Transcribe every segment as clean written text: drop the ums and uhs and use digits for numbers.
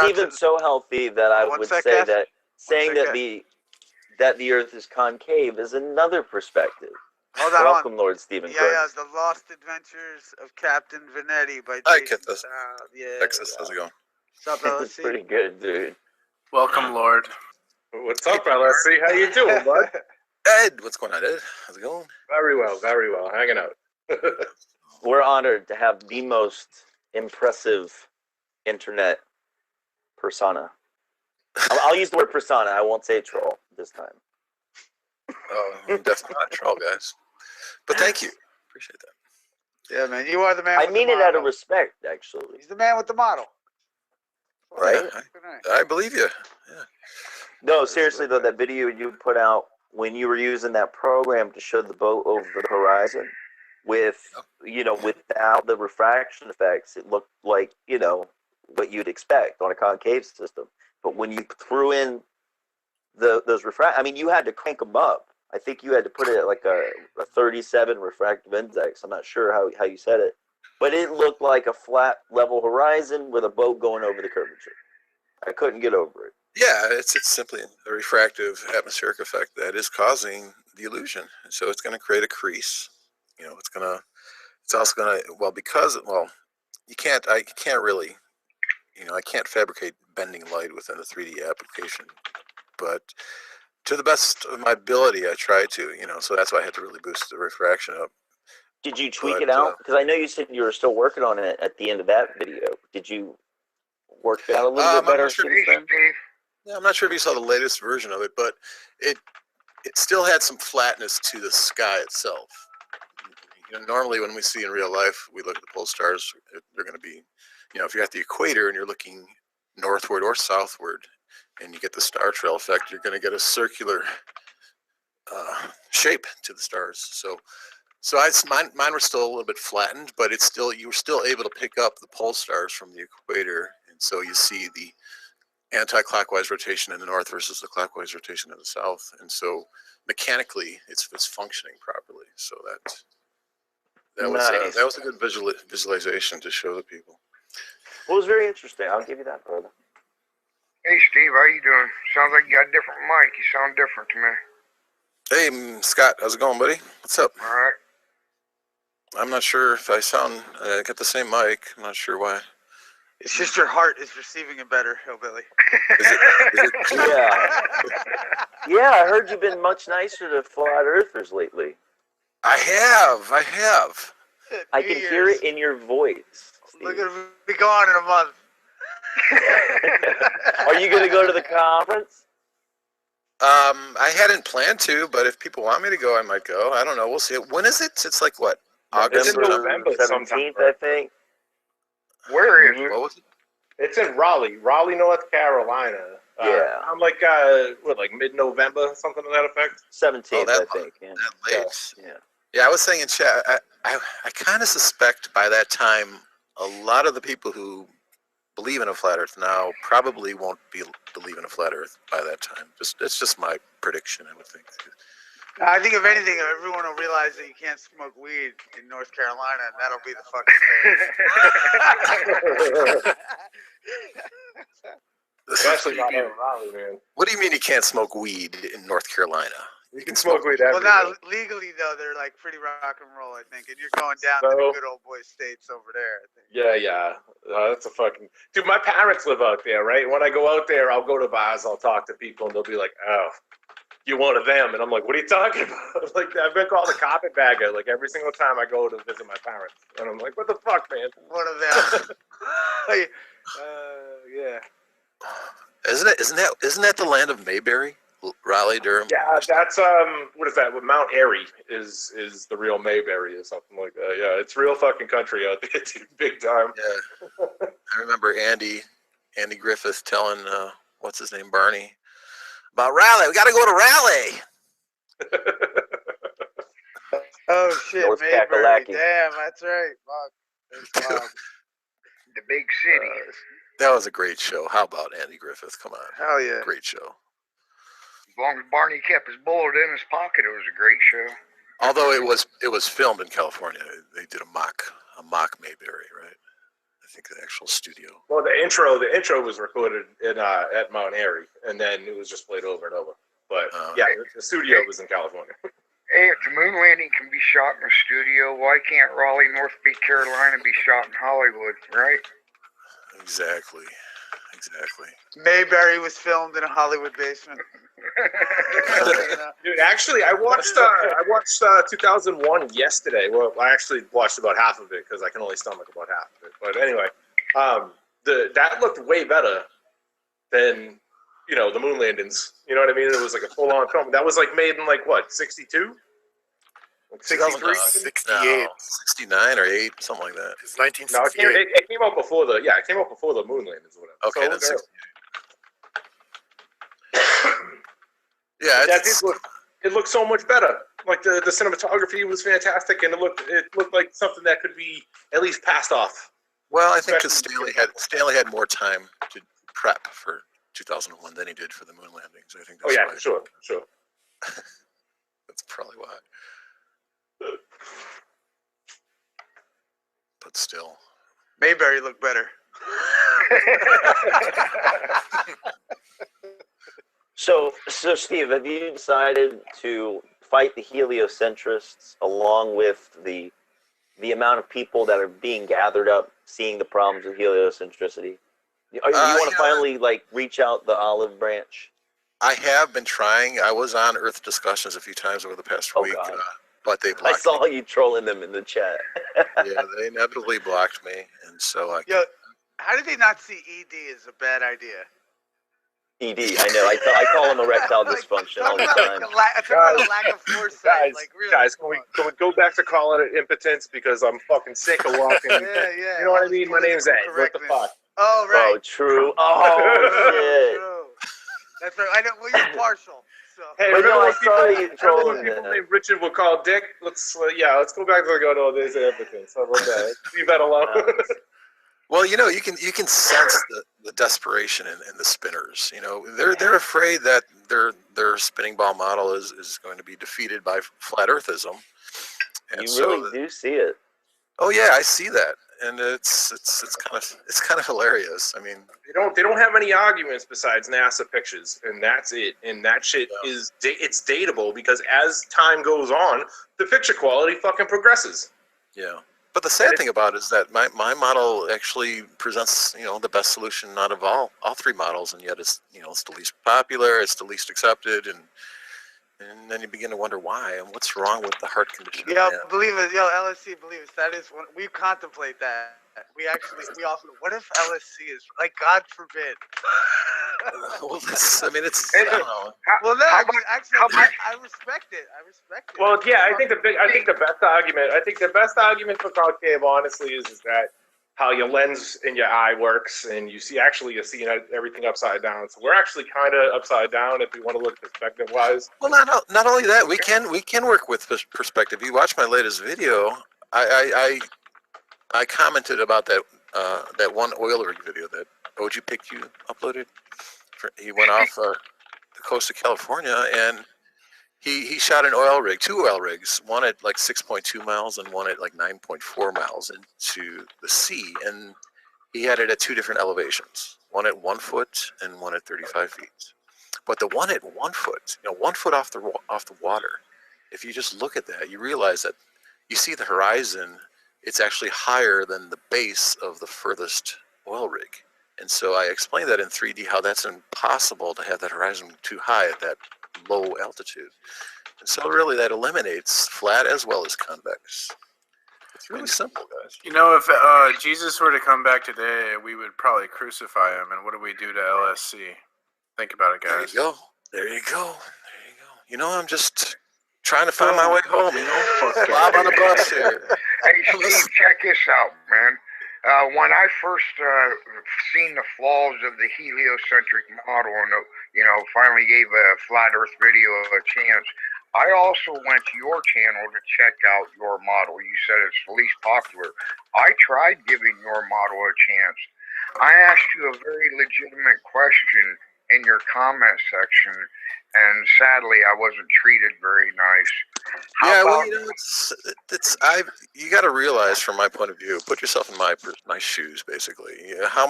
even so healthy that I would say that saying that the Earth is concave is another perspective. Hold on, Welcome, Lord Stephen. Yeah, The Lost Adventures of Captain Venetti by Jason Stout. Yeah. Texas, how's it going? What's up, LSC? It's pretty good, dude. Welcome, Lord. What's up, LSC? How you doing, bud? Ed, what's going on, Ed? How's it going? Very well, hanging out. We're honored to have the most impressive internet persona. I'll use the word persona. I won't say troll this time. Oh, I'm definitely not a troll, guys. But thank you. Appreciate that. Yeah, man. You are the man I with mean the it model. out of respect, actually. He's the man with the model. Right? Yeah, I believe you. Yeah. No, seriously, though, that video you put out when you were using that program to show the boat over the horizon without the refraction effects, it looked like, what you'd expect on a concave system. But when you threw in those you had to crank them up. I think you had to put it at like a 37 refractive index. I'm not sure how you said it. But it looked like a flat, level horizon with a boat going over the curvature. I couldn't get over it. Yeah, it's simply a refractive atmospheric effect that is causing the illusion. So it's going to create a crease. It's also going to, I can't fabricate bending light within a 3D application. But to the best of my ability, I try to, so that's why I had to really boost the refraction up. Did you tweak it out? Because I know you said you were still working on it at the end of that video. Did you work it out a little bit better? Yeah, I'm not sure if you saw the latest version of it, but it still had some flatness to the sky itself. Normally when we see in real life, we look at the pole stars, they're going to be, if you're at the equator and you're looking northward or southward, and you get the star trail effect, you're going to get a circular shape to the stars. So mine were still a little bit flattened, but you were still able to pick up the pole stars from the equator, and so you see the anti-clockwise rotation in the north versus the clockwise rotation in the south, and so mechanically it's functioning properly. So that was a good visualization to show the people. Well, it was very interesting. I'll give you that, brother. Hey, Steve, how you doing? Sounds like you got a different mic. You sound different to me. Hey, Scott, how's it going, buddy? What's up? All right. I'm not sure if I got the same mic. I'm not sure why. It's just your heart is receiving it better, hillbilly. Is it Yeah. Yeah, I heard you've been much nicer to flat earthers lately. I have. I can hear it in your voice. Steve. Look at me be gone in a month. Are you going to go to the conference? I hadn't planned to, but if people want me to go, I might go. I don't know. We'll see. When is it? It's like what? August? November 17th, I think. Where is it? What was it? It's in Raleigh, North Carolina. Yeah. I'm like mid-November, something to that effect. 17th, I think. Yeah. That late. Yeah. Yeah, I was saying in chat, I kind of suspect by that time, a lot of the people who believe in a flat Earth now probably won't believe in a flat Earth by that time. It's just my prediction, I would think. I think if anything, everyone will realize that you can't smoke weed in North Carolina, and that'll be the fucking thing. Especially not in Raleigh, man. What do you mean you can't smoke weed in North Carolina? You can smoke weed Well, everywhere. not legally though. They're like pretty rock and roll, I think. And you're going down to the good old boy states over there, I think. Yeah. That's a fucking dude. My parents live out there, right? When I go out there, I'll go to bars, I'll talk to people, and they'll be like, "Oh, you're one of them," and I'm like, "What are you talking about?" Like, I've been called a carpetbagger like every single time I go to visit my parents, and I'm like, "What the fuck, man?" One of them. Yeah. Isn't that the land of Mayberry? Raleigh, Durham? Yeah, that's what is that? Mount Airy is the real Mayberry or something like that. Yeah, it's real fucking country out there, dude, big time. Yeah. I remember Andy Griffith telling what's his name, Barney, about Raleigh. We got to go to Raleigh. Oh shit, North Mayberry. Kakalaki. Damn, that's right. Fuck. The big city. That was a great show. How about Andy Griffith? Come on. Hell yeah. Great show. As long as Barney kept his bullet in his pocket, it was a great show. Although it was filmed in California, they did a mock Mayberry, right? I think the actual studio. Well, the intro was recorded in at Mount Airy, and then it was just played over and over. But yeah, the studio was in California. Hey, if the moon landing can be shot in a studio, why can't Raleigh, North Beach, Carolina be shot in Hollywood, right? Exactly. Mayberry was filmed in a Hollywood basement. Dude, actually, I watched 2001 yesterday. Well, I actually watched about half of it because I can only stomach about half of it. But anyway, that looked way better than the moon landings. You know what I mean? It was like a full on film. That was like made in like what, 62? Like 63? 68, 69 or 8, something like that. It's No, 1968. it came out before the moon landings or whatever. Okay, So, that's 68. Yeah, it looked so much better. Like the cinematography was fantastic, and it looked like something that could be at least passed off. well, I think because Stanley had more time to prep for 2001 than he did for the moon landings. I think. That's why. Sure. That's probably why. But still, Mayberry looked better. So Steve, have you decided to fight the heliocentrists along with the amount of people that are being gathered up, seeing the problems with heliocentricity? You want to finally reach out the olive branch? I have been trying. I was on Earth Discussions a few times over the past week, God. but they I blocked saw me. you trolling them in the chat. Yeah, they inevitably blocked me, and so Yo, how did they not see ED as a bad idea? ED, I know. I call him erectile dysfunction all the time. Talk about a lack of foresight. Really, guys, can we go back to calling it impotence because I'm fucking sick of watching. Yeah. You know what I mean? My name's Ed. What the fuck? Oh, right. Oh, true. Oh, shit. True. That's right. I know. Well, you're partial. So. Hey, But no, I saw you remember trolling when people that. named Richard would call Dick? Let's go back to the good old days of impotence. How about that? Leave that alone. well, you can sense the desperation in the spinners. They're afraid that their spinning ball model is going to be defeated by flat Earthism. And You so really do see it. Oh yeah, I see that, and it's kind of hilarious. I mean, they don't have any arguments besides NASA pictures, and that's it. And that shit it's dateable because as time goes on, the picture quality fucking progresses. yeah. But the sad thing about it is that my model actually presents the best solution out of all three models, and yet it's it's the least popular, it's the least accepted, and then you begin to wonder why and what's wrong with the heart condition. Yeah, believe it. LSC, believe it. That is one we contemplate that. We often. What if LSC is God forbid? Well, it's I don't know. Well, no, I respect it. Well, yeah, I think the best argument for concave, honestly, is that how your lens in your eye works, and you're seeing everything upside down. So we're actually kind of upside down if we want to look perspective wise. Well, not only that, we can work with perspective. You watch my latest video. I commented about that one oil rig video that OG PicU uploaded. He went off the coast of California and he shot an oil rig, 2 oil rigs, one at 6.2 miles and one at 9.4 miles into the sea, and he had it at 2 different elevations, one at 1 foot and one at 35 feet. But the one at 1 foot, 1 foot off the water, if you just look at that, you realize that you see the horizon. It's actually higher than the base of the furthest oil rig. And so I explained that in 3D, how that's impossible to have that horizon too high at that low altitude. And so really that eliminates flat as well as convex. It's really simple, guys. If Jesus were to come back today, we would probably crucify him. And what do we do to LSC? Think about it, guys. There you go. I'm just trying to find my way home, Bob on the bus here. Hey, Steve, check this out, man. When I first seen the flaws of the heliocentric model and, finally gave a flat Earth video a chance, I also went to your channel to check out your model. You said it's the least popular. I tried giving your model a chance. I asked you a very legitimate question, in your comment section, and sadly, I wasn't treated very nice. How Well, about, you know, you got to realize from my point of view, put yourself in my shoes, basically. You know, how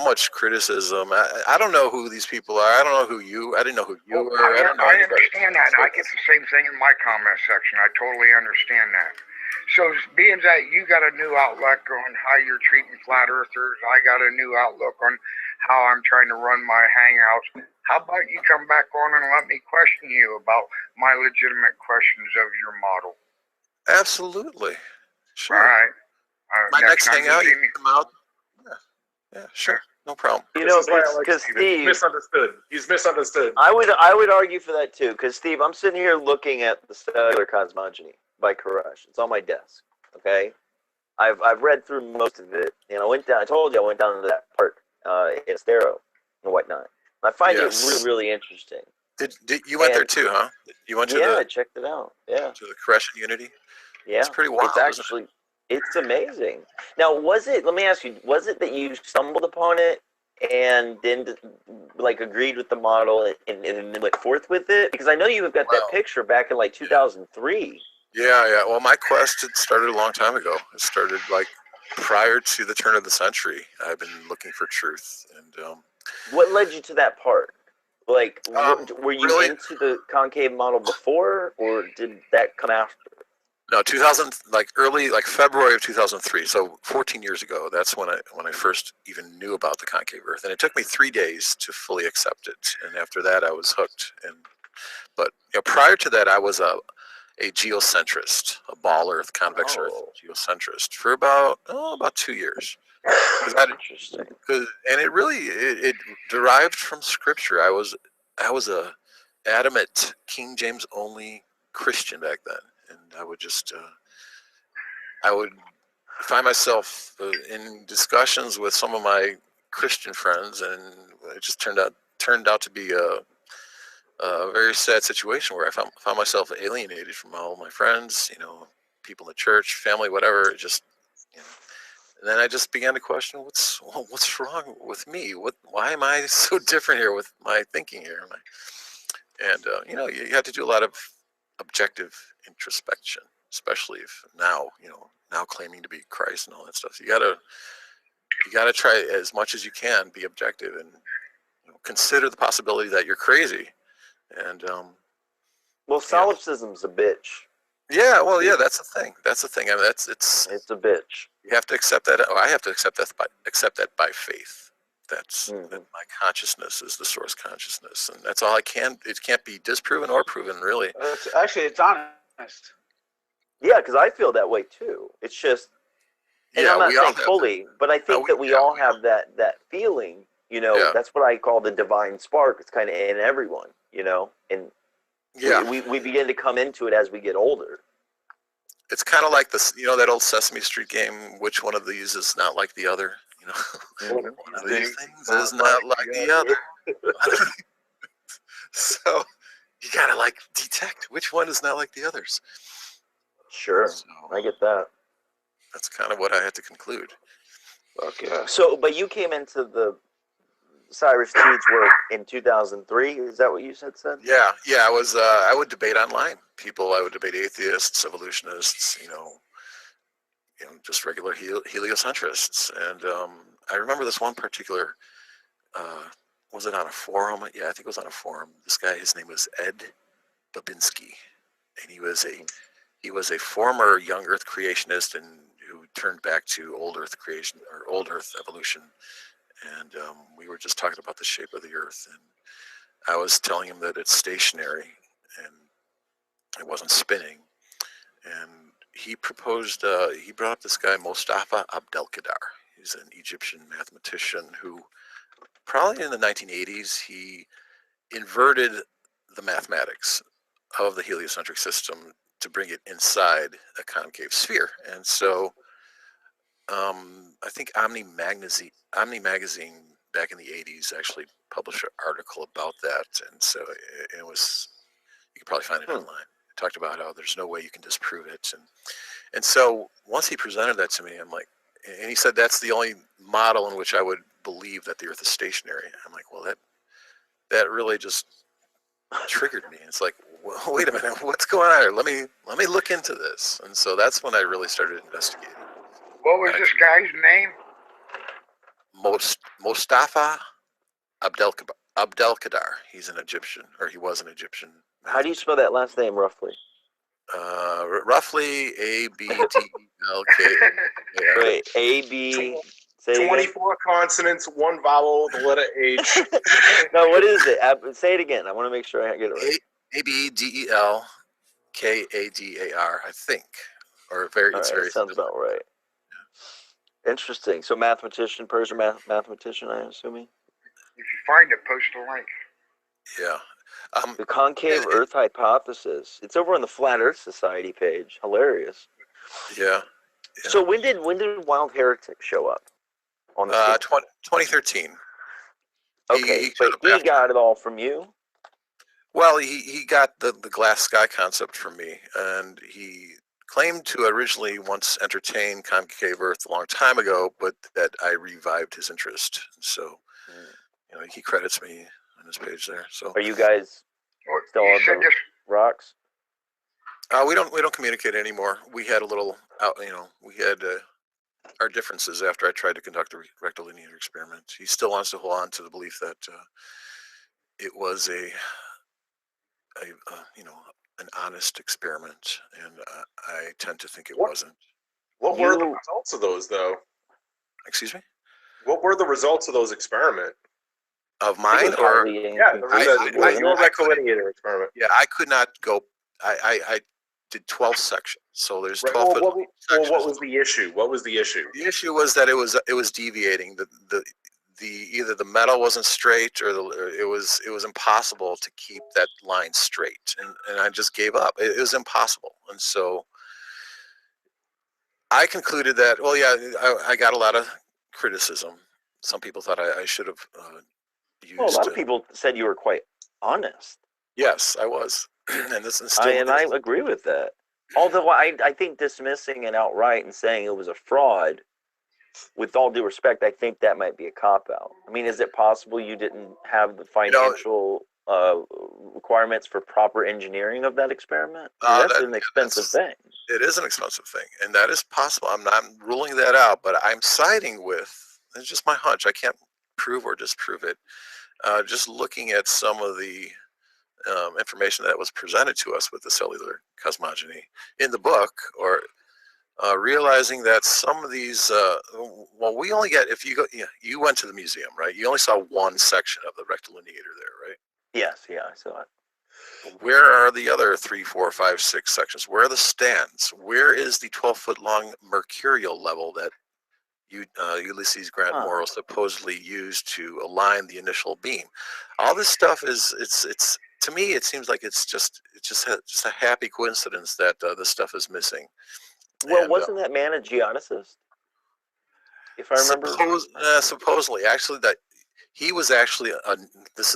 much criticism? I don't know who these people are. I don't know who you. I didn't know who you were. I don't know I anybody. understand that. I get the same thing in my comment section. I totally understand that. So being that you got a new outlook on how you're treating flat earthers, I got a new outlook on how I'm trying to run my hangouts. How about you come back on and let me question you about my legitimate questions of your model? Absolutely. Sure. All right. My next time you hangout, see you me, come out. Yeah, sure. No problem. You know, This is why I like because Steven. He's Steve, misunderstood. He's misunderstood. I would argue for that too. Because Steve, I'm sitting here looking at the Cellular Cosmogony by Koresh. It's on my desk. Okay, I've read through most of it, and I went down. I told you I went down to that part in Estero and whatnot. I find it really, really interesting. Did you went there too, huh? You went to I checked it out. Yeah. to the Koresh Unity? Yeah. It's pretty wild. It's actually it's amazing. Now, let me ask you, was it that you stumbled upon it and then like agreed with the model and went forth with it? Because I know you have got that picture back in like 2003. Yeah. Well, my quest had started a long time ago. It started like prior to the turn of the century. I've been looking for truth, and what led you to that part? Like, were you really, into the concave model before, or did that come after? No, 2000, like February of 2003. So 14 years ago. That's when I first even knew about the concave Earth, and it took me 3 days to fully accept it. And after that, I was hooked. But prior to that, I was a geocentrist, a ball Earth, convex Earth geocentrist for about 2 years. Interesting. And it derived from Scripture. I was a adamant King James only Christian back then, and I would find myself in discussions with some of my Christian friends, and it just turned out to be a very sad situation where I found myself alienated from all my friends, people in the church, family, whatever. And then I just began to question what's wrong with me. Why am I so different here with my thinking here? And you have to do a lot of objective introspection, especially if now claiming to be Christ and all that stuff. You gotta try as much as you can be objective and consider the possibility that you're crazy. And solipsism's a bitch. Yeah, well, yeah, that's the thing. I mean, it's a bitch. You have to accept that. I have to accept that by faith. That my consciousness is the source consciousness, and that's all I can. It can't be disproven or proven, really. It's honest. Yeah, because I feel that way too. It's just, and I'm not saying fully, but I think that we all have that feeling. That's what I call the divine spark. It's kind of in everyone, and we begin to come into it as we get older. It's kind of like this, that old Sesame Street game. Which one of these is not like the other? One of these things is not like the other. So you gotta detect which one is not like the others. Sure, so, I get that. That's kind of what I had to conclude. Okay. So, but you came into the Cyrus Teed's work in 2003. Is that what you said? Yeah. I was. I would debate online people. I would debate atheists, evolutionists. Just regular heliocentrists. And I remember this one particular. Was it on a forum? Yeah, I think it was on a forum. This guy, his name was Ed Babinski, and he was a former young Earth creationist and who turned back to old Earth creation or old Earth evolution. And we were just talking about the shape of the Earth, and I was telling him that it's stationary and it wasn't spinning. And he proposed, he brought up this guy, Mostafa Abdelkader. He's an Egyptian mathematician who probably in the 1980s, he inverted the mathematics of the heliocentric system to bring it inside a concave sphere. And so I think Omni Magazine back in the 80s actually published an article about that. And so it was, you can probably find it online. It talked about how there's no way you can disprove it. And so once he presented that to me, I'm like, and he said that's the only model in which I would believe that the Earth is stationary. I'm like, well, that really just triggered me. It's like, well, wait a minute, what's going on here? Let me look into this. And so that's when I really started investigating. What was this guy's name? Mustafa Abdelkader. He's an Egyptian, or he was an Egyptian. How do you spell that last name roughly? Roughly Abdelkader. Wait, A-B... Say it again. 24 consonants, 1 vowel, the letter H. No, what is it? Say it again. I want to make sure I get it right. Abdelkadar, I think. Or very, it's very sounds about right. Interesting. So mathematician, Persian mathematician, I'm assuming? If you find it, post a link. Yeah. The concave Earth hypothesis. It's over on the Flat Earth Society page. Hilarious. Yeah. So when did Wild Heretic show up on the scene? 2013. Okay, but he got it all from you? Well, he got the glass sky concept from me, and he claimed to originally once entertain concave Earth a long time ago, but that I revived his interest. So, he credits me on his page there. So, are you guys still on the rocks? We don't communicate anymore. We had a little we had our differences after I tried to conduct the rectilinear experiment. He still wants to hold on to the belief that it was an honest experiment, and I tend to think it wasn't. What were the results of those, though? Excuse me? What were the results of those experiments? Of mine, or your rectilinear experiment? Yeah, I could not go. I did 12 sections, so there's 12 Well, sections. what was the issue? What was the issue? The issue was that it was deviating. Either the metal wasn't straight, or it was impossible to keep that line straight, and I just gave up. It was impossible, and so I concluded that. Well, yeah, I got a lot of criticism. Some people thought I should have used. Well, a lot of people said you were quite honest. Yes, I was, and I agree with that. Although I think dismissing it outright and saying it was a fraud, with all due respect, I think that might be a cop-out. I mean, is it possible you didn't have the financial requirements for proper engineering of that experiment? That's an expensive thing. It is an expensive thing, and that is possible. I'm not ruling that out, but I'm siding with, it's just my hunch. I can't prove or disprove it. Just looking at some of the information that was presented to us with the cellular cosmogony in the book, or realizing that some of these, we only get, if you go, you went to the museum, right? You only saw one section of the rectilineator there, right? Yes, yeah, I saw it. Where are the other 3, 4, 5, 6 sections? Where are the stands? Where is the 12-foot long mercurial level that Ulysses Grant Morrow supposedly used to align the initial beam? All this stuff it's to me, it seems like it's just a happy coincidence that this stuff is missing. Well, wasn't that man a geodesist? If I remember, supposedly, actually, that he was actually this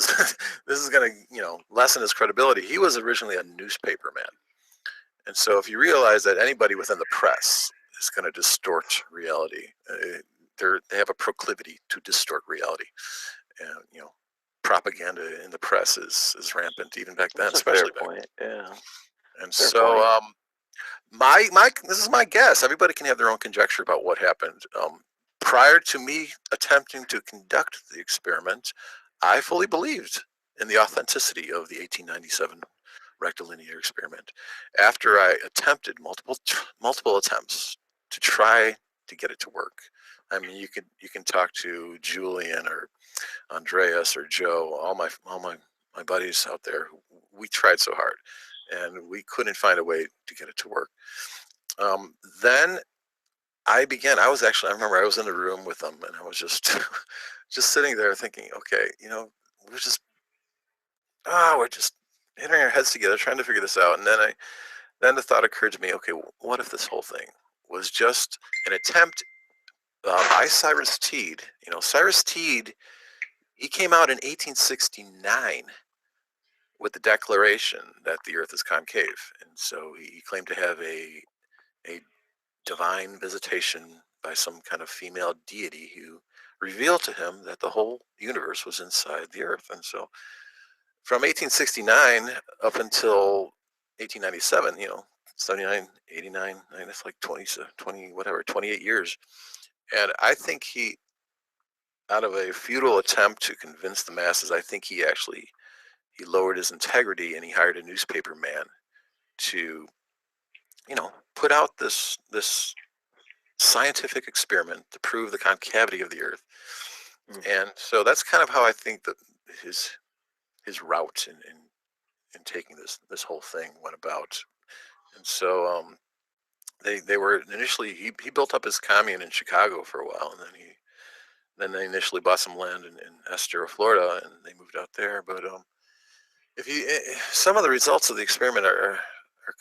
is going to lessen his credibility. He was originally a newspaper man, and so if you realize that anybody within the press is going to distort reality, they have a proclivity to distort reality, and propaganda in the press is rampant even back then, especially back then. Yeah. And so my this is my guess. Everybody can have their own conjecture about what happened. Prior to me attempting to conduct the experiment, I fully believed in the authenticity of the 1897 rectilinear experiment. After I attempted multiple attempts to try to get it to work, I mean, you can talk to Julian or Andreas or Joe, all my buddies out there. We tried so hard, and we couldn't find a way to get it to work. Then I began. I remember I was in the room with them, and I was just sitting there thinking, okay, we're just hitting our heads together trying to figure this out. And then the thought occurred to me, okay, what if this whole thing was just an attempt by Cyrus Teed? Cyrus Teed, he came out in 1869 with the declaration that the Earth is concave, and so he claimed to have a divine visitation by some kind of female deity who revealed to him that the whole universe was inside the Earth. And so from 1869 up until 1897, 79, 89, it's like 20, whatever, 28 years. And I think he, out of a futile attempt to convince the masses, I think he lowered his integrity, and he hired a newspaper man to, put out this scientific experiment to prove the concavity of the Earth. And so that's kind of how I think that his route in taking this whole thing went about. And so they were initially, he built up his commune in Chicago for a while, and then they initially bought some land in Estero, Florida, and they moved out there. But some of the results of the experiment are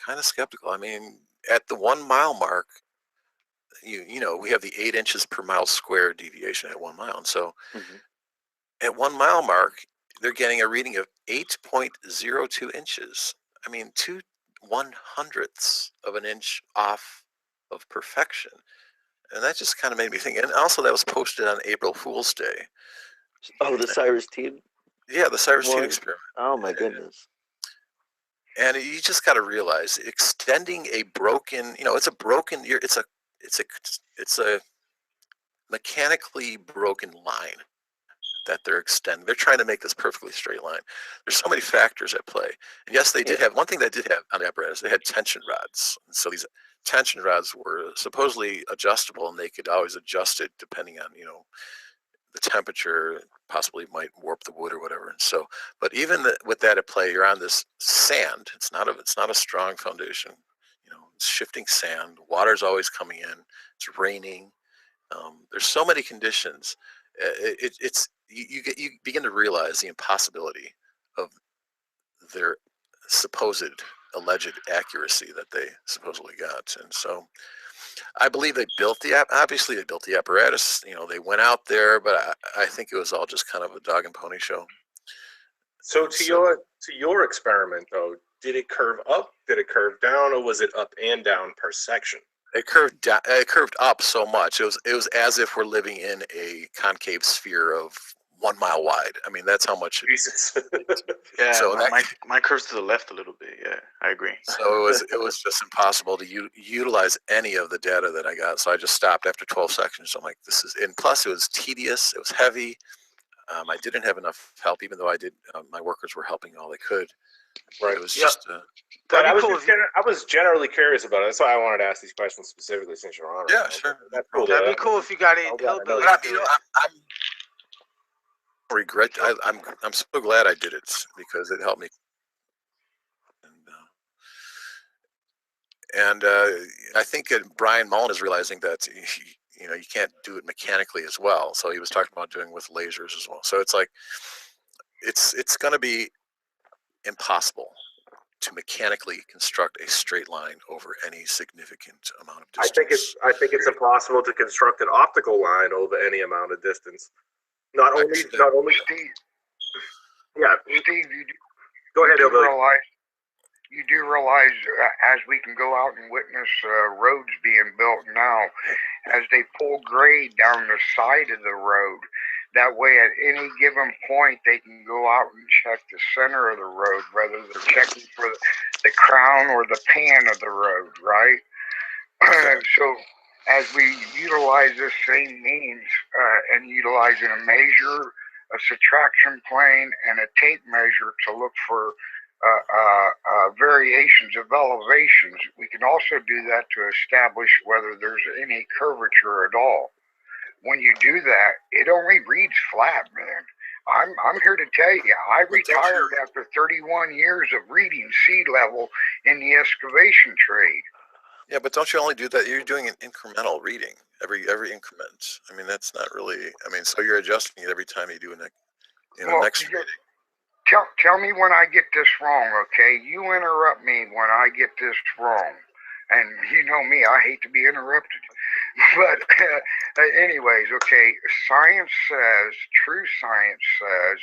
kind of skeptical. I mean, at the 1 mile mark, we have the 8 inches per mile square deviation at 1 mile. And so at 1 mile mark, they're getting a reading of 8.02 inches. I mean, 2/100ths of an inch off of perfection. And that just kind of made me think. And also that was posted on April Fool's Day. Oh, the Cyrus Teed? Yeah, the Cyrus Teed One? experiment. Oh my goodness. And you just got to realize extending a broken, it's a broken, it's a mechanically broken line that they're extending. They're trying to make this perfectly straight line. There's so many factors at play. And yes, they did have, one thing they did have on the apparatus, they had tension rods. And so these tension rods were supposedly adjustable, and they could always adjust it depending on, the temperature, possibly might warp the wood or whatever. And so, but even with that at play, you're on this sand. It's not a strong foundation. It's shifting sand. Water's always coming in. It's raining. There's so many conditions. You begin to realize the impossibility of their supposed alleged accuracy that they supposedly got. And so I believe they built obviously they built the apparatus. They went out there, but I think it was all just kind of a dog and pony show. So to your experiment though, did it curve up? Did it curve down? Or was it up and down per section? It curved down. It curved up so much. It was as if we're living in a concave sphere of 1 mile wide. I mean, that's how much. Jesus. Yeah, So mine curves to the left a little bit. Yeah, I agree. So it was just impossible to utilize any of the data that I got. So I just stopped after 12 sections. I'm like, and plus it was tedious. It was heavy. I didn't have enough help, even though I did. My workers were helping all they could. Right. It was just. But I was generally curious about it. That's why I wanted to ask these questions specifically, since you're on. Yeah, sure. That's cool. That'd be cool if you got any hillbilly. I'm regret. I'm so glad I did it, because it helped me. And I think Brian Mullen is realizing that you can't do it mechanically as well. So he was talking about doing with lasers as well. So it's like it's going to be impossible to mechanically construct a straight line over any significant amount of distance. I think it's impossible to construct an optical line over any amount of distance. Not only Steve. Yeah, Steve, go ahead, Hillbilly. You do realize, as we can go out and witness roads being built now, as they pull grade down the side of the road, that way at any given point they can go out and check the center of the road, whether they're checking for the crown or the pan of the road, right? So as we utilize this same means and utilizing a measure, a subtraction plane, and a tape measure to look for variations of elevations, we can also do that to establish whether there's any curvature at all. When you do that, it only reads flat, man. I'm here to tell you, I retired after 31 years of reading sea level in the excavation trade. Yeah, but don't you only do that? You're doing an incremental reading every increment. I mean, that's not really. I mean, so you're adjusting it every time you do next reading. Tell me when I get this wrong, okay? You interrupt me when I get this wrong. And you know me, I hate to be interrupted. But anyways, okay, true science says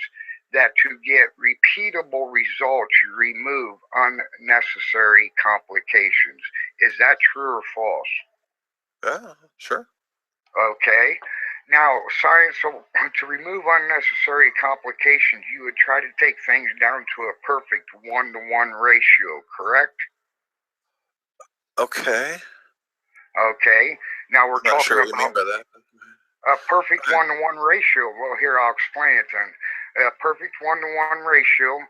that to get repeatable results, you remove unnecessary complications. Is that true or false? Yeah, sure. Okay. Now, science, so to remove unnecessary complications, you would try to take things down to a perfect 1-to-1 ratio, correct? Okay. Okay. Now we're I'm not talking sure what you mean about by that. a perfect 1-to-1 ratio. Well, here, I'll explain it then. A perfect 1-to-1 ratio,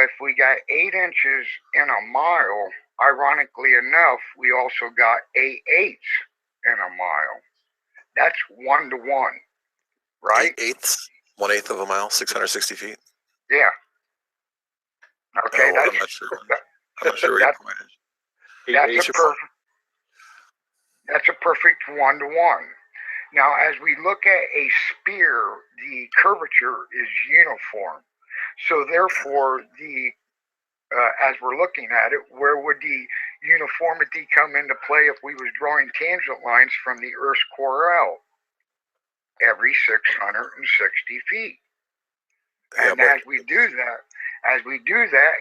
if we got 8 inches in a mile, ironically enough, we also got 8/8 in a mile. That's 1-to-1, right? 8/8, 1/8 of a mile, 660 feet. Yeah. Okay, Oh, I'm not sure. I'm not sure where your that's point is. that's a perfect. That's a perfect 1-to-1. Now, as we look at a spear, the curvature is uniform. So therefore, as we're looking at it, where would the uniformity come into play if we was drawing tangent lines from the Earth's core out? Every 660 feet. And as we do that,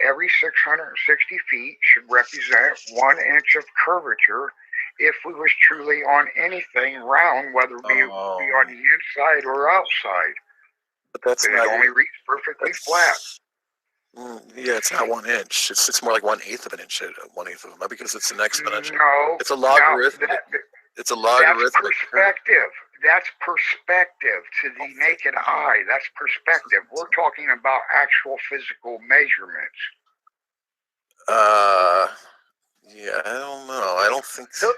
every 660 feet should represent 1 inch of curvature if we was truly on anything round, whether it be on the inside or outside. But that's It not. only reads perfectly flat. Yeah, it's not 1 inch. It's more like 1/8 of an inch, 1/8 of a mile, because it's an exponential. No, it's a logarithmic. It's a logarithmic. That's perspective. That's perspective to the naked eye. That's perspective. We're talking about actual physical measurements. Yeah, I don't know. I don't think so.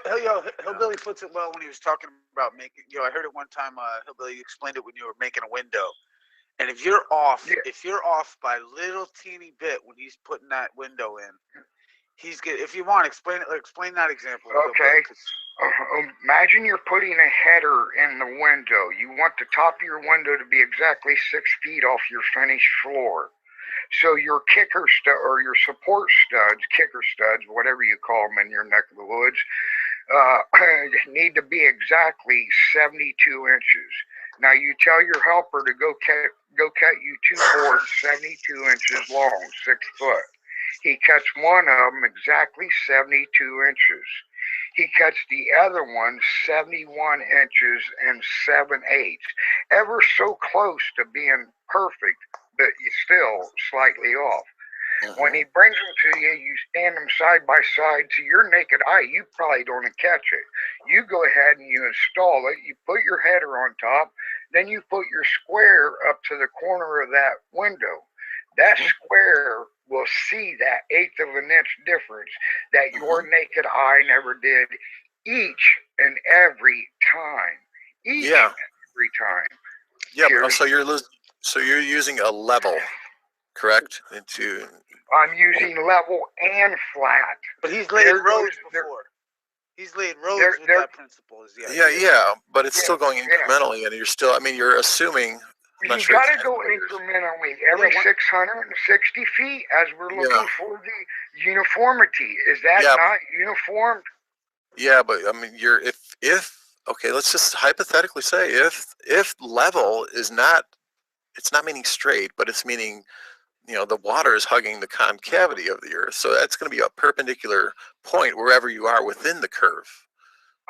Hillbilly puts it well when he was talking about making. I heard it one time. Hillbilly explained it when you were making a window. And if you're off, by a little teeny bit when he's putting that window in, he's good. If you want, explain that example. Okay. Imagine you're putting a header in the window. You want the top of your window to be exactly 6 feet off your finished floor. So your kicker stud or your support studs, kicker studs, whatever you call them in your neck of the woods, need to be exactly 72 inches. Now you tell your helper to go cut you 2 boards 72 inches long, 6 foot. He cuts one of them exactly 72 inches. He cuts the other one 71 inches and 7/8, ever so close to being perfect, but still slightly off. When he brings them to you, you stand them side by side. To your naked eye, you probably don't catch it. You go ahead and you install it. You put your header on top. Then you put your square up to the corner of that window. That square will see that 1/8 of an inch difference that your naked eye never did each and every time. Each and every time. Yeah, so you're using a level, correct? I'm using level and flat. But he's laid roads before. He's laid roads with that principle. Yeah, but it's still going incrementally, and you're still. I mean, you're assuming. You got to go incrementally every 660 feet as we're looking for the uniformity. Is that not uniformed? Yeah, but I mean, okay, let's just hypothetically say if level is not, it's not meaning straight, but it's meaning, the water is hugging the concavity of the Earth, so that's going to be a perpendicular point wherever you are within the curve.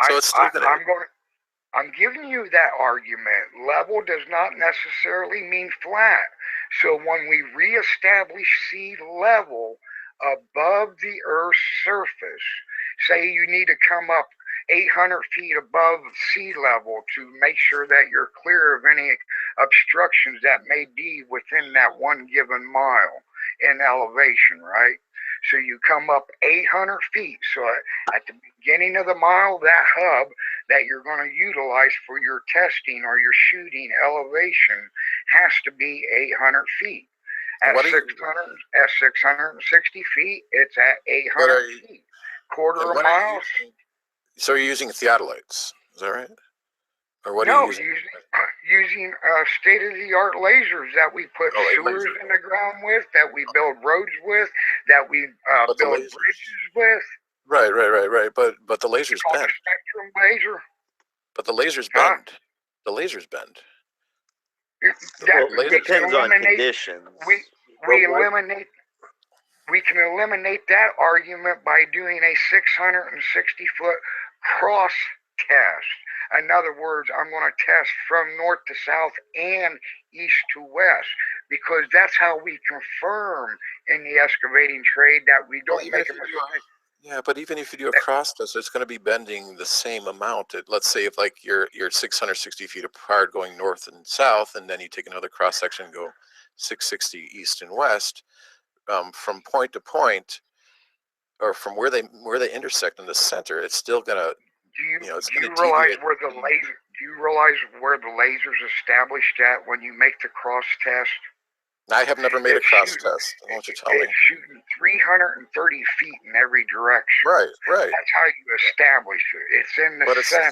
So it's still going to. I'm giving you that argument. Level does not necessarily mean flat. So when we reestablish sea level above the Earth's surface, say you need to come up 800 feet above sea level to make sure that you're clear of any obstructions that may be within that one given mile in elevation, right? So you come up 800 feet. So at the beginning of the mile, that hub that you're going to utilize for your testing or your shooting elevation has to be 800 feet. At 660 feet, it's at 800 feet. Quarter of a mile. So you're using theodolites, is that right? Or what are you using? Using state-of-the-art lasers that we put sewers in the ground with, that we build roads with, that we build bridges with. Right. But the lasers bend. Spectrum laser. But the lasers bend. The lasers bend. It depends on conditions. We can eliminate that argument by doing a 660-foot cross cast. In other words, I'm going to test from north to south and east to west, because that's how we confirm in the excavating trade that we Well, don't even make if a you do mistake. yeah, but even if you do a cross test, it's going to be bending the same amount. Let's say if like you're 660 feet apart going north and south, and then you take another cross section and go 660 east and west, from point to point, or from where they intersect in the center, it's still gonna, it's Do gonna you realize deviate. where the laser? Do you realize where the laser's established at when you make the cross test? I have never made a It's cross shooting. test. I want you to tell me. It's shooting 330 feet in every direction. Right. That's how you establish it. It's in the But it's center.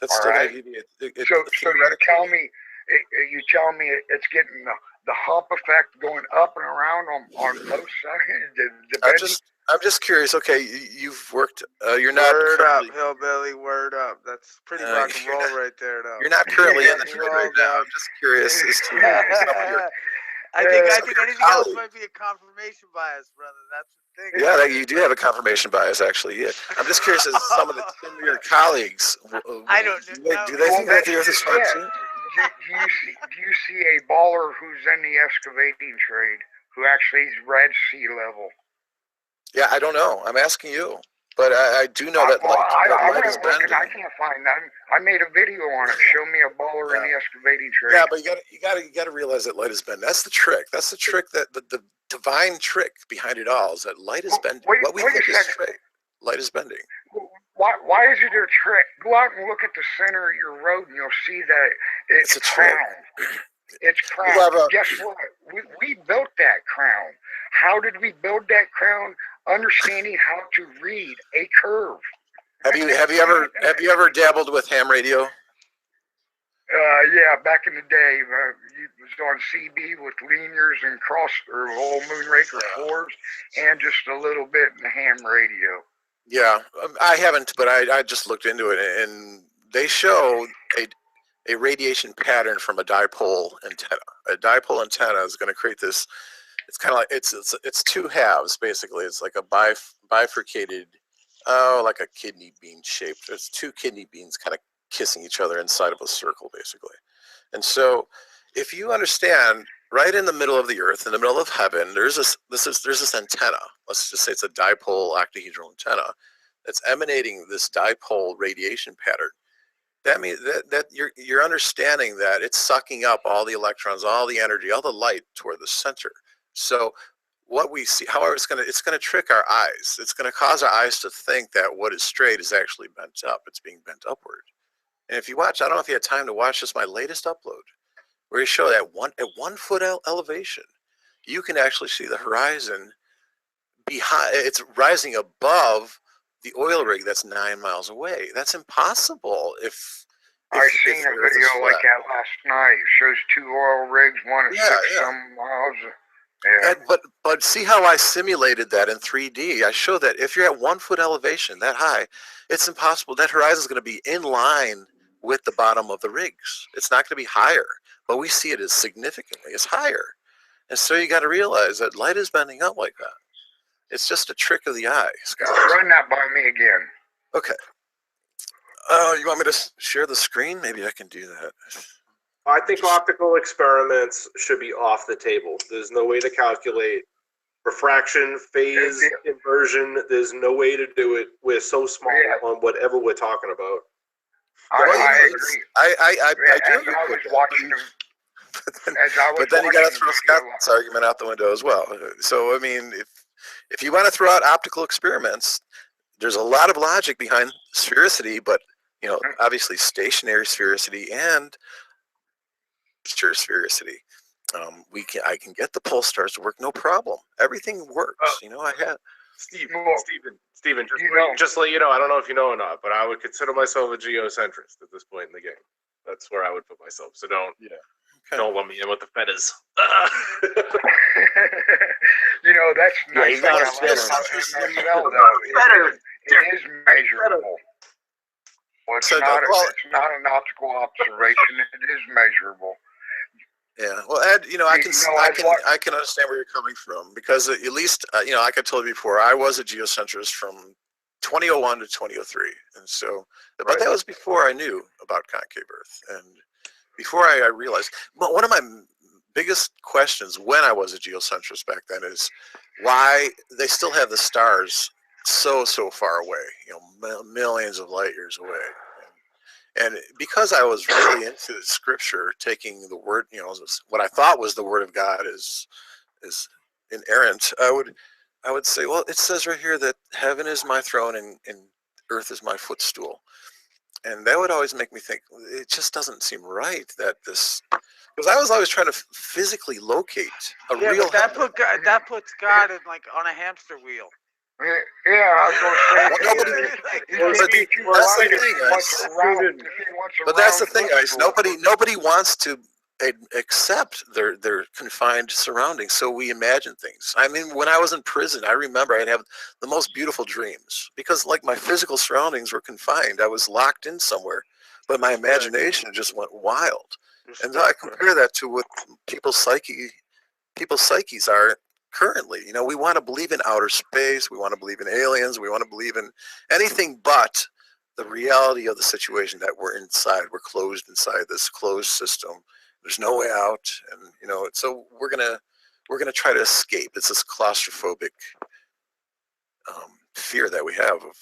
that's All still right. gonna deviate. So you tell me it's getting the hump effect going up and around on both sides. The bending. I'm just curious. Okay, you've worked. You're not Word up, currently. hillbilly. Word up. That's pretty Uh, rock and roll right there, though. You're not currently in the Rock and trade roll, right now. dog. I'm just curious as to some of your. I think some of your anything else colleagues. might be a confirmation bias, brother. That's the thing. Yeah, you do have a confirmation bias, actually. Yeah, I'm just curious as some of your colleagues. I don't know. Do they think that the Earth is flat too? Do you see a baller who's in the excavating trade who actually is read sea level? Yeah, I don't know. I'm asking you, but I do know that Well, I light is went looking. bending. I can't find that. I made a video on it. Show me a baller in the excavating trade. Yeah, but you gotta realize that light is bending. That's the trick. That's the trick, that the divine trick behind it all is that light is bending. What we think is straight, light is bending. Why is it a trick? Go out and look at the center of your road, and you'll see that it's a trick. crowned. It's crowned. Guess what? We built that crown. How did we build that crown? Understanding how to read a curve. Have you ever dabbled with ham radio? Yeah, back in the day, it was on CB with linears and whole moonraker fours, and just a little bit in the ham radio. Yeah, I haven't, but I just looked into it, and they show a radiation pattern from a dipole antenna. A dipole antenna is going to create this. It's kind of like it's two halves basically. It's like a bifurcated, like a kidney bean shaped. It's two kidney beans kind of kissing each other inside of a circle basically. And so, if you understand, right in the middle of the Earth, in the middle of heaven, there's this antenna. Let's just say it's a dipole octahedral antenna that's emanating this dipole radiation pattern. That means that you're understanding that it's sucking up all the electrons, all the energy, all the light toward the center. So what we see, however, it's gonna trick our eyes. It's gonna cause our eyes to think that what is straight is actually bent up. It's being bent upward. And if you watch, I don't know if you had time to watch this, my latest upload, where you show that at 1 foot elevation, you can actually see the horizon behind. It's rising above the oil rig that's 9 miles away. That's impossible. I seen a video like that last night. It shows 2 oil rigs, one at 6 some miles. Yeah. But see how I simulated that in 3D. I show that if you're at 1 foot elevation that high, it's impossible. That horizon is going to be in line with the bottom of the rigs. It's not going to be higher, but we see it as significantly as higher. And so you got to realize that light is bending up like that. It's just a trick of the eye, Scott. Run that by me again. Okay. You want me to share the screen? Maybe I can do that. I think optical experiments should be off the table. There's no way to calculate refraction, phase, inversion. There's no way to do it. We're so small on whatever we're talking about. I agree. I do agree. I was watching them. But then you got to throw Scott's argument out the window as well. So I mean, if you want to throw out optical experiments, there's a lot of logic behind sphericity, but obviously stationary sphericity and sphericity. I can get the pulse stars to work, no problem. Everything works. I have. Steven, just to let you know, I don't know if you know or not, but I would consider myself a geocentrist at this point in the game. That's where I would put myself. So don't let me in with the fetters. That's nice. He's not a it is measurable. Well, it's not an optical observation. It is measurable. Yeah, well, Ed, I can understand where you're coming from, because at least like I told you before, I was a geocentrist from 2001 to 2003, and so, but Right. that was before I knew about concave Earth, and before I realized. But one of my biggest questions when I was a geocentrist back then is why they still have the stars so far away, millions of light years away. And because I was really into scripture, taking the word, what I thought was the word of God is inerrant, I would say, well, it says right here that heaven is my throne and earth is my footstool. And that would always make me think, it just doesn't seem right that this, because I was always trying to physically locate a Yeah, real but that heaven. puts God in like on a hamster wheel. Yeah, I was going to say. Well, nobody- that's the thing, guys. But that's the thing, guys. Nobody wants to accept their confined surroundings, so we imagine things. I mean, when I was in prison, I remember I'd have the most beautiful dreams because, like, my physical surroundings were confined. I was locked in somewhere, but my imagination just went wild. And I compare that to what people's psyches are currently. We want to believe in outer space, we want to believe in aliens, we want to believe in anything but the reality of the situation that we're inside. We're closed inside this closed system. There's no way out, and so we're gonna try to escape. It's this claustrophobic fear that we have of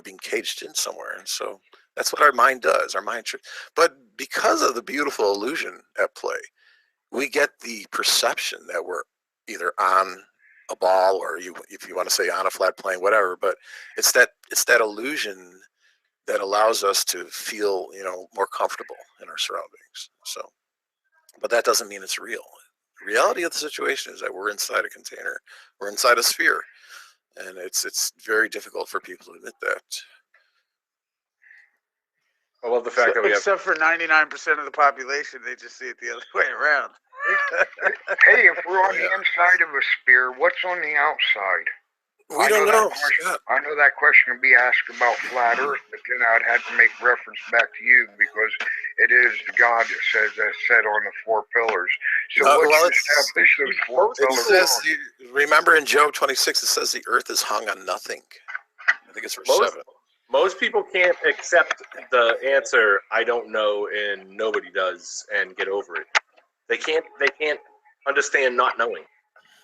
being caged in somewhere, and so that's what our mind does. Our mind, but because of the beautiful illusion at play, we get the perception that we're either on a ball or if you want to say on a flat plane, whatever. But it's that illusion that allows us to feel more comfortable in our surroundings. So, but that doesn't mean it's real. The reality of the situation is that we're inside a container, we're inside a sphere, and it's very difficult for people to admit that. I love the fact that we have. Except for 99% of the population, they just see it the other way around. Hey, if we're on the inside of a sphere, what's on the outside? We don't know. I know that question will be asked about flat Earth, but then I'd have to make reference back to you because it is God that said on the 4 pillars. So what's established those 4 pillars? It says, remember in Job 26, it says the earth is hung on nothing. I think it's verse 7. Most people can't accept the answer, I don't know, and nobody does, and get over it. They can't understand not knowing.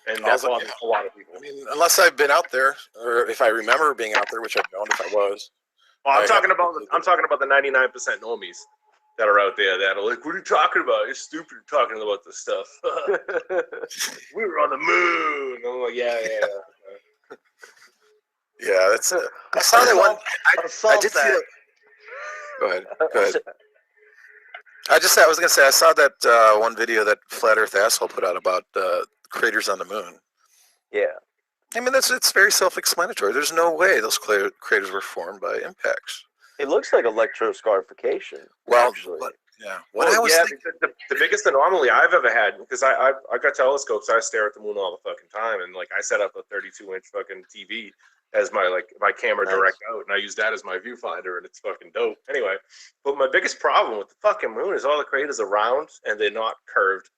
And that's a lot of people. I mean, unless I've been out there, or if I remember being out there, which I don't, if I was. Well, I'm talking about the 99% normies that are out there that are like, what are you talking about? It's stupid talking about this stuff. We were on the moon. I'm like, yeah. Yeah, that's it. I saw that one. I did feel. Go ahead. I was gonna say I saw that one video that Flat Earth Asshole put out about craters on the moon. Yeah. I mean, it's very self-explanatory. There's no way those craters were formed by impacts. It looks like electroscarification. Well, actually. Yeah. The biggest anomaly I've ever had, because I got telescopes, I stare at the moon all the fucking time, and like I set up a 32-inch fucking TV as my camera direct out, and I use that as my viewfinder, and it's fucking dope. Anyway, but my biggest problem with the fucking moon is all the craters are round and they're not curved,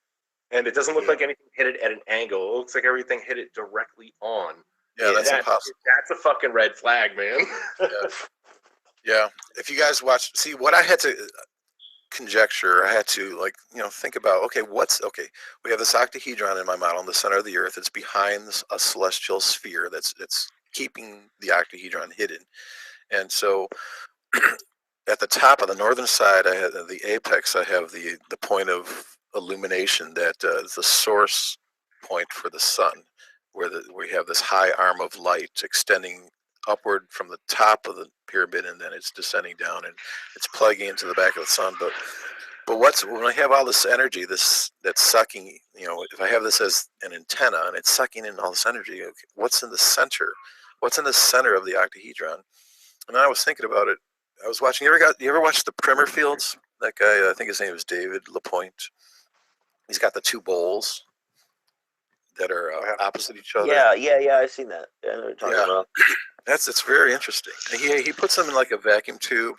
and it doesn't look like anything hit it at an angle. It looks like everything hit it directly on. Yeah, that's impossible. That's a fucking red flag, man. Yeah. If you guys see what I had to conjecture, I had to think about, we have this octahedron in my model in the center of the earth. It's behind a celestial sphere that's keeping the octahedron hidden. And so at the top of the northern side, I have the apex, I have the point of illumination that is the source point for the sun, where we have this high arm of light extending upward from the top of the pyramid, and then it's descending down and it's plugging into the back of the sun. But when I have all this energy, that's sucking, if I have this as an antenna and it's sucking in all this energy, what's in the center? What's in the center of the octahedron? And I was thinking about it. I was watching. You ever watch the Primer Fields? That guy, I think his name is David LaPointe. He's got the 2 bowls that are opposite each other. Yeah, I've seen that. Yeah, I know what you're talking about. It's very interesting. He puts them in like a vacuum tube.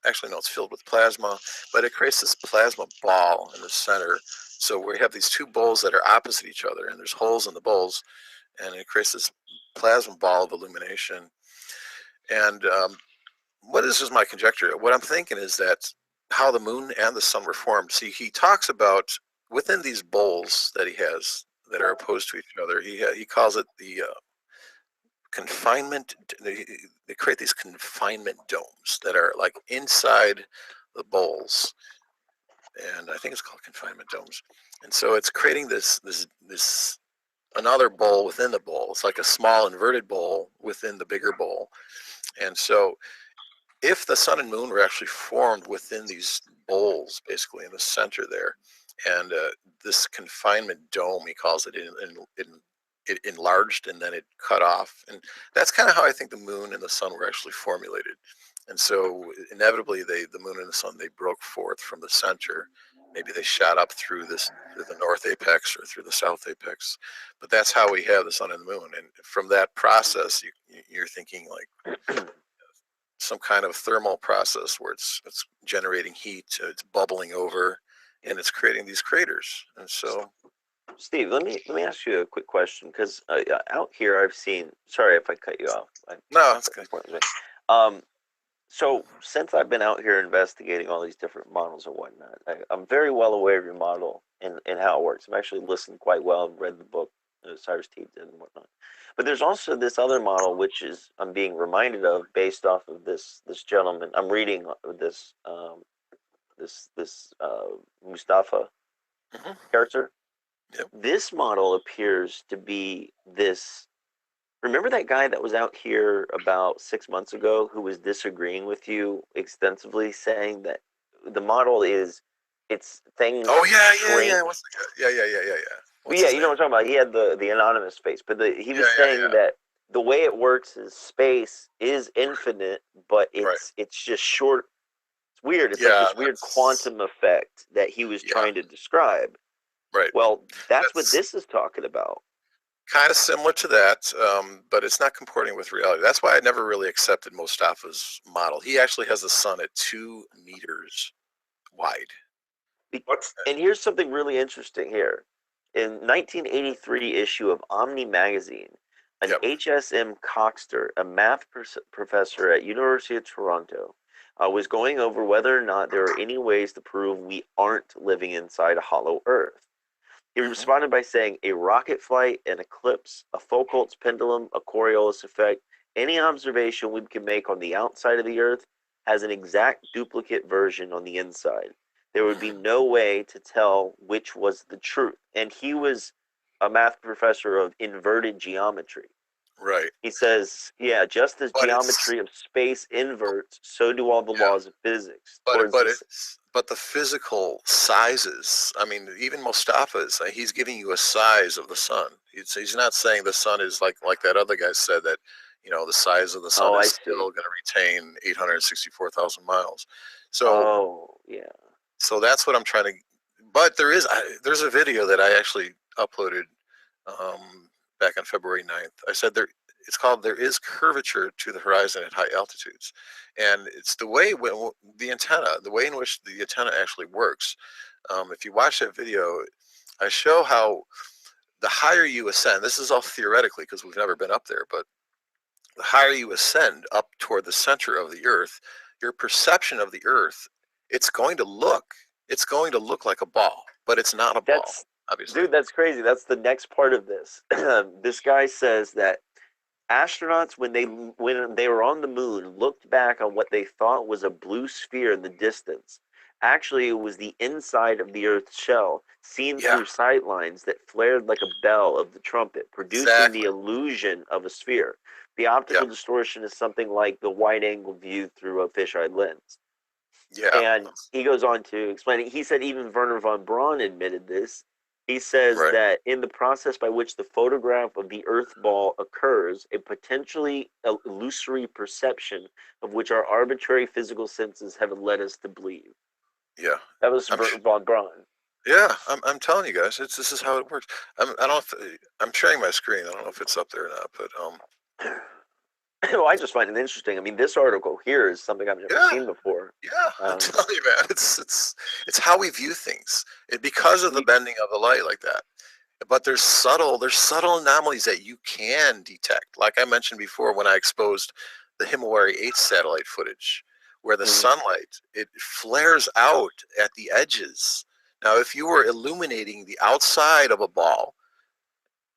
Actually, no, it's filled with plasma, but it creates this plasma ball in the center. So we have these 2 bowls that are opposite each other, and there's holes in the bowls, and it creates this plasma ball of illumination. And what is my conjecture? What I'm thinking is that how the moon and the sun were formed. See, he talks about within these bowls that he has that are opposed to each other. He calls it the confinement. They create these confinement domes that are like inside the bowls, and I think it's called confinement domes. And so it's creating this another bowl within the bowl. It's like a small inverted bowl within the bigger bowl. And so if the sun and moon were actually formed within these bowls, basically in the center there, and this confinement dome, he calls it, it enlarged and then it cut off. And that's kind of how I think the moon and the sun were actually formulated. And so inevitably, the moon and the sun, they broke forth from the center. Maybe they shot up through the north apex or through the south apex. But that's how we have the sun and the moon. And from that process, you're thinking like some kind of thermal process where it's generating heat, it's bubbling over, and it's creating these craters. And so, Steve, let me ask you a quick question, because out here I've seen. Sorry if I cut you off. no, that's good. So since I've been out here investigating all these different models and whatnot, I'm very well aware of your model and how it works. I've actually listened quite well and read the book Cyrus T did and whatnot. But there's also this other model which is I'm being reminded of based off of this gentleman. I'm reading this Mustafa character. Yep. This model appears to be this. Remember that guy that was out here about 6 months ago who was disagreeing with you extensively, saying that the model is it's things. Oh yeah. What's the guy? Yeah. What's Yeah, his you know name? what I'm talking about. He had the anonymous face, but he was Yeah, saying that the way it works is space is infinite, but it's just short. It's weird. It's like this weird quantum effect that he was trying to describe. Right. Well, that's what this is talking about. Kind of similar to that, but it's not comporting with reality. That's why I never really accepted Mustafa's model. He actually has the sun at 2 meters wide. And here's something really interesting here. In 1983 issue of Omni magazine, an HSM Coxter, a math professor at University of Toronto, was going over whether or not there are any ways to prove we aren't living inside a hollow Earth. He responded by saying a rocket flight, an eclipse, a Foucault's pendulum, a Coriolis effect, any observation we can make on the outside of the Earth has an exact duplicate version on the inside. There would be no way to tell which was the truth. And he was a math professor of inverted geometry. Right. He says, yeah, just as geometry of space inverts, so do all the laws of physics. But the physical sizes, I mean, even Mustafa's, he's giving you a size of the sun. He's not saying the sun is like that other guy said that, the size of the sun is still going to retain 864,000 miles. So, so that's what I'm trying to, but there's a video that I actually uploaded back on February 9th. I said it's called "There is curvature to the horizon at high altitudes," and it's the way the way in which the antenna actually works. If you watch that video, I show how the higher you ascend. This is all theoretically because we've never been up there, but the higher you ascend up toward the center of the Earth, your perception of the Earth, it's going to look like a ball, but it's not a ball. Obviously. Dude, that's crazy. That's the next part of this. This guy says that astronauts, when they were on the moon, looked back on what they thought was a blue sphere in the distance. Actually, it was the inside of the Earth's shell, seen through sight lines that flared like a bell of the trumpet, producing the illusion of a sphere. The optical distortion is something like the wide-angle view through a fisheye lens. Yeah. And he goes on to explain it. He said even Werner von Braun admitted this. He says that in the process by which the photograph of the Earth ball occurs, a potentially illusory perception of which our arbitrary physical senses have led us to believe. Yeah. That was von Braun. Yeah, I'm telling you guys, this is how it works. I'm sharing my screen. I don't know if it's up there or not, but Well, I just find it interesting. I mean, this article here is something I've never seen before. Yeah, I'm telling you, man, it's how we view things. Because of the bending of the light like that. But there's subtle anomalies that you can detect. Like I mentioned before, when I exposed the Himawari 8 satellite footage, where the sunlight, it flares out at the edges. Now, if you were illuminating the outside of a ball,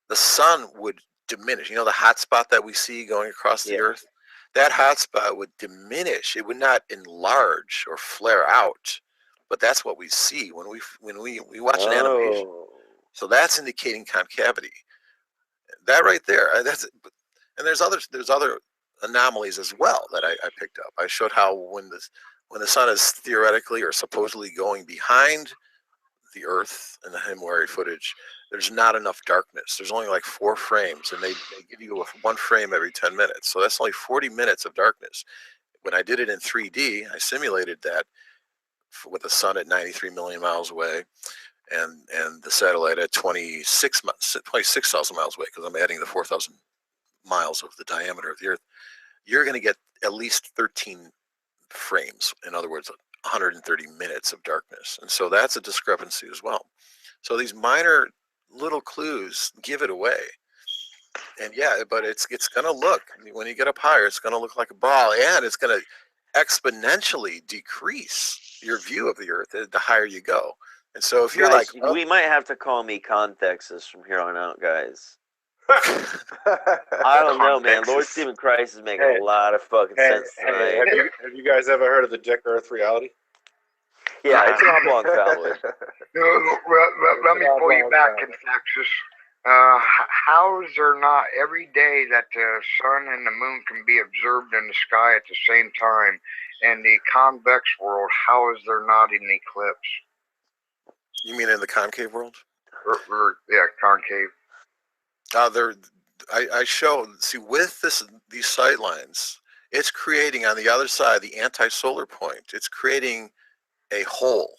the sun would diminish. You know, the hot spot that we see going across the Earth? That hot spot would diminish. It would not enlarge or flare out. But that's what we see when we watch an animation. So that's indicating concavity. That right there. And there's other anomalies as well that I picked up. I showed how when the sun is theoretically or supposedly going behind the Earth in the Himawari footage, there's not enough darkness. There's only like 4 frames, and they give you 1 frame every 10 minutes. So that's only 40 minutes of darkness. When I did it in 3D, I simulated that with the sun at 93 million miles away, and the satellite at 26,000 miles away, because I'm adding the 4,000 miles of the diameter of the Earth. You're going to get at least 13 frames. In other words, 130 minutes of darkness. And so that's a discrepancy as well. So these minor little clues give it away. And yeah, but it's going to look, when you get up higher, it's going to look like a ball, and it's going to exponentially decrease your view of the Earth the higher you go. And so if you're guys, like, oh, we might have to call me Contexus from here on out, guys. I don't know, man. Lord Stephen Christ is making a lot of fucking sense tonight. Have you guys ever heard of the Dick Earth reality? Yeah, it's an oblong family. Let me pull you back, Contaxus. How is there not every day that the sun and the moon can be observed in the sky at the same time? And the convex world, how is there not an eclipse? You mean in the concave world? Yeah, concave. I show, see, with these sight lines, it's creating on the other side, the anti-solar point, it's creating a hole.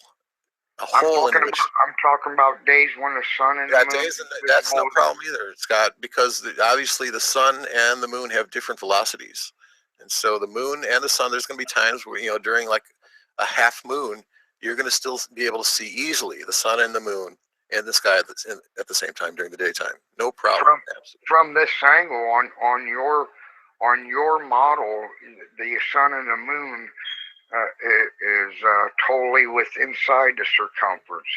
I'm talking about days when the sun and the moon. That's no problem either, Scott, because obviously the sun and the moon have different velocities. And so the moon and the sun, there's going to be times where, you know, during like a half moon, you're going to still be able to see easily the sun and the moon and the sky at the same time during the daytime. No problem. From this angle, on your model, the sun and the moon is totally inside the circumference.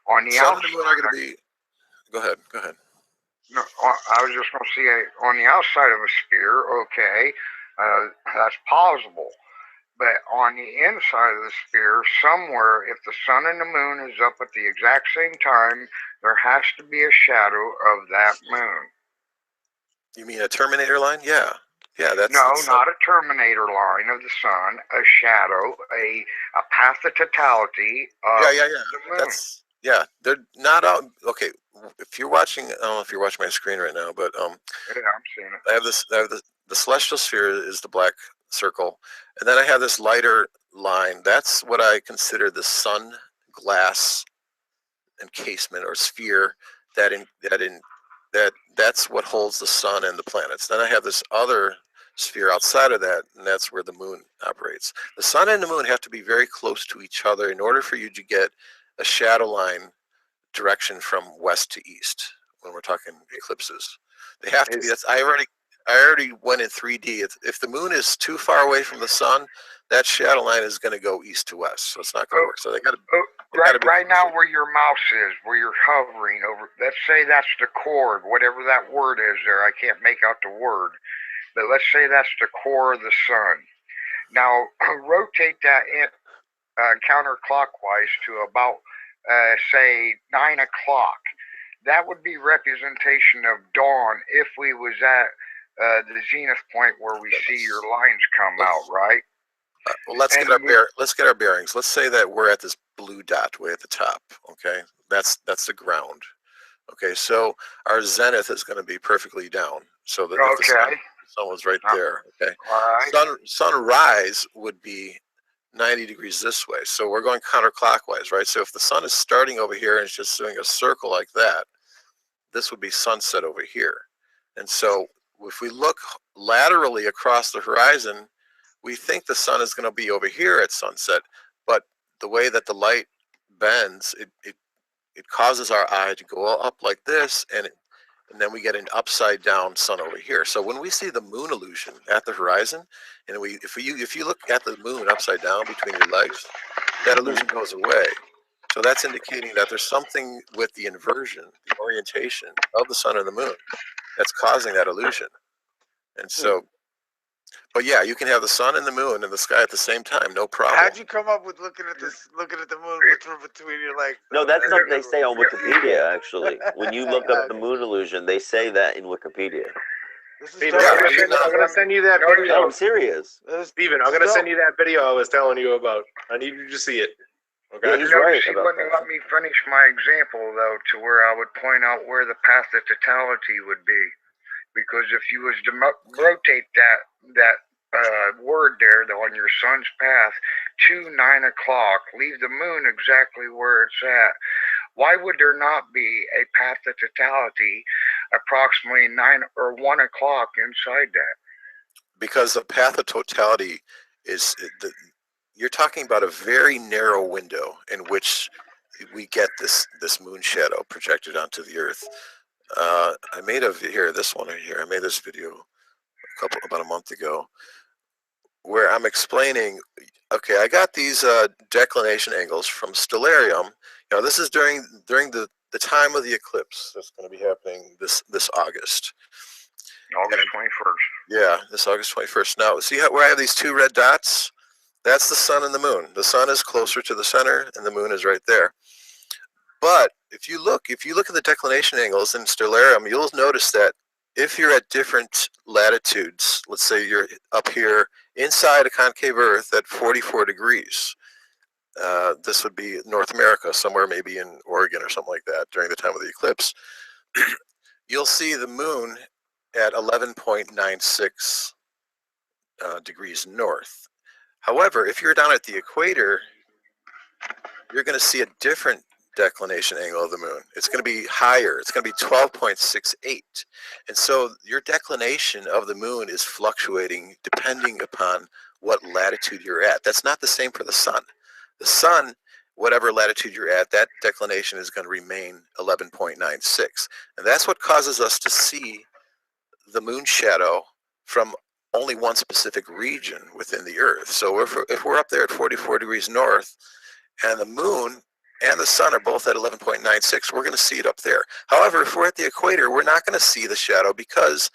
On the sun outside, and the moon are going to be. Go ahead. No, I was just going to say on the outside of a sphere, okay, that's plausible. But on the inside of the sphere, somewhere, if the sun and the moon is up at the exact same time, there has to be a shadow of that moon. You mean a Terminator line? Yeah. That's not a Terminator line of the sun. A shadow, a path of totality of the moon. They're not out. Okay, if you're watching, I don't know if you're watching my screen right now, but yeah, I'm seeing it. I have the celestial sphere is the black circle, and then I have this lighter line. That's what I consider the sun glass encasement or sphere that's what holds the sun and the planets. Then I have this other sphere outside of that, and that's where the moon operates. The sun and the moon have to be very close to each other in order for you to get a shadow line direction from west to east when we're talking eclipses. They have to be. I already went in 3D. If the moon is too far away from the sun, that shadow line is going to go east to west, so it's not going to work. So they got to. Right now, where your mouse is, where you're hovering over, let's say that's the core, whatever that word is there. I can't make out the word, but let's say that's the core of the sun. Now, rotate that in counterclockwise to about, say, 9 o'clock. That would be representation of dawn if we was at the zenith point where we see your lines come out, right? Well, let's get our bearings. Let's say that we're at this blue dot way at the top. Okay, that's the ground. Okay, so our zenith is going to be perfectly down. So that if the sun was right there. Okay, right. Sunrise would be 90 degrees this way. So we're going counterclockwise, right? So if the sun is starting over here and it's just doing a circle like that, this would be sunset over here. And so if we look laterally across the horizon, we think the sun is going to be over here at sunset, but the way that the light bends, it causes our eye to go up like this, and and then we get an upside down sun over here. So when we see the moon illusion at the horizon, and if you look at the moon upside down between your legs, that illusion goes away. So that's indicating that there's something with the inversion, the orientation of the sun and the moon, that's causing that illusion. And so, but yeah, you can have the sun and the moon in the sky at the same time, no problem. How'd you come up with looking at the moon between your legs? No, that's something they say on Wikipedia, actually. When you look up the moon illusion, they say that in Wikipedia. Steven, I'm gonna send you that video. No, I'm serious. Steven, I'm gonna send you that video I was telling you about. I need you to see it. Okay. Yeah, he's right She about wouldn't let me finish my example, though, to where I would point out where the path of totality would be. Because if you was to rotate that word there on your sun's path to 9 o'clock, leave the moon exactly where it's at, why would there not be a path of totality approximately 9 or 1 o'clock inside that? Because the path of totality is you're talking about a very narrow window in which we get this moon shadow projected onto the Earth. I made this one right here. I made this video about a month ago, where I'm explaining. Okay, I got these declination angles from stellarium. You know, this is during the time of the eclipse that's going to be happening this August. August 21st. Yeah, this August 21st. Now, see where I have these two red dots? That's the sun and the moon. The sun is closer to the center, and the moon is right there. But if you look at the declination angles in stellarium, you'll notice that if you're at different latitudes, let's say you're up here inside a concave Earth at 44 degrees, this would be North America, somewhere maybe in Oregon or something like that during the time of the eclipse, you'll see the moon at 11.96 degrees north. However, if you're down at the equator, you're going to see a different declination angle of the moon. It's going to be higher. It's going to be 12.68. And so your declination of the moon is fluctuating depending upon what latitude you're at. That's not the same for the sun. The sun, whatever latitude you're at, that declination is going to remain 11.96. And that's what causes us to see the moon shadow from only one specific region within the Earth. So if we're up there at 44 degrees north, and the moon and the sun are both at 11.96, we're going to see it up there. However, if we're at the equator, we're not going to see the shadow because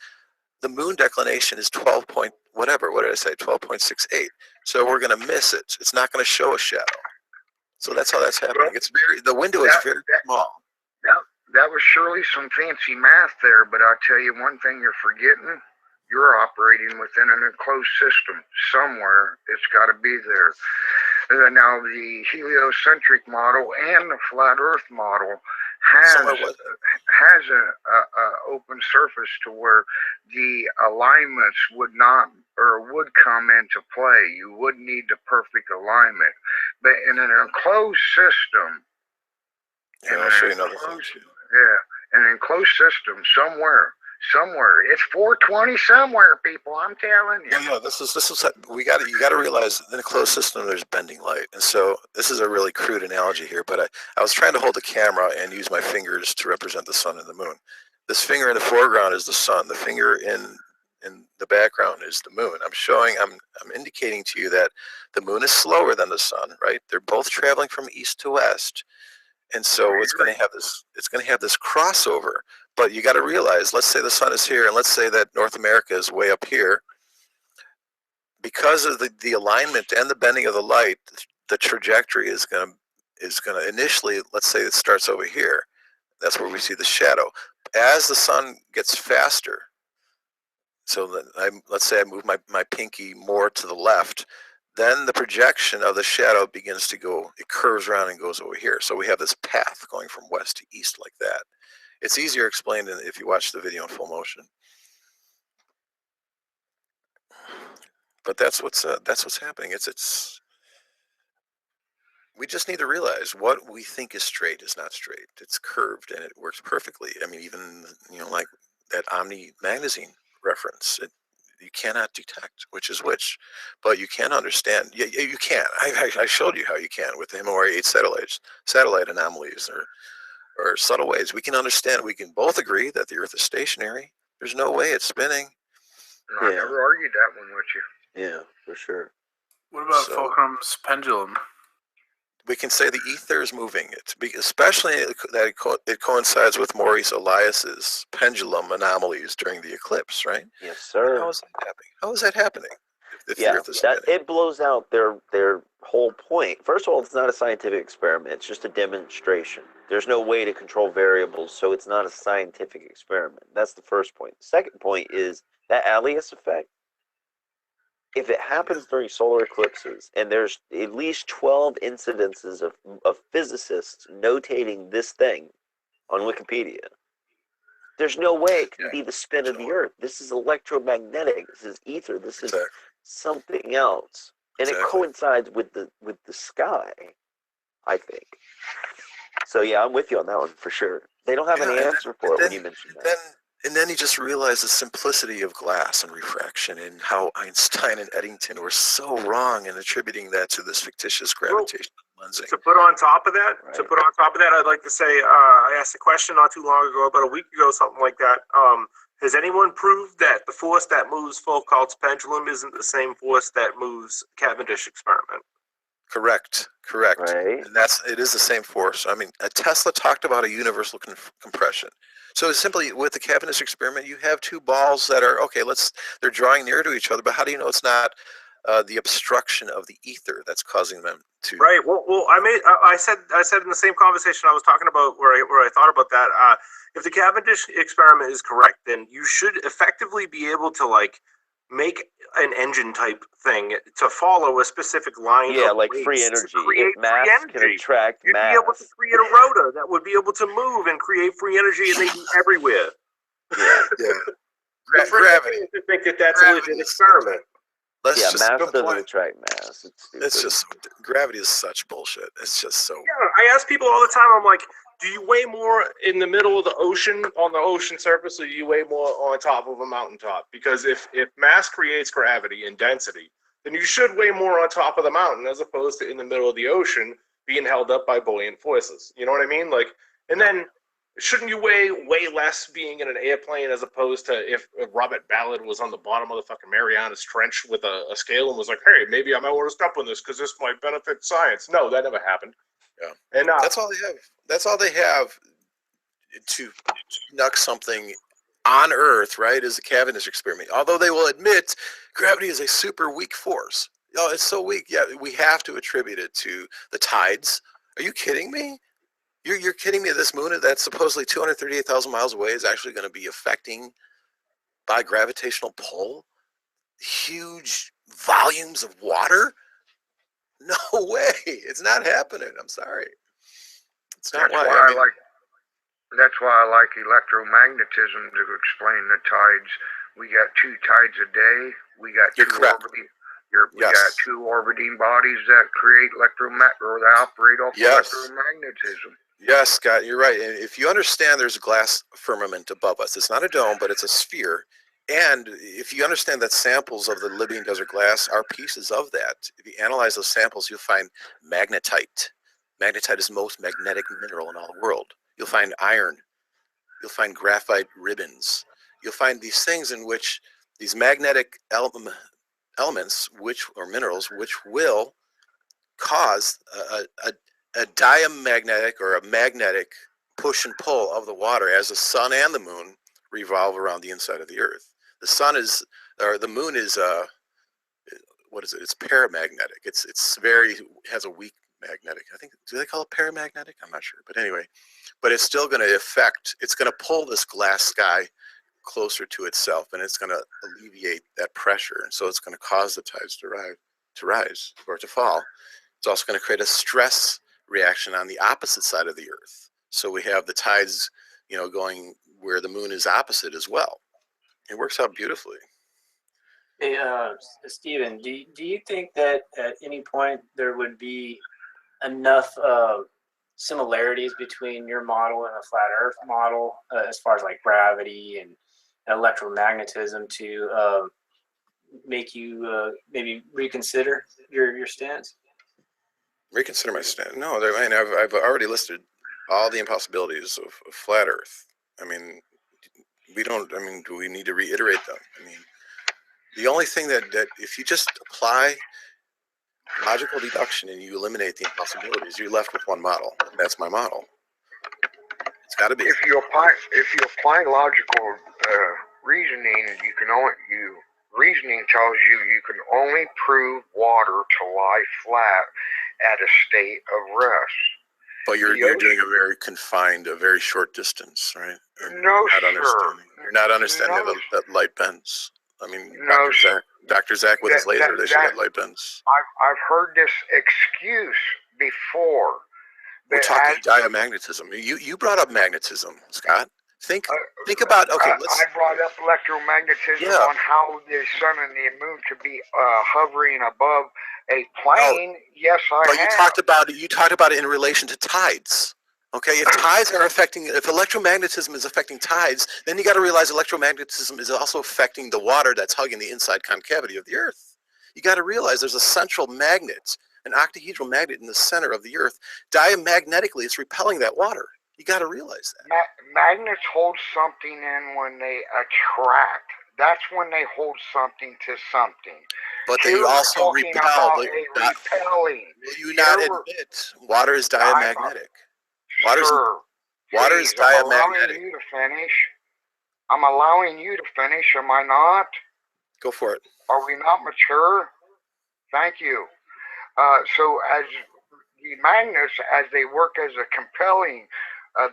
the moon declination is 12.68. So we're going to miss it. It's not going to show a shadow. So that's how that's happening. The window is very small. That was surely some fancy math there, but I'll tell you one thing you're forgetting. You're operating within an enclosed system. Somewhere it's got to be there. Now, the heliocentric model and the flat Earth model has a open surface to where the alignments would come into play. You would need the perfect alignment. But in an enclosed system, I'll show you another thing too. Yeah, an enclosed system somewhere. It's 420 somewhere, people. I'm telling you. Yeah, this is you got to realize in a closed system there's bending light, and so this is a really crude analogy here. But I was trying to hold the camera and use my fingers to represent the sun and the moon. This finger in the foreground is the sun. The finger in the background is the moon. I'm indicating to you that the moon is slower than the sun. Right? They're both traveling from east to west. And so it's going to have this crossover. But you got to realize, let's say the sun is here, and let's say that North America is way up here. Because of the alignment and the bending of the light, the trajectory is going to initially, let's say it starts over here. That's where we see the shadow. As the sun gets faster, so let's say I move my pinky more to the left, then the projection of the shadow begins to go, it curves around and goes over here. So we have this path going from west to east like that. It's easier explained if you watch the video in full motion. But that's what's happening. We just need to realize what we think is straight is not straight. It's curved and it works perfectly. I mean, even, like that Omni magazine reference, you cannot detect which is which, but you can understand. Yeah, you can. I showed you how you can with the Himawari 8 satellite anomalies, or or subtle ways. We can understand. We can both agree that the Earth is stationary. There's no way it's spinning. I never argued that one with you. Yeah, for sure. What about So- Fulcrum's pendulum? We can say the ether is moving it, especially that it coincides with Maurice Elias's pendulum anomalies during the eclipse, right? Yes, sir. How is that happening? How is that happening? If the Yeah, Earth is spinning? it blows out their whole point. First of all, it's not a scientific experiment. It's just a demonstration. There's no way to control variables, so it's not a scientific experiment. That's the first point. The second point is that Alias effect. If it happens during solar eclipses, and there's at least 12 incidences of physicists notating this thing on Wikipedia, there's no way it can be the spin of the Earth. This is electromagnetic. This is ether. This is something else, and it coincides with the sky, I think. So yeah, I'm with you on that one for sure. They don't have any answer for it when you mention that. And then you just realize the simplicity of glass and refraction, and how Einstein and Eddington were so wrong in attributing that to this fictitious gravitational lensing. To put on top of that, I'd like to say, I asked a question not too long ago, about a week ago, something like that. Has anyone proved that the force that moves Foucault's pendulum isn't the same force that moves Cavendish experiment? Correct. Right. And it is the same force. I mean, Tesla talked about a universal compression. So simply with the Cavendish experiment, you have two balls that are, they're drawing near to each other, but how do you know it's not the obstruction of the ether that's causing them to? Right. Well, I said in the same conversation I was talking about where I thought about that, if the Cavendish experiment is correct, then you should effectively be able to make an engine type thing to follow a specific line. Yeah, of like weights free to energy. create If mass free can energy. attract You'd mass. be able to create a rotor that would be able to move and create free energy, and they'd be everywhere. Yeah. Gravity. To think that that's a legit experiment. Mass good doesn't point. attract mass. It's stupid. It's just gravity is such bullshit. It's just so. Yeah, I ask people all the time. I'm like, do you weigh more in the middle of the ocean, on the ocean surface, or do you weigh more on top of a mountaintop? Because if mass creates gravity and density, then you should weigh more on top of the mountain as opposed to in the middle of the ocean being held up by buoyant forces. You know what I mean? And then shouldn't you weigh way less being in an airplane as opposed to if Robert Ballard was on the bottom of the fucking Marianas Trench with a scale and was like, hey, maybe I might want to step on this because this might benefit science. No, that never happened. Yeah. And That's all they have. That's all they have to conduct something on Earth, right, is the Cavendish experiment. Although they will admit gravity is a super weak force. It's so weak. Yeah, we have to attribute it to the tides. Are you kidding me? You're kidding me? This moon that's supposedly 238,000 miles away is actually going to be affecting by gravitational pull huge volumes of water? No way. It's not happening. I'm sorry. It's not That's why. why that's why I like electromagnetism to explain the tides. We got 2 tides a day. We got You're two correct. we got 2 orbiting bodies that create that operate off electromagnetism. Yes, Scott, you're right. And if you understand there's a glass firmament above us, it's not a dome, but it's a sphere. And if you understand that samples of the Libyan desert glass are pieces of that, if you analyze those samples, you'll find magnetite. Magnetite is the most magnetic mineral in all the world. You'll find iron. You'll find graphite ribbons. You'll find these things in which these magnetic elements, or minerals, which will cause a diamagnetic or a magnetic push and pull of the water as the sun and the moon revolve around the inside of the Earth. The sun is, or the moon is, what is it? It's paramagnetic. It's has a weak magnetic. I think, do they call it paramagnetic? I'm not sure. But anyway, but it's still going to it's going to pull this glass sky closer to itself, and it's going to alleviate that pressure. And so it's going to cause the tides to rise or to fall. It's also going to create a stress reaction on the opposite side of the Earth. So we have the tides, going where the moon is opposite as well. It works out beautifully. Hey, Stephen, do you think that at any point there would be enough similarities between your model and a flat Earth model as far as like gravity and electromagnetism to make you maybe reconsider your stance? Reconsider my stance? No, I've already listed all the impossibilities of flat Earth. I mean, do we need to reiterate them? I mean, the only thing that if you just apply logical deduction and you eliminate the impossibilities, you're left with one model. And that's my model. It's got to be. If you apply logical reasoning, reasoning tells you can only prove water to lie flat at a state of rest. But you're doing a very confined, a very short distance, right? No, sir. You're not understanding that light bends. I mean, No, Dr. Zach with his laser, they should get light bends. I've heard this excuse before. We're talking diamagnetism. You brought up magnetism, Scott. Think about, okay, I brought up electromagnetism on how the sun and the moon could be hovering above a plane. Yes, I have. You talked about it in relation to tides. Okay, if electromagnetism is affecting tides, then you got to realize electromagnetism is also affecting the water that's hugging the inside concavity of the Earth. You got to realize there's a central magnet, an octahedral magnet in the center of the Earth. Diamagnetically, it's repelling that water. You got to realize that. Magnets hold something in when they attract. That's when they hold something to something. But they also repel. Repelling. Will you not admit water is diamagnetic? Water is diamagnetic. I'm allowing you to finish. Am I not? Go for it. Are we not mature? Thank you. So as the magnets, as they work as a compelling,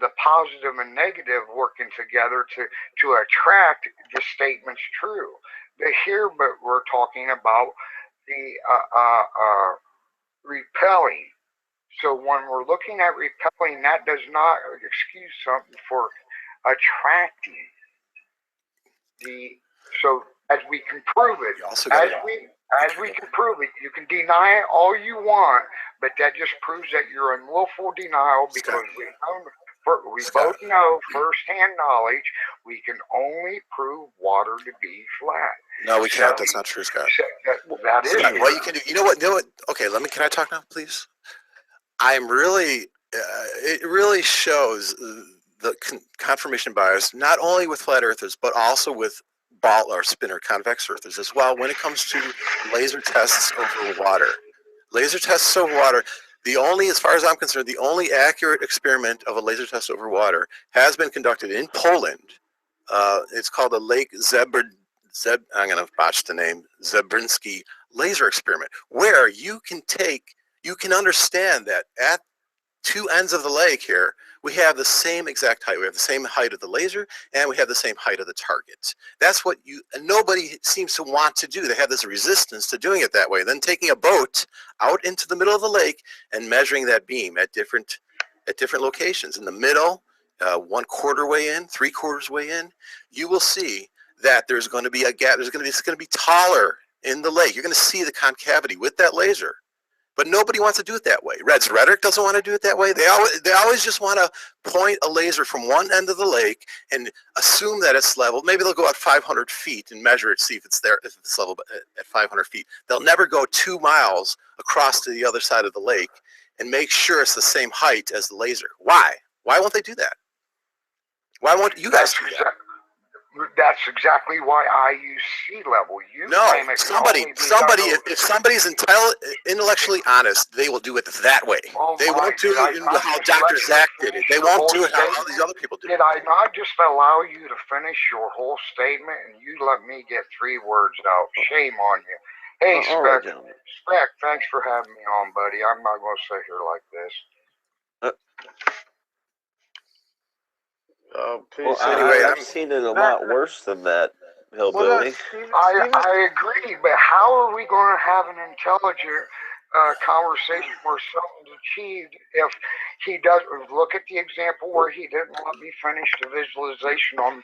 the positive and negative working together to attract the statements true. But we're talking about the repelling. So when we're looking at repelling, that does not excuse something for attracting. So as we can prove it, as we can prove it, you can deny it all you want, but that just proves that you're in willful denial because we both know firsthand knowledge we can only prove water to be flat. No, we can't. That's not true, Scott. That is Scott, what you can do. You know what? Okay, can I talk now, please? I'm really, it really shows the confirmation bias, not only with flat earthers, but also with ball or spinner convex earthers as well when it comes to laser tests over water. Laser tests over water, as far as I'm concerned, the only accurate experiment of a laser test over water has been conducted in Poland. It's called the Lake I'm going to botch the name, Zebrinsky laser experiment, where you can understand that at two ends of the lake here, we have the same exact height. We have the same height of the laser, and we have the same height of the target. That's what nobody seems to want to do. They have this resistance to doing it that way. Then taking a boat out into the middle of the lake and measuring that beam at different locations. In the middle, 1/4 way in, 3/4 way in, you will see that there's going to be a gap. It's going to be taller in the lake. You're going to see the concavity with that laser. But nobody wants to do it that way. Red's Rhetoric doesn't want to do it that way. They always just want to point a laser from one end of the lake and assume that it's level. Maybe they'll go out 500 feet and measure it, see if it's there, if it's level at 500 feet. They'll never go 2 miles across to the other side of the lake and make sure it's the same height as the laser. Why? Why won't they do that? Why won't you guys do that? That's exactly why I use sea level. If somebody's intellectually honest, they will do it that way. They won't do it how Dr. Zach did it. They won't do it how all these other people did it. Did I not just allow you to finish your whole statement and you let me get 3 words out? Shame on you. Hey, Spec, thanks for having me on, buddy. I'm not going to sit here like this. Anyway, I've seen it a lot worse than that, Hillbilly. I agree, but how are we going to have an intelligent conversation where something's achieved if he doesn't look at the example where he didn't let me finish the visualization on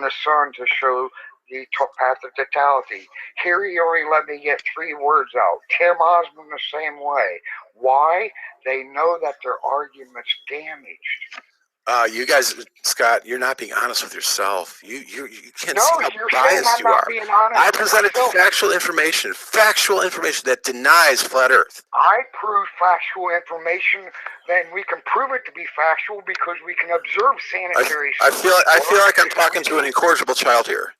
the sun to show the path of totality? Here he only let me get 3 words out. Tim Osmond the same way. Why? They know that their argument's damaged. You guys, Scott, you're not being honest with yourself. You can't No, see how you're saying biased I'm you not are. being honest I with presented myself. factual information that denies flat Earth. I prove factual information, then we can prove it to be factual because we can observe sanitary. I feel like I'm talking to an incorrigible child here.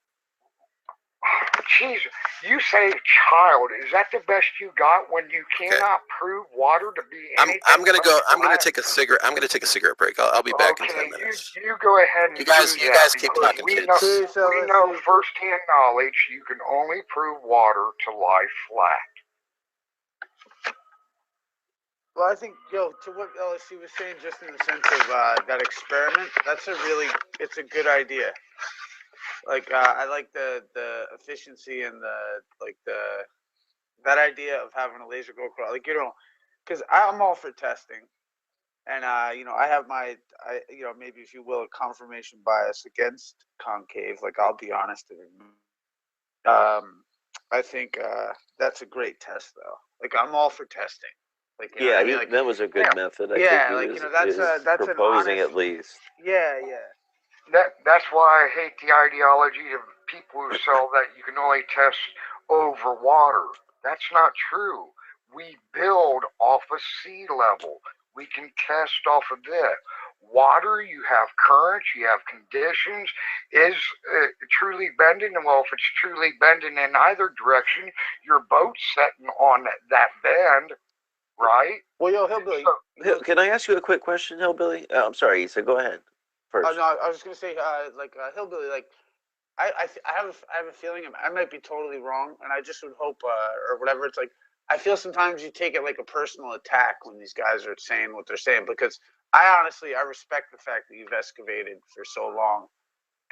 Jeez, you say child. Is that the best you got when you cannot prove water to be anything? I'm gonna go. I'm gonna flat? take a cigarette. I'm gonna take a cigarette break. I'll be back in 10 minutes. You go ahead and You guys do that keep because talking, we kids. know, we know firsthand knowledge. You can only prove water to lie flat. Well, I think, to what LSC was saying, just in the sense of that experiment, it's a good idea. Like, I like the efficiency and that idea of having a laser go across. Like, because I'm all for testing. And, I have maybe, if you will, a confirmation bias against concave. Like, I'll be honest. I think that's a great test, though. Like, I'm all for testing. Like, yeah, that was a good method. I think he was proposing at least. Yeah. That's why I hate the ideology of people who sell that you can only test over water. That's not true. We build off of sea level. We can test off of it. Water, you have currents, you have conditions. Is truly bending? Well, if it's truly bending in either direction, your boat's setting on that bend, right? Well, Hillbilly. Can I ask you a quick question, Hillbilly? I'm sorry, Issa. Go ahead first. Oh no, I was gonna say, Hillbilly. Like, I have a feeling I might be totally wrong, and I just would hope, or whatever. It's like, I feel sometimes you take it like a personal attack when these guys are saying what they're saying, because I respect the fact that you've excavated for so long,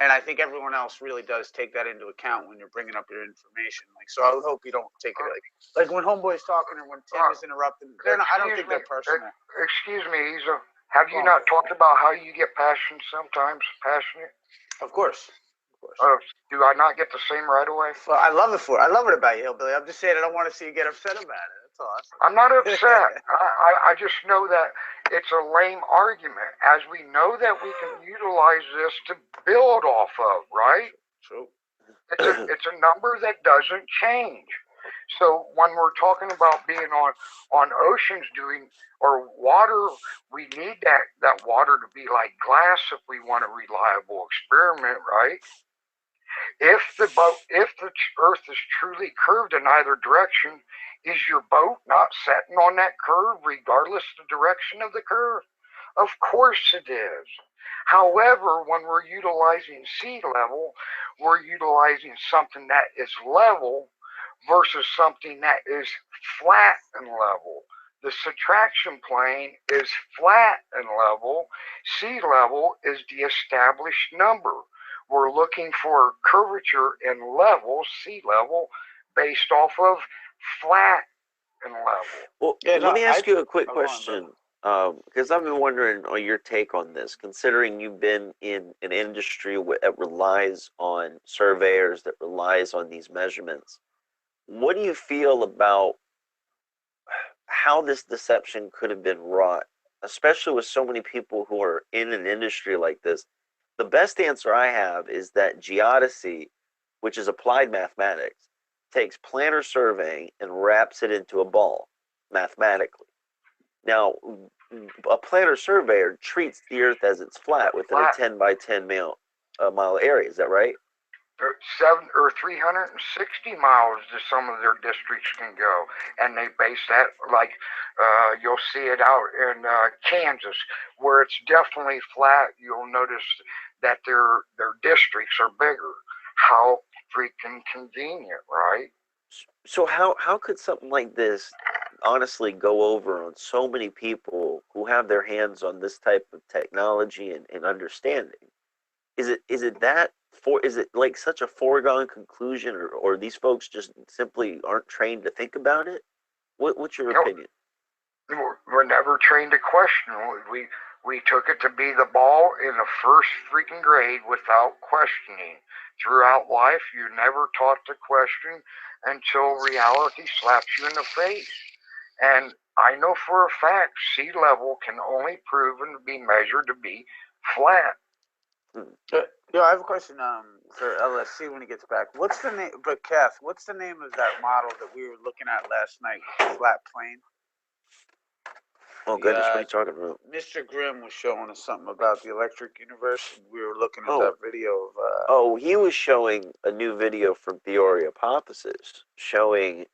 and I think everyone else really does take that into account when you're bringing up your information. Like, so I would hope you don't take it like when Homeboy's talking or when Tim is interrupting. I don't think they're personal. Excuse me, Isa. Have you not talked about how you get passionate sometimes? Passionate? Of course. Do I not get the same right away? Well, I love it about you, Hillbilly. I'm just saying I don't want to see you get upset about it. That's all. I'm not upset. I just know that it's a lame argument, as we know that we can utilize this to build off of, right? True. It's a number that doesn't change. So when we're talking about being on oceans or water, we need that water to be like glass if we want a reliable experiment, right? If the Earth is truly curved in either direction, is your boat not setting on that curve regardless of the direction of the curve? Of course it is. However, when we're utilizing sea level, we're utilizing something that is level versus something that is flat and level. The subtraction plane is flat and level. Sea level is the established number. We're looking for curvature and level, sea level, based off of flat and level. Well, let me ask you a quick question, because I've been wondering on your take on this, considering you've been in an industry that relies on surveyors, that relies on these measurements. What do you feel about how this deception could have been wrought, especially with so many people who are in an industry like this? The best answer I have is that geodesy, which is applied mathematics, takes planar surveying and wraps it into a ball mathematically. Now, a planar surveyor treats the Earth as it's flat within a 10 by 10 mile area. Is that right? 360 miles to some of their districts can go, and they base that like you'll see it out in Kansas, where it's definitely flat. You'll notice that their districts are bigger. How freaking convenient, right? So how could something like this honestly go over on so many people who have their hands on this type of technology and understanding? Is it like such a foregone conclusion, or these folks just simply aren't trained to think about it? What's your opinion? We're never trained to question. We took it to be the ball in the first freaking grade without questioning. Throughout life, you're never taught to question until reality slaps you in the face. And I know for a fact sea level can only proven to be measured to be flat. Yo, I have a question for LSC when he gets back. What's the name? But Kath, what's the name of that model that we were looking at last night with the flat plane? Oh goodness, what are you talking about? Mr. Grimm was showing us something about the electric universe, and we were looking at Oh. that video of. Oh, he was showing a new video from Theory Hypothesis showing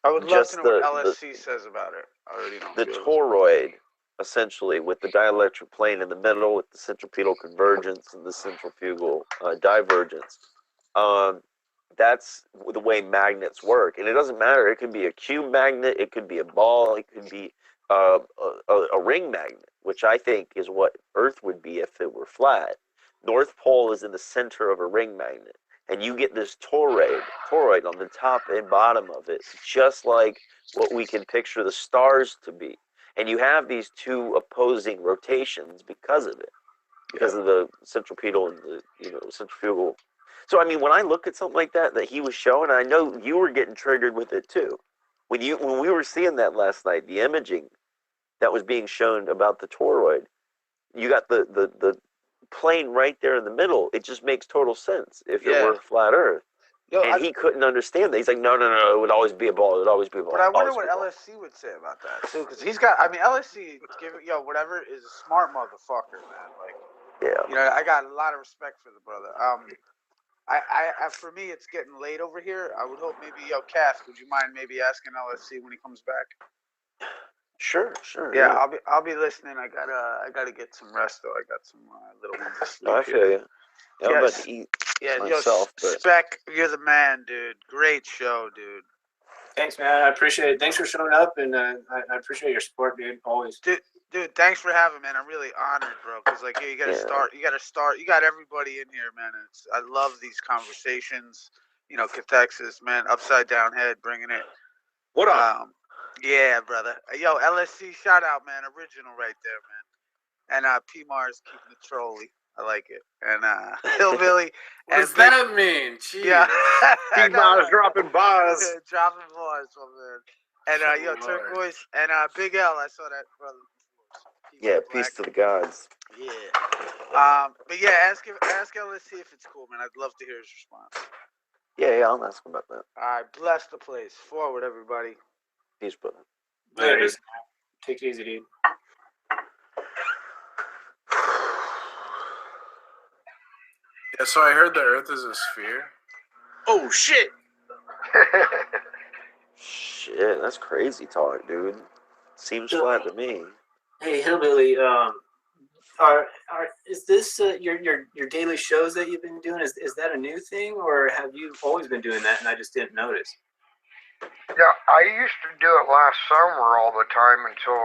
I would love just to know the- what LSC says about it. I already know. the toroid, essentially, with the dielectric plane in the middle, with the centripetal convergence and the centrifugal divergence. That's the way magnets work, and it doesn't matter. It could be a cube magnet, it could be a ball, it could be a ring magnet, which I think is what Earth would be if it were flat. North Pole is in the center of a ring magnet, and you get this toroid on the top and bottom of it, just like what we can picture the stars to be. And you have these two opposing rotations because of it, because of the centripetal and the centrifugal. So I mean, when I look at something like that he was showing, I know you were getting triggered with it too. When we were seeing that last night, the imaging that was being shown about the toroid, you got the plane right there in the middle. It just makes total sense if it were flat Earth. Yo, And he couldn't understand that. He's like, no, it would always be a ball. It would always be a ball. But I wonder what LSC would say about that too, because he's got. I mean, LSC, whatever, is a smart motherfucker, man. Like, yeah. I got a lot of respect for the brother. I for me, it's getting late over here. I would hope maybe, Cass, would you mind maybe asking LSC when he comes back? Sure. Yeah, I'll be listening. I gotta get some rest though. I got some little ones to sleep. I feel you. Yeah, I'm about to eat myself. Spec, you're the man, dude. Great show, dude. Thanks, man. I appreciate it. Thanks for showing up, and I appreciate your support, dude. Always. Dude, thanks for having me, man. I'm really honored, bro. Cause you gotta start. You got everybody in here, man. I love these conversations. Cathexis, man. Upside down head, bringing it. What up? Yeah, brother. Yo, LSC, shout out, man. Original right there, man. And P Mars keeping it trolly. I like it. And Hillbilly. What does that mean? Jeez. Yeah. P Mars dropping bars. Dropping bars, my man. And Turquoise and Big L. I saw that brother. Peace to the gods. Yeah. But yeah, ask LSC if it's cool, man. I'd love to hear his response. Yeah, I'll ask him about that. All right, bless the place. Forward, everybody. Peace, brother. Later. Take it easy, dude. Yeah, so I heard the Earth is a sphere. Oh shit! Shit, that's crazy talk, dude. Seems flat to me. Hey, Hillbilly. Is this your daily shows that you've been doing? Is that a new thing, or have you always been doing that and I just didn't notice? Yeah, I used to do it last summer all the time until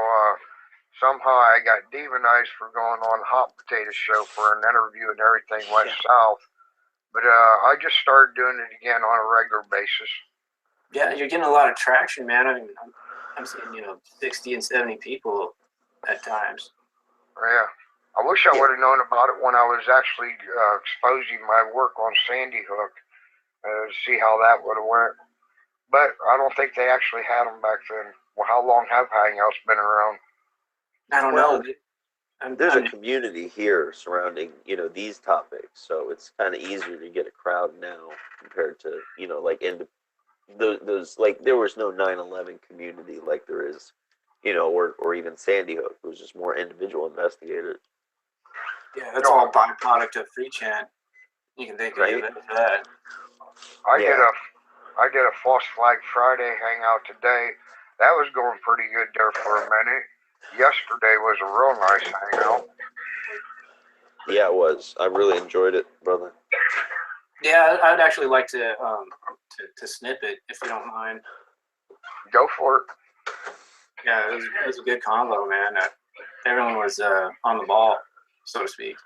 somehow I got demonized for going on Hot Potato Show for an interview and everything went south. But I just started doing it again on a regular basis. Yeah, you're getting a lot of traction, man. I mean, I'm seeing 60 and 70 people at times. Yeah. I wish I would have known about it when I was actually exposing my work on Sandy Hook to see how that would have went. But I don't think they actually had them back then. Well, how long have Hangouts been around? I don't know. There's a community here surrounding, these topics, so it's kind of easier to get a crowd now compared to, those there was no 9/11 community like there is, or even Sandy Hook. It was just more individual investigators. Yeah, that's all byproduct of free chat. You can think of it as that. I did a False Flag Friday hangout today. That was going pretty good there for a minute. Yesterday was a real nice hangout. Yeah, it was. I really enjoyed it, brother. Yeah, I'd actually like to snip it if you don't mind. Go for it. Yeah, it was a good combo, man. Everyone was on the ball, so to speak.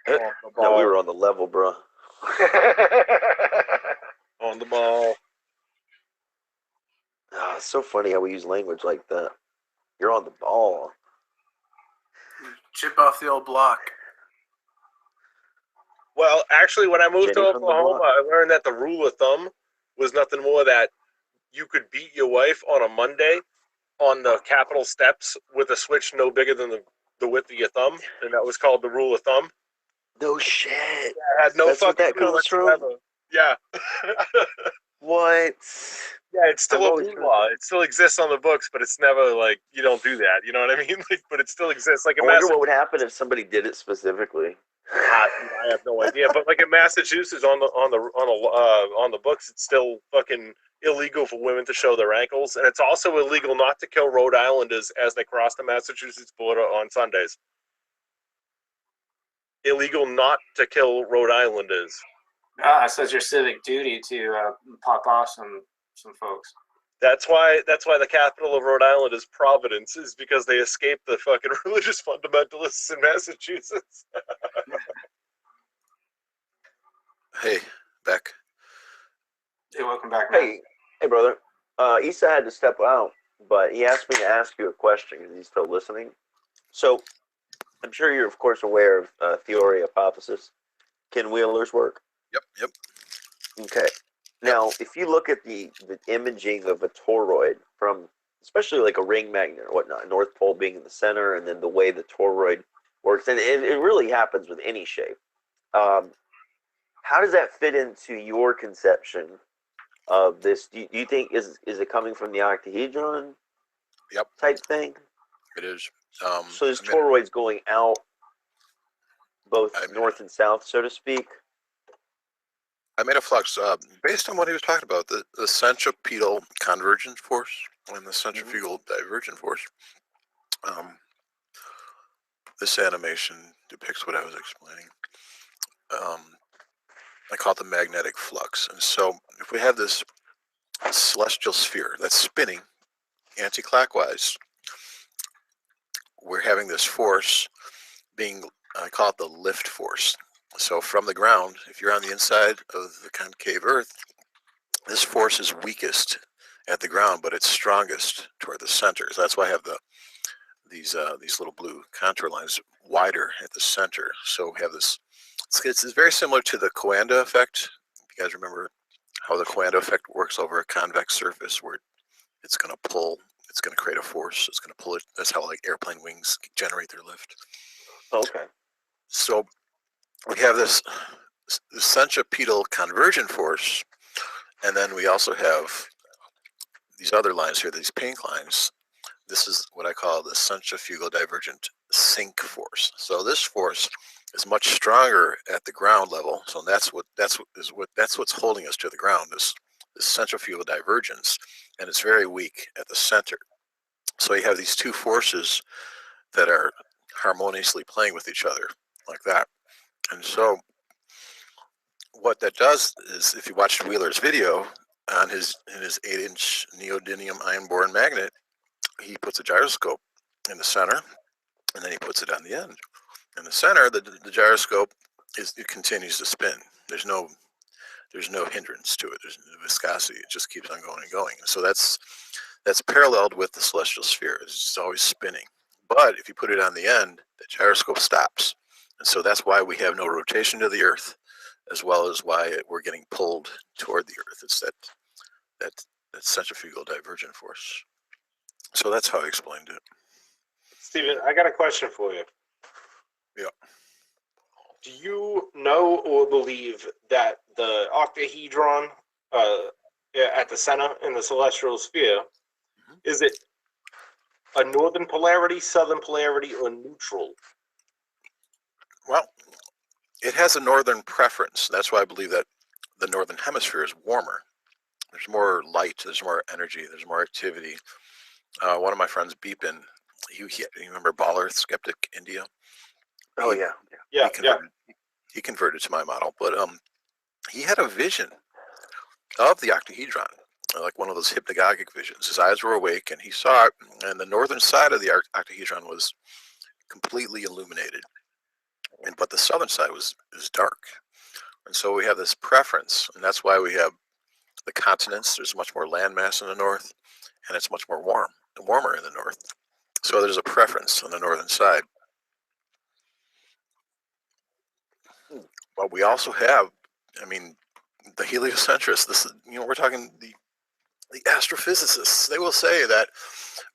No, we were on the level, bro. On the ball. It's so funny how we use language like that. You're on the ball. Chip off the old block. Well, actually, when I moved Jenny to from the Oklahoma, block. I learned that the rule of thumb was nothing more that you could beat your wife on a Monday on the Capitol steps with a switch no bigger than the width of your thumb, and that was called the rule of thumb. No shit. I had no That's what fucking that clue comes from? whatsoever. Yeah. What? Yeah, it's still I've a always blue heard law. It still exists on the books, but it's never like you don't do that. You know what I mean? Like, but it still exists. Like I in wonder what would Massachusetts, happen if somebody did it specifically. I have no idea. But like in Massachusetts, on the books, it's still fucking illegal for women to show their ankles, and it's also illegal not to kill Rhode Islanders as they cross the Massachusetts border on Sundays. Illegal not to kill Rhode Islanders. So it's your civic duty to pop off some folks. That's why the capital of Rhode Island is Providence, is because they escaped the fucking religious fundamentalists in Massachusetts. Hey, Beck. Hey, welcome back, man. Hey, brother. Issa had to step out, but he asked me to ask you a question because he's still listening. So, I'm sure you're, of course, aware of theory hypothesis. Can wheelers work? Yep. Okay. Now, if you look at the imaging of a toroid from, especially like a ring magnet or whatnot, North Pole being in the center, and then the way the toroid works, and it really happens with any shape. How does that fit into your conception of this? Do you think is it coming from the octahedron? Yep. Type thing. It is. So this toroid's going out both north and south, so to speak. I made a flux based on what he was talking about, the centripetal convergent force and the centrifugal divergent force. This animation depicts what I was explaining. I call it the magnetic flux. And so if we have this celestial sphere that's spinning anti-clockwise, we're having this force being, I call it the lift force. So from the ground, if you're on the inside of the concave Earth, this force is weakest at the ground, but it's strongest toward the center. So that's why I have these little blue contour lines wider at the center. So we have this. It's very similar to the Coanda effect. If you guys remember how the Coanda effect works over a convex surface, where it's going to pull, it's going to create a force, it's going to pull it. That's how like airplane wings generate their lift. Okay. So we have this centripetal convergent force, and then we also have these other lines here, these pink lines. This is what I call the centrifugal divergent sink force. So this force is much stronger at the ground level. So that's what's holding us to the ground, this centrifugal divergence, and it's very weak at the center. So you have these two forces that are harmoniously playing with each other like that. And so what that does is, if you watched Wheeler's video on in his 8-inch neodymium iron-boron magnet, he puts a gyroscope in the center, and then he puts it on the end. In the center, the gyroscope it continues to spin. There's no hindrance to it. There's no viscosity. It just keeps on going and going. So that's paralleled with the celestial sphere. It's always spinning. But if you put it on the end, the gyroscope stops. And so that's why we have no rotation to the Earth, as well as why we're getting pulled toward the Earth. It's that centrifugal divergent force. So that's how I explained it. Steven, I got a question for you. Yeah. Do you know or believe that the octahedron at the center in the celestial sphere, is it a northern polarity, southern polarity, or neutral? Well, it has a northern preference. That's why I believe that the northern hemisphere is warmer. There's more light, there's more energy, there's more activity. One of my friends, Beepin, you remember Baller, Skeptic India? Oh, yeah. He converted to my model, but he had a vision of the octahedron, like one of those hypnagogic visions. His eyes were awake, and he saw it, and the northern side of the octahedron was completely illuminated, but the southern side is dark. And so we have this preference, and that's why we have the continents. There's much more land mass in the north, and it's much more warmer in the north. So there's a preference on the northern side. But we also have, the heliocentrists. This is, we're talking the astrophysicists. They will say that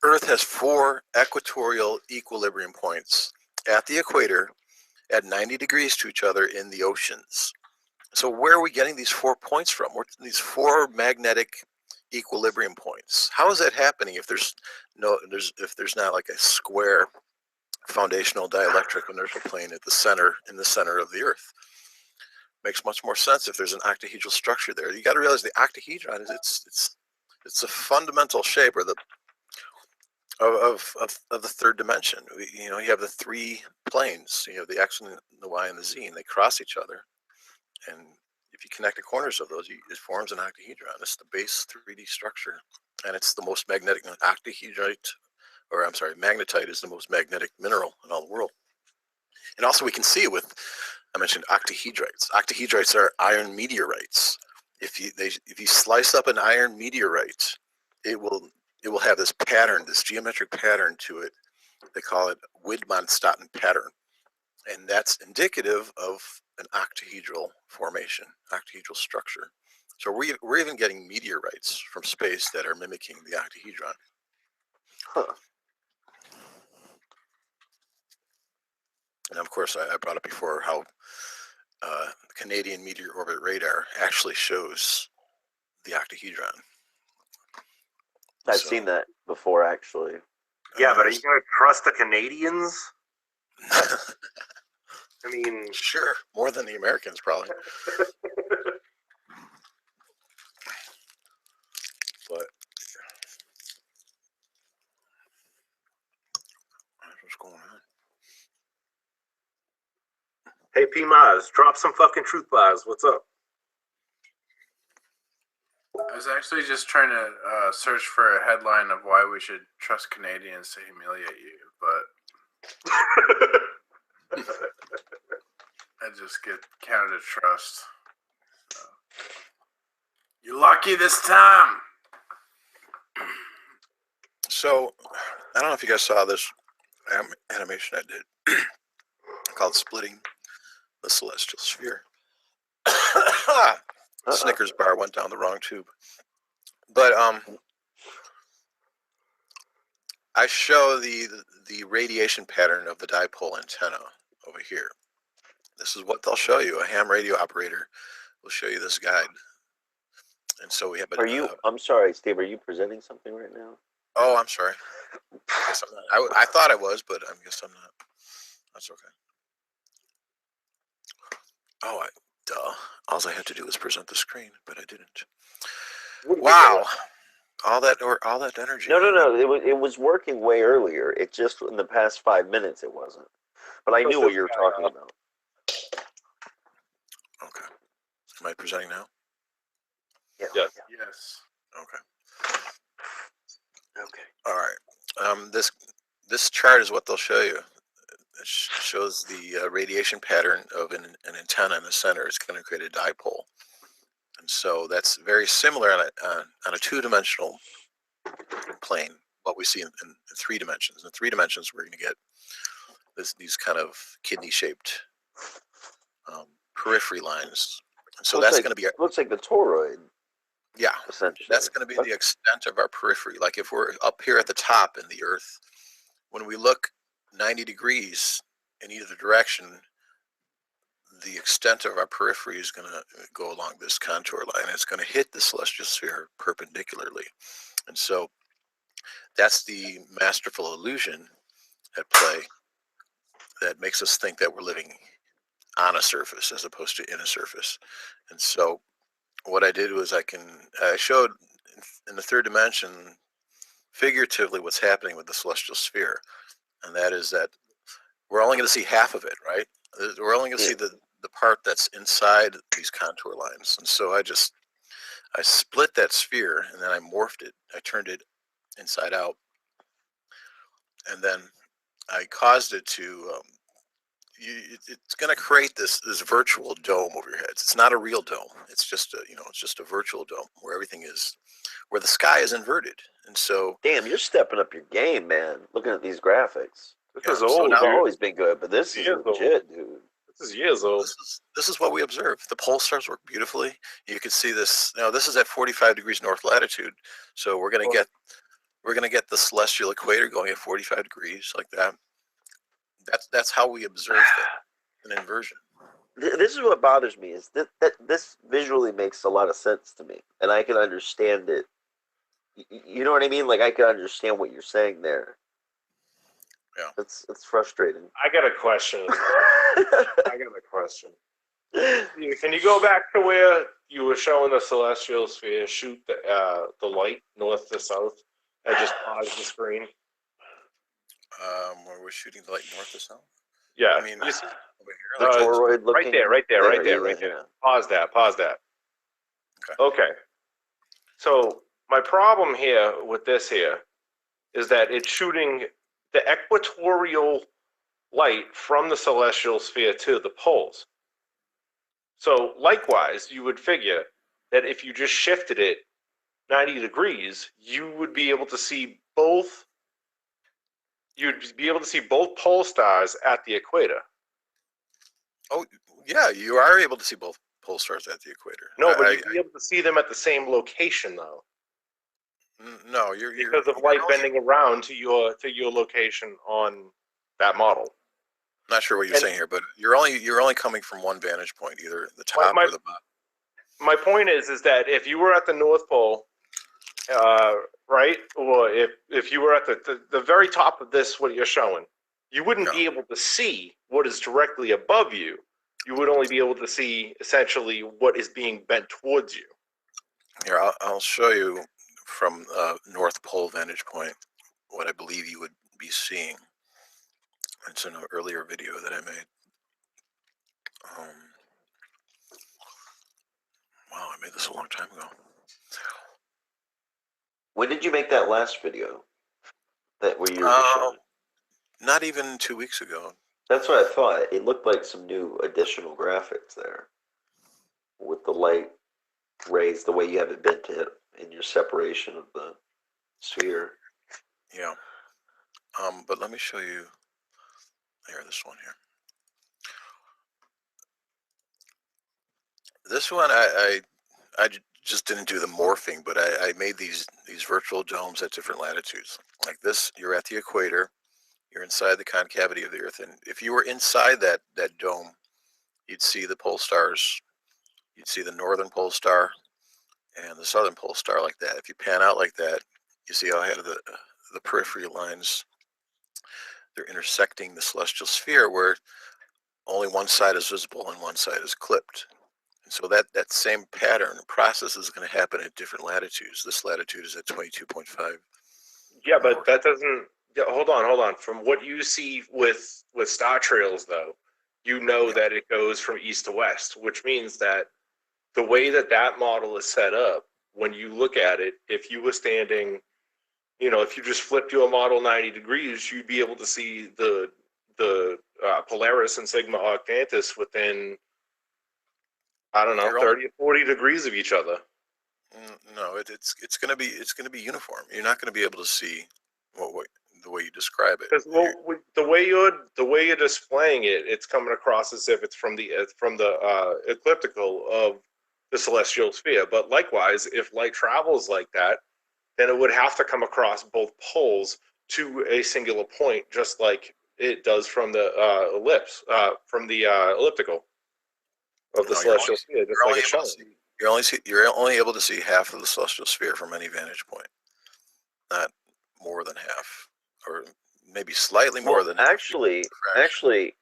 Earth has 4 equatorial equilibrium points at the equator at 90 degrees to each other in the oceans. So where are we getting these 4 points from? These 4 magnetic equilibrium points. How is that happening if there's not like a square foundational dielectric inertial plane at the center, in the center of the Earth? Makes much more sense if there's an octahedral structure there. You got to realize the octahedron is it's a fundamental shape, or the of the third dimension. You have the 3 planes. You have the X and the Y and the Z, and they cross each other. And if you connect the corners of those, it forms an octahedron. It's the base 3D structure, and it's the most magnetic magnetite is the most magnetic mineral in all the world. And also we can see it with, I mentioned octahedrites. Octahedrites are iron meteorites. If you slice up an iron meteorite, it will have this pattern, this geometric pattern to it. They call it Widmanstatten pattern. And that's indicative of an octahedral formation, octahedral structure. So we're even getting meteorites from space that are mimicking the octahedron. Huh. And of course, I brought up before how the Canadian Meteor Orbit Radar actually shows the octahedron. I've seen that before, actually. Yeah, but are you going to trust the Canadians? I mean, sure, more than the Americans probably. But what's going on? hey, P. Maz, drop some fucking truth bombs. What's up? I was actually just trying to search for a headline of why we should trust Canadians to humiliate you, but I just get Canada trust. You're lucky this time. So, I don't know if you guys saw this animation I did called Splitting the Celestial Sphere. The Snickers bar went down the wrong tube. But I show the radiation pattern of the dipole antenna over here. This is what they'll show you. A ham radio operator will show you this guide. And so we have I'm sorry, Steve, are you presenting something right now? Oh, I'm sorry. I guess I'm not. I thought I was, but I guess I'm not. That's okay. Oh, duh. All I had to do was present the screen, but I didn't. Wow. All that energy. No. It was working way earlier. It just in the past 5 minutes it wasn't. But I knew what you were talking about. Okay. Am I presenting now? Yeah. Yes. Yes. Okay. Okay. All right. This chart is what they'll show you. It shows the radiation pattern of an antenna in the center. It's going to create a dipole. And so that's very similar on a 2-dimensional plane, what we see in 3 dimensions. In 3 dimensions, we're going to get these kind of kidney-shaped periphery lines. And so that's going to be... looks like the toroid. Yeah, essentially. That's going to be the extent of our periphery. Like if we're up here at the top in the Earth, when we look 90 degrees in either direction, the extent of our periphery is going to go along this contour line. It's going to hit the celestial sphere perpendicularly. And so that's the masterful illusion at play that makes us think that we're living on a surface as opposed to in a surface. And so what I did was I showed in the 3rd dimension figuratively what's happening with the celestial sphere. And that is that we're only going to see half of it, right? We're only going to see the part that's inside these contour lines. And so I split that sphere and then I morphed it. I turned it inside out. And then I caused it to, it's going to create this virtual dome over your heads. It's not a real dome. It's just a virtual dome where everything is, where the sky is inverted. And so, damn, you're stepping up your game, man. Looking at these graphics. This is old. It's always been good, but this is legit, dude. This is years old. This is what we observe. The pole stars work beautifully. You can see this. Now this is at 45 degrees north latitude, so we're going to get the celestial equator going at 45 degrees like that. That's how we observe that. an inversion. This is what bothers me, is that this visually makes a lot of sense to me, and I can understand it. You know what I mean? Like, I can understand what you're saying there. Yeah. It's frustrating. I got a question. Can you go back to where you were showing the celestial sphere shoot the light north to south? I just paused the screen. Where we're shooting the light north to south? Yeah. I mean, You see, over The here. toroid looking. right there. Yeah. Pause that. Okay. Okay. So my problem here with this here is that it's shooting the equatorial light from the celestial sphere to the poles. So likewise, you would figure that if you just shifted it 90 degrees, you would be able to see both. You'd be able to see both pole stars at the equator. Oh, yeah, you are able to see both pole stars at the equator. No, but you'd be able to see them at the same location, though, No, because of light bending around to your location on that model. Not sure what you're saying here, but you're only coming from one vantage point, either the top or the bottom. My point is that if you were at the North Pole, right, or if you were at the very top of this, what you're showing, you wouldn't be able to see what is directly above you. You would only be able to see essentially what is being bent towards you. Here, I'll show you from North Pole vantage point what I believe you would be seeing. It's in an earlier video that I made. Wow, I made this a long time ago. When did you make that last video? That where you were showing? Not even 2 weeks ago. That's what I thought. It looked like some new additional graphics there, with the light rays, the way you have it bent to it in your separation of the sphere. Yeah. But let me show you. Here, this one here. This one, I just didn't do the morphing, but I made these virtual domes at different latitudes. Like this, you're at the equator, you're inside the concavity of the Earth, and if you were inside that dome, you'd see the pole stars. You'd see the northern pole star and the southern pole star like that. If you pan out like that, you see how I have the periphery lines. They're intersecting the celestial sphere where only one side is visible and one side is clipped. And so that same pattern process is going to happen at different latitudes. This latitude is at 22.5. Yeah, but that doesn't. Yeah, hold on. From what you see with star trails, though, you know that it goes from east to west, which means that the way that model is set up, when you look at it, if you were standing, if you just flipped your model 90 degrees, you'd be able to see the Polaris and Sigma Octantis within, I don't know, 30 or 40 degrees of each other. No, it's going to be uniform. You're not going to be able to see the way you describe it. Because the way you're displaying it, it's coming across as if it's from the ecliptical of the celestial sphere. But likewise, if light travels like that, then it would have to come across both poles to a singular point, just like it does from the elliptical of the celestial sphere, just like it's shown. You're only able to see half of the celestial sphere from any vantage point, not more than half, or maybe slightly more than. Actually,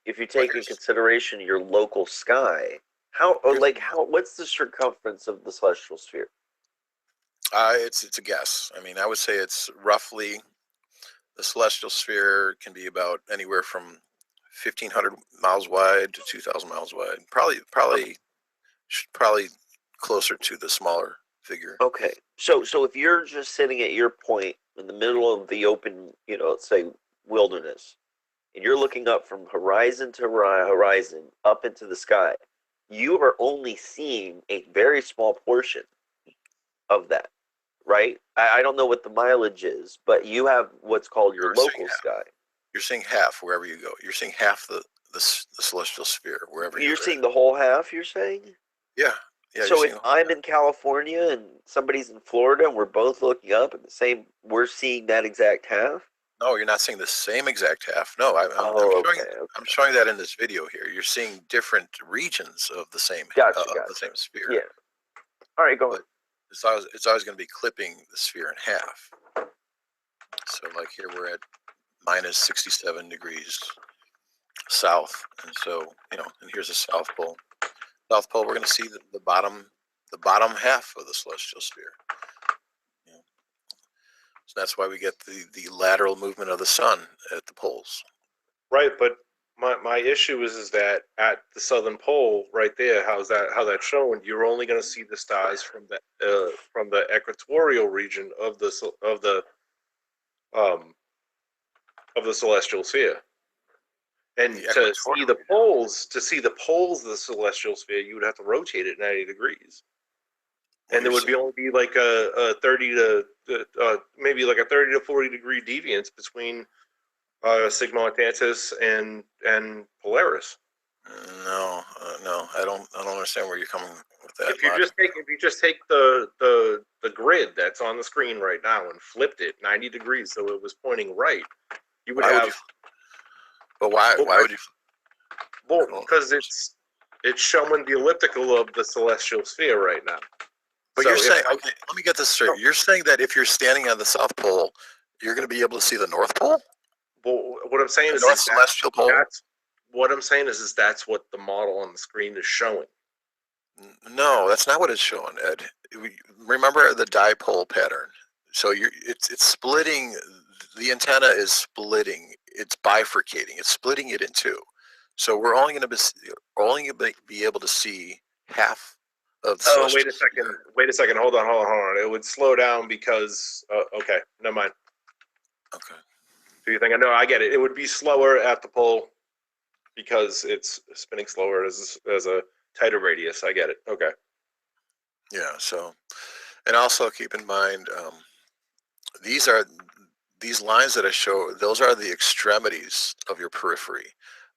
if you take in consideration your local sky, what's the circumference of the celestial sphere? It's a guess. I mean, I would say it's roughly, the celestial sphere can be about anywhere from 1,500 miles wide to 2,000 miles wide. Probably closer to the smaller figure. Okay, so if you're just sitting at your point in the middle of the open, let's say wilderness, and you're looking up from horizon to horizon up into the sky, you are only seeing a very small portion of that, right? I don't know what the mileage is, but you have what's called your local sky. You're seeing half wherever you go. You're seeing half the celestial sphere wherever you're seeing the whole half, you're saying? Yeah. So if I'm in California and somebody's in Florida and we're both looking up at we're seeing that exact half? No, you're not seeing the same exact half. No, I'm showing that in this video here. You're seeing different regions of the same Gotcha. the same sphere. Yeah. All right, go on. It's always going to be clipping the sphere in half. So like here we're at minus 67 degrees south, and so and here's the South Pole. South Pole, we're going to see the bottom half of the celestial sphere. So that's why we get the lateral movement of the sun at the poles. Right, but my issue is that at the southern pole, right there, how that's shown? You're only going to see the stars from the equatorial region of the celestial sphere. And to see the poles of the celestial sphere, you would have to rotate it 90 degrees. And there would only be like a 30 to maybe like a 30 to 40 degree deviance between Sigma Octantis and Polaris. No, I don't understand where you're coming with that. If you just take the grid that's on the screen right now and flipped it 90 degrees so it was pointing right, you would have. But why would you? Well, because it's showing the elliptical of the celestial sphere right now. But so you're saying, okay, let me get this straight. You're saying that if you're standing on the South Pole, you're going to be able to see the North Pole? Well, what I'm saying is North Celestial Pole. What I'm saying is that's what the model on the screen is showing. No, that's not what it's showing, Ed. Remember the dipole pattern. So it's splitting. The antenna is splitting. It's bifurcating. It's splitting it in two. So we're only going to be able to see half of the. Oh, wait a second. Wait a second. Hold on. It would slow down because. Okay, never mind. Okay. Do you think I know? I get it. It would be slower at the pole because it's spinning slower as a tighter radius. I get it. Okay. Yeah. So, and also keep in mind, these lines that I show. Those are the extremities of your periphery,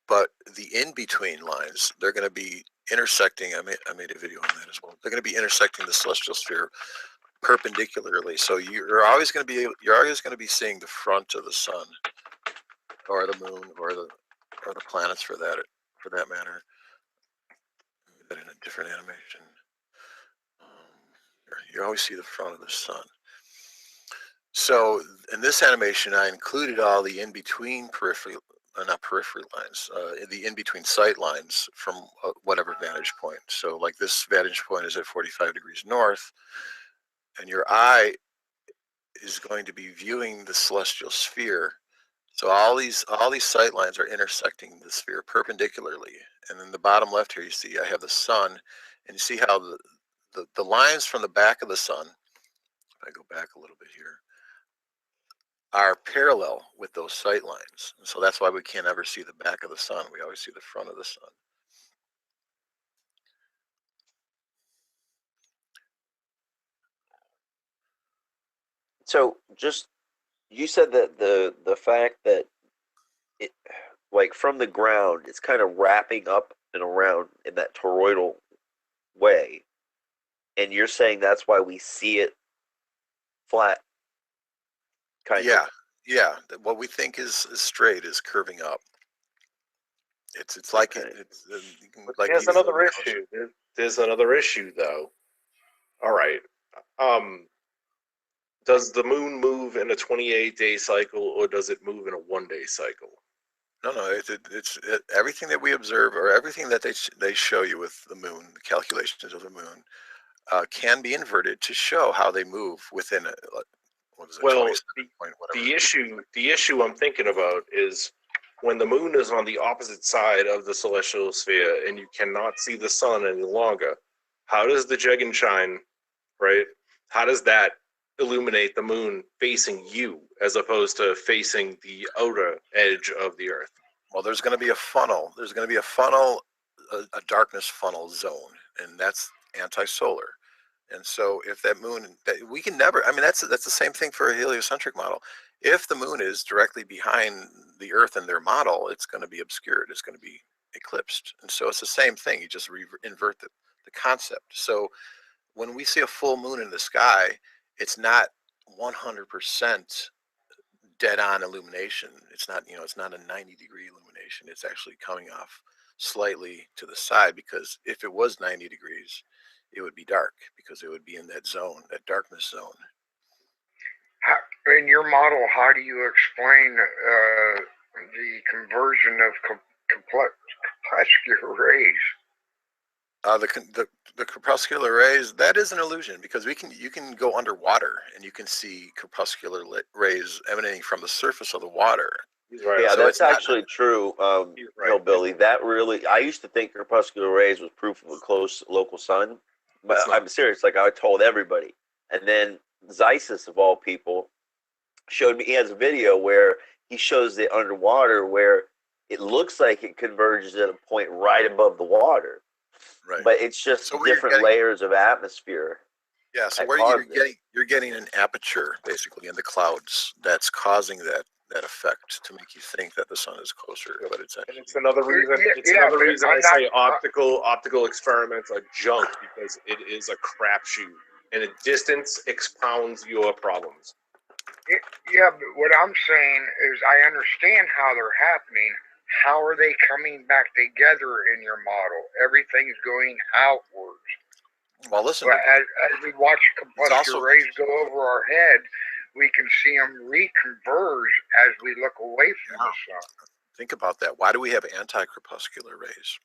but the in-between lines, they're going to be intersecting. I made a video on that as well. They're going to be intersecting the celestial sphere perpendicularly. So you're always going to be seeing the front of the sun, or the moon, or the planets for that matter. But in a different animation, you always see the front of the sun. So in this animation, I included all the in-between not periphery lines, the in-between sight lines from whatever vantage point. So like this vantage point is at 45 degrees north, and your eye is going to be viewing the celestial sphere. So all these sight lines are intersecting the sphere perpendicularly. And in the bottom left here, you see I have the sun, and you see how the lines from the back of the sun, if I go back a little bit here, are parallel with those sight lines. And so that's why we can't ever see the back of the sun. We always see the front of the sun. So just, you said that the fact that it, like from the ground, it's kind of wrapping up and around in that toroidal way, and you're saying that's why we see it flat. Yeah. What we think is straight is curving up. It's like it's like. There's another issue. There's another issue though. All right. Does the moon move in a 28-day cycle, or does it move in a 1-day cycle? No. It's everything that we observe, or everything that they show you with the moon, the calculations of the moon, can be inverted to show how they move within a. Well, the issue I'm thinking about is when the moon is on the opposite side of the celestial sphere and you cannot see the sun any longer. How does the Gegenschein, right? How does that illuminate the moon facing you as opposed to facing the outer edge of the Earth? Well, there's going to be a funnel. There's going to be a funnel, a darkness funnel zone, and that's anti-solar. And so if that moon, we can never, I mean, that's the same thing for a heliocentric model. If the moon is directly behind the Earth in their model, it's going to be obscured. It's going to be eclipsed. And so it's the same thing. You just invert the concept. So when we see a full moon in the sky, it's not 100% dead-on illumination. It's not, you know, it's not a 90-degree illumination. It's actually coming off slightly to the side, because if it was 90 degrees, it would be dark, because it would be in that zone, that darkness zone. In your model, how do you explain the conversion of crepuscular rays? The crepuscular rays, that is an illusion, because you can go underwater and you can see crepuscular rays emanating from the surface of the water. He's right. Yeah, So that's it's not- actually true, He's right. Hillbilly. That really, I used to think crepuscular rays was proof of a close local sun, but It's not. I'm serious. Like I told everybody, and then Zeiss, of all people, showed me. He has a video where he shows it underwater, where it looks like it converges at a point right above the water, Right. but it's just So where you're different getting- layers of atmosphere. Yeah, so that where caused you're getting an aperture basically in the clouds that's causing that effect to make you think that the sun is closer, but it's And actually it's another reason. It's Yeah, another but reason I I'm say not- optical experiments are junk, because it is a crapshoot, and a distance expounds your problems. Yeah, but what I'm saying is I understand how they're happening. How are they coming back together in your model? Everything's going outwards. well. Listen, But as we watch also- crepuscular rays go over our head, we can see them reconverge as we look away from the sun. think about that. Why do we have anti-crepuscular rays?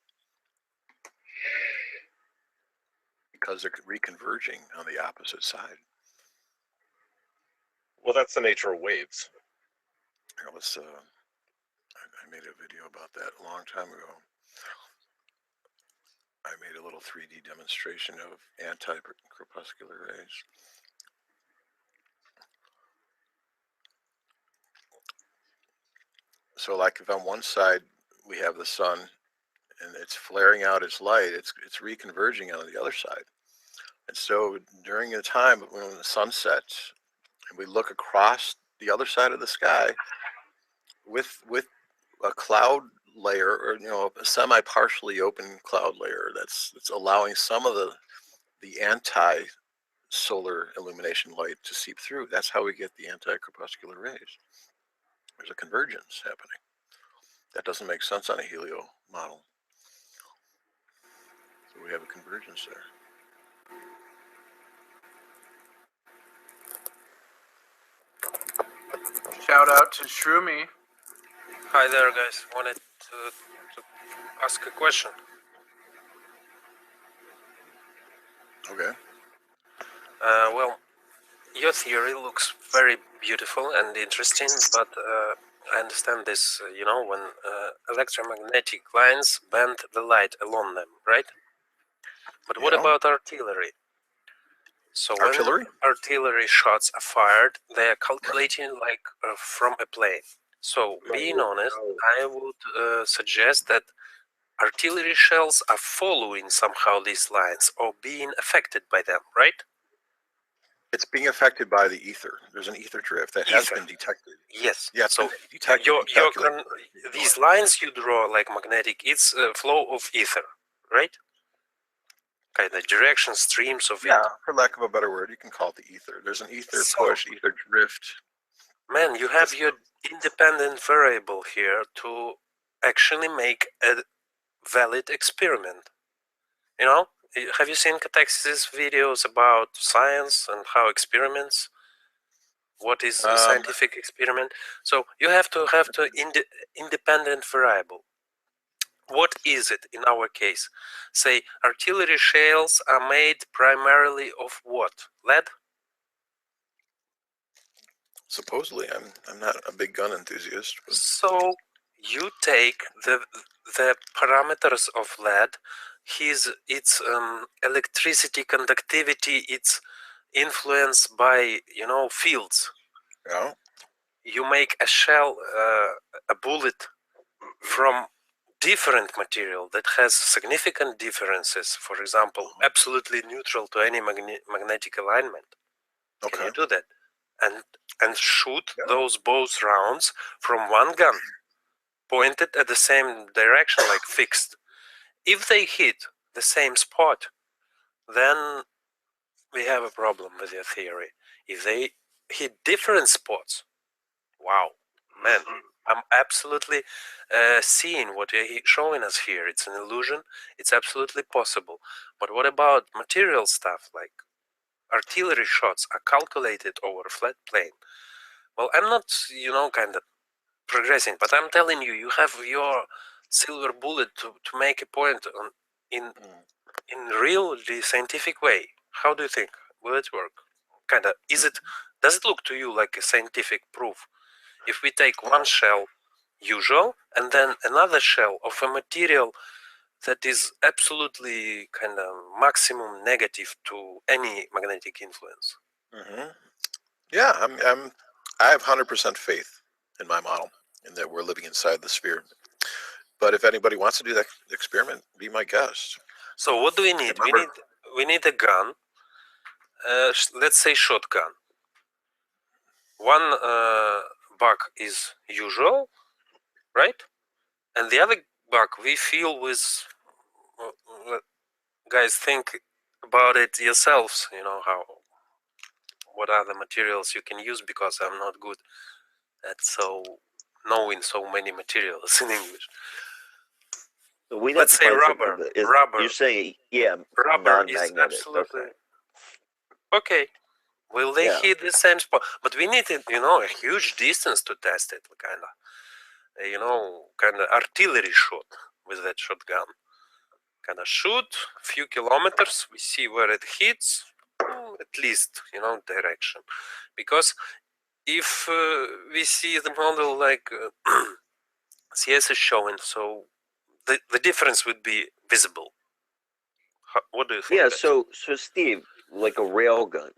Because they're reconverging on the opposite side. Well, that's the nature of waves. Here, let's. I made a video about that a long time ago. I made a little 3D demonstration of anti-crepuscular rays. So, like, if on one side we have the sun and it's flaring out its light, it's reconverging on the other side. And so, during a time when the sun sets, and we look across the other side of the sky with a cloud layer, or a semi-partially open cloud layer that's allowing some of the anti-solar illumination light to seep through. That's how we get the anti-crepuscular rays. There's a convergence happening. That doesn't make sense on a helio model. So we have a convergence there. Shout out to Shroomy. Hi there, guys. Wanted to ask a question. Okay. Well, your theory looks very beautiful and interesting, but I understand this, when electromagnetic lines bend the light along them, right? But what Yeah. about artillery? So when Artillery? artillery shots are fired, they are calculating like from a plane. So, being honest, I would suggest that artillery shells are following somehow these lines or being affected by them, right? It's being affected by the ether. There's an ether drift that has Ether. been detected. Yes. Yeah, it's So been detected and calculated. these lines you draw like magnetic, it's a flow of ether, right? Kind of direction, streams of Yeah, it. for lack of a better word, you can call it the ether. There's an ether So- push, ether drift. Man, you have your independent variable here to actually make a valid experiment. Have you seen Catex's videos about science and how experiments? What is a scientific experiment? So you have to have independent variable. What is it in our case? Say artillery shells are made primarily of what? Lead? Supposedly, I'm not a big gun enthusiast, but So you take the parameters of lead, its electricity conductivity, its influence by fields. yeah, You make a shell, a bullet from different material that has significant differences. For example, absolutely neutral to any magnetic alignment. Can okay. you do that? And shoot those both rounds from one gun, pointed at the same direction, like fixed. If they hit the same spot, then we have a problem with your theory. If they hit different spots, wow, man, I'm absolutely seeing what you're showing us here. It's an illusion. It's absolutely possible. But what about material stuff like artillery shots are calculated over a flat plane? Well, I'm not, kind of progressing, but I'm telling you, you have your silver bullet to make a point on in really scientific way. How do you think? Will it work? Kind of. Does it look to you like a scientific proof? If we take one shell, usual, and then another shell of a material that is absolutely kind of maximum negative to any magnetic influence. Yeah, I have 100% faith in my model, and that we're living inside the sphere. But if anybody wants to do that experiment, be my guest. So what do we need? We need a gun. Let's say shotgun. One buck is usual, right? And the other buck we fill with. Guys, think about it yourselves. What are the materials you can use, because I'm not good at knowing so many materials in English. Let's say rubber. Rubber. You're saying, yeah, rubber is non-magnetic. absolutely okay. Will they hit the same spot? But we need a huge distance to test it, kind of artillery shot with that shotgun. Kind of shoot a few kilometers. We see where it hits, at least direction, because if we see the model like CS is showing, so the difference would be visible. What do you think? Yeah, so Steve, like a rail gun,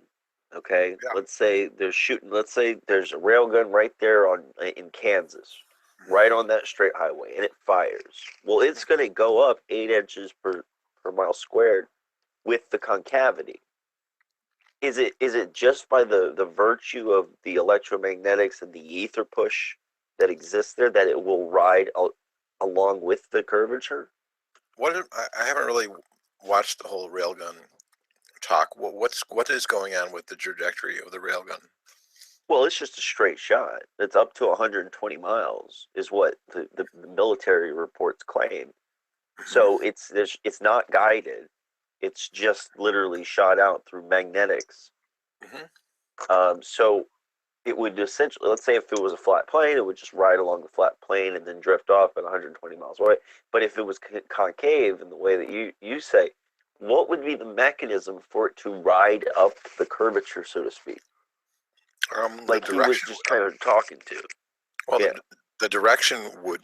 okay? Yeah. Let's say there's a rail gun right there in Kansas, right on that straight highway, and it fires. Well, it's going to go up 8 inches per mile squared with the concavity. Is it just by the virtue of the electromagnetics and the ether push that exists there that it will ride along with the curvature? I haven't really watched the whole railgun talk. What is going on with the trajectory of the railgun? Well, it's just a straight shot. It's up to 120 miles, is what the military reports claim. So it's not guided. It's just literally shot out through magnetics. So it would essentially, let's say if it was a flat plane, it would just ride along the flat plane and then drift off at 120 miles away. But if it was concave in the way that you say, what would be the mechanism for it to ride up the curvature, so to speak? Like he was just kind of talking to. Well, the direction would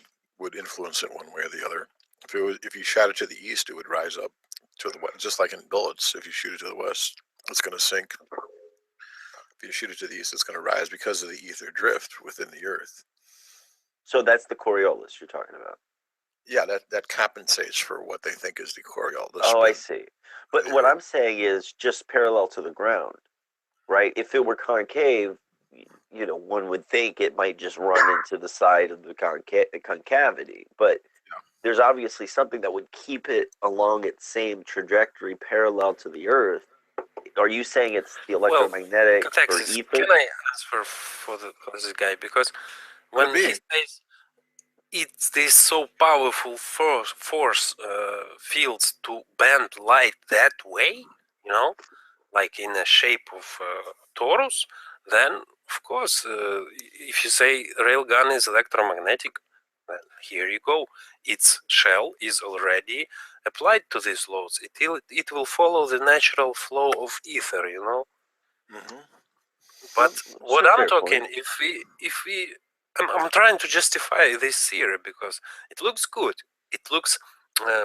influence it one way or the other. If you shot it to the east, it would rise up to the west, just like in bullets. If you shoot it to the west, it's going to sink. If you shoot it to the east, it's going to rise because of the ether drift within the Earth. So that's the Coriolis you're talking about. Yeah, that compensates for what they think is the Coriolis. Oh, I see. But what I'm saying is just parallel to the ground, right? If it were concave, one would think it might just run into the side of the concavity. But there's obviously something that would keep it along its same trajectory parallel to the Earth. Are you saying it's the electromagnetic or ether? Can I answer for this guy? Because when he says it's this so powerful force fields to bend light that way, like in the shape of torus, then of course, if you say railgun is electromagnetic, then here you go. Its shell is already applied to these loads. It will follow the natural flow of ether, But what I'm talking, if we I'm trying to justify this theory because it looks good. It looks,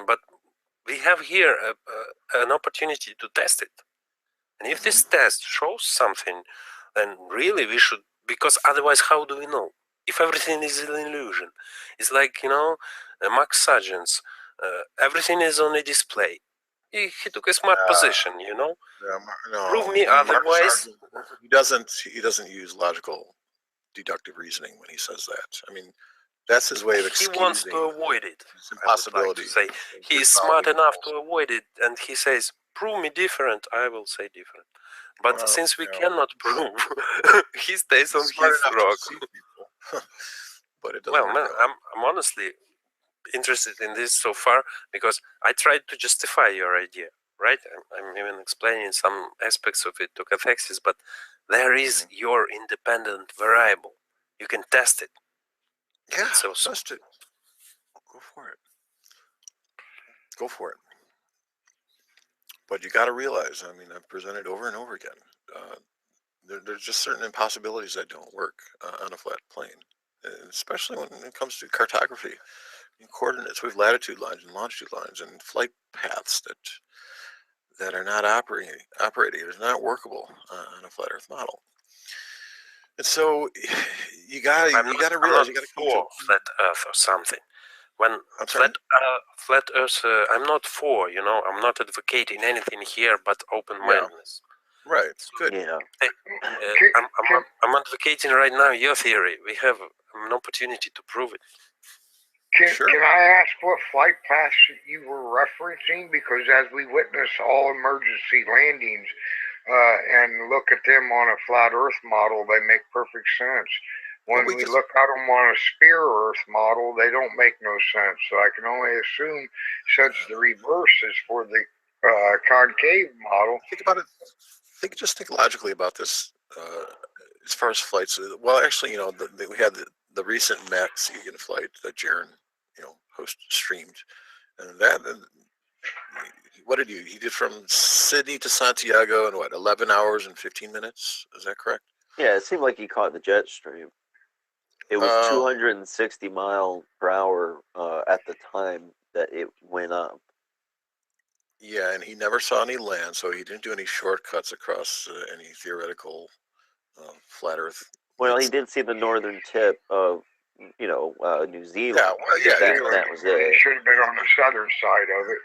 but we have here an opportunity to test it. And if this test shows something, then really we should, because otherwise how do we know? If everything is an illusion, it's like, Max Sargent's, everything is on a display. He took a smart position, No, Prove me otherwise. He doesn't use logical deductive reasoning when he says that. I mean, that's his way of excusing. He wants to avoid it. It's impossibility. Like he's smart enough to avoid it, and he says, "Prove me different." I will say different. But since we cannot prove, he stays on his rock. but it doesn't Well, work man, out. I'm honestly interested in this so far because I tried to justify your idea, right? I'm even explaining some aspects of it to cathexis, but there is your independent variable. You can test it. Yeah, It's so test it. Go for it. Go for it. But you got to realize, I mean, I've presented over and over again. There's just certain impossibilities that don't work on a flat plane, especially when it comes to cartography. Coordinates, we have latitude lines and longitude lines and flight paths that are not operating. It's not workable on a flat Earth model. And so you got to realize you got to come for to flat Earth or something. When I'm sorry? flat Earth, I'm not for. I'm not advocating anything here but open-mindedness. Right. Good. Yeah. I'm advocating right now your theory. We have an opportunity to prove it. Sure. Can I ask what flight paths you were referencing? Because as we witness all emergency landings and look at them on a flat Earth model, they make perfect sense. When we look at them on a sphere Earth model, they don't make no sense. So I can only assume, since the reverse is for the concave model. Think about it. Just think logically about this. As far as flights, well, actually, we had the recent Max Egan flight that Jaron, streamed, and that. What did he did from Sydney to Santiago in 11 hours and 15 minutes? Is that correct? Yeah, it seemed like he caught the jet stream. It was 260 mile per hour at the time that it went up. Yeah, and he never saw any land, so he didn't do any shortcuts across any theoretical flat Earth. Well, he did see the northern tip of, New Zealand. Yeah, well, yeah, that was it. He should have been on the southern side of it.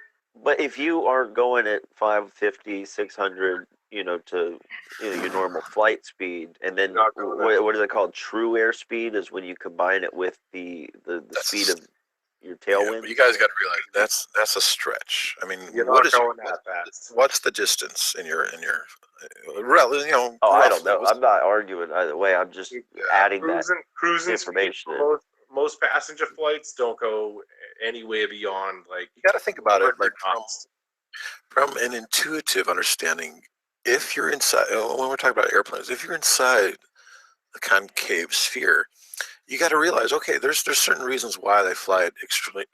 But if you are going at 550, 600, to your normal flight speed, and then what is it called? True airspeed is when you combine it with the speed of your tailwind. But you guys got to realize that's a stretch. I mean, what's the distance in your Oh, I don't know. I'm not arguing either way. I'm just adding cruising information. Most passenger flights don't go anywhere beyond you got to think about it from an intuitive understanding. If you're inside, when we're talking about airplanes, if you're inside the concave sphere, you got to realize, okay, there's certain reasons why they fly at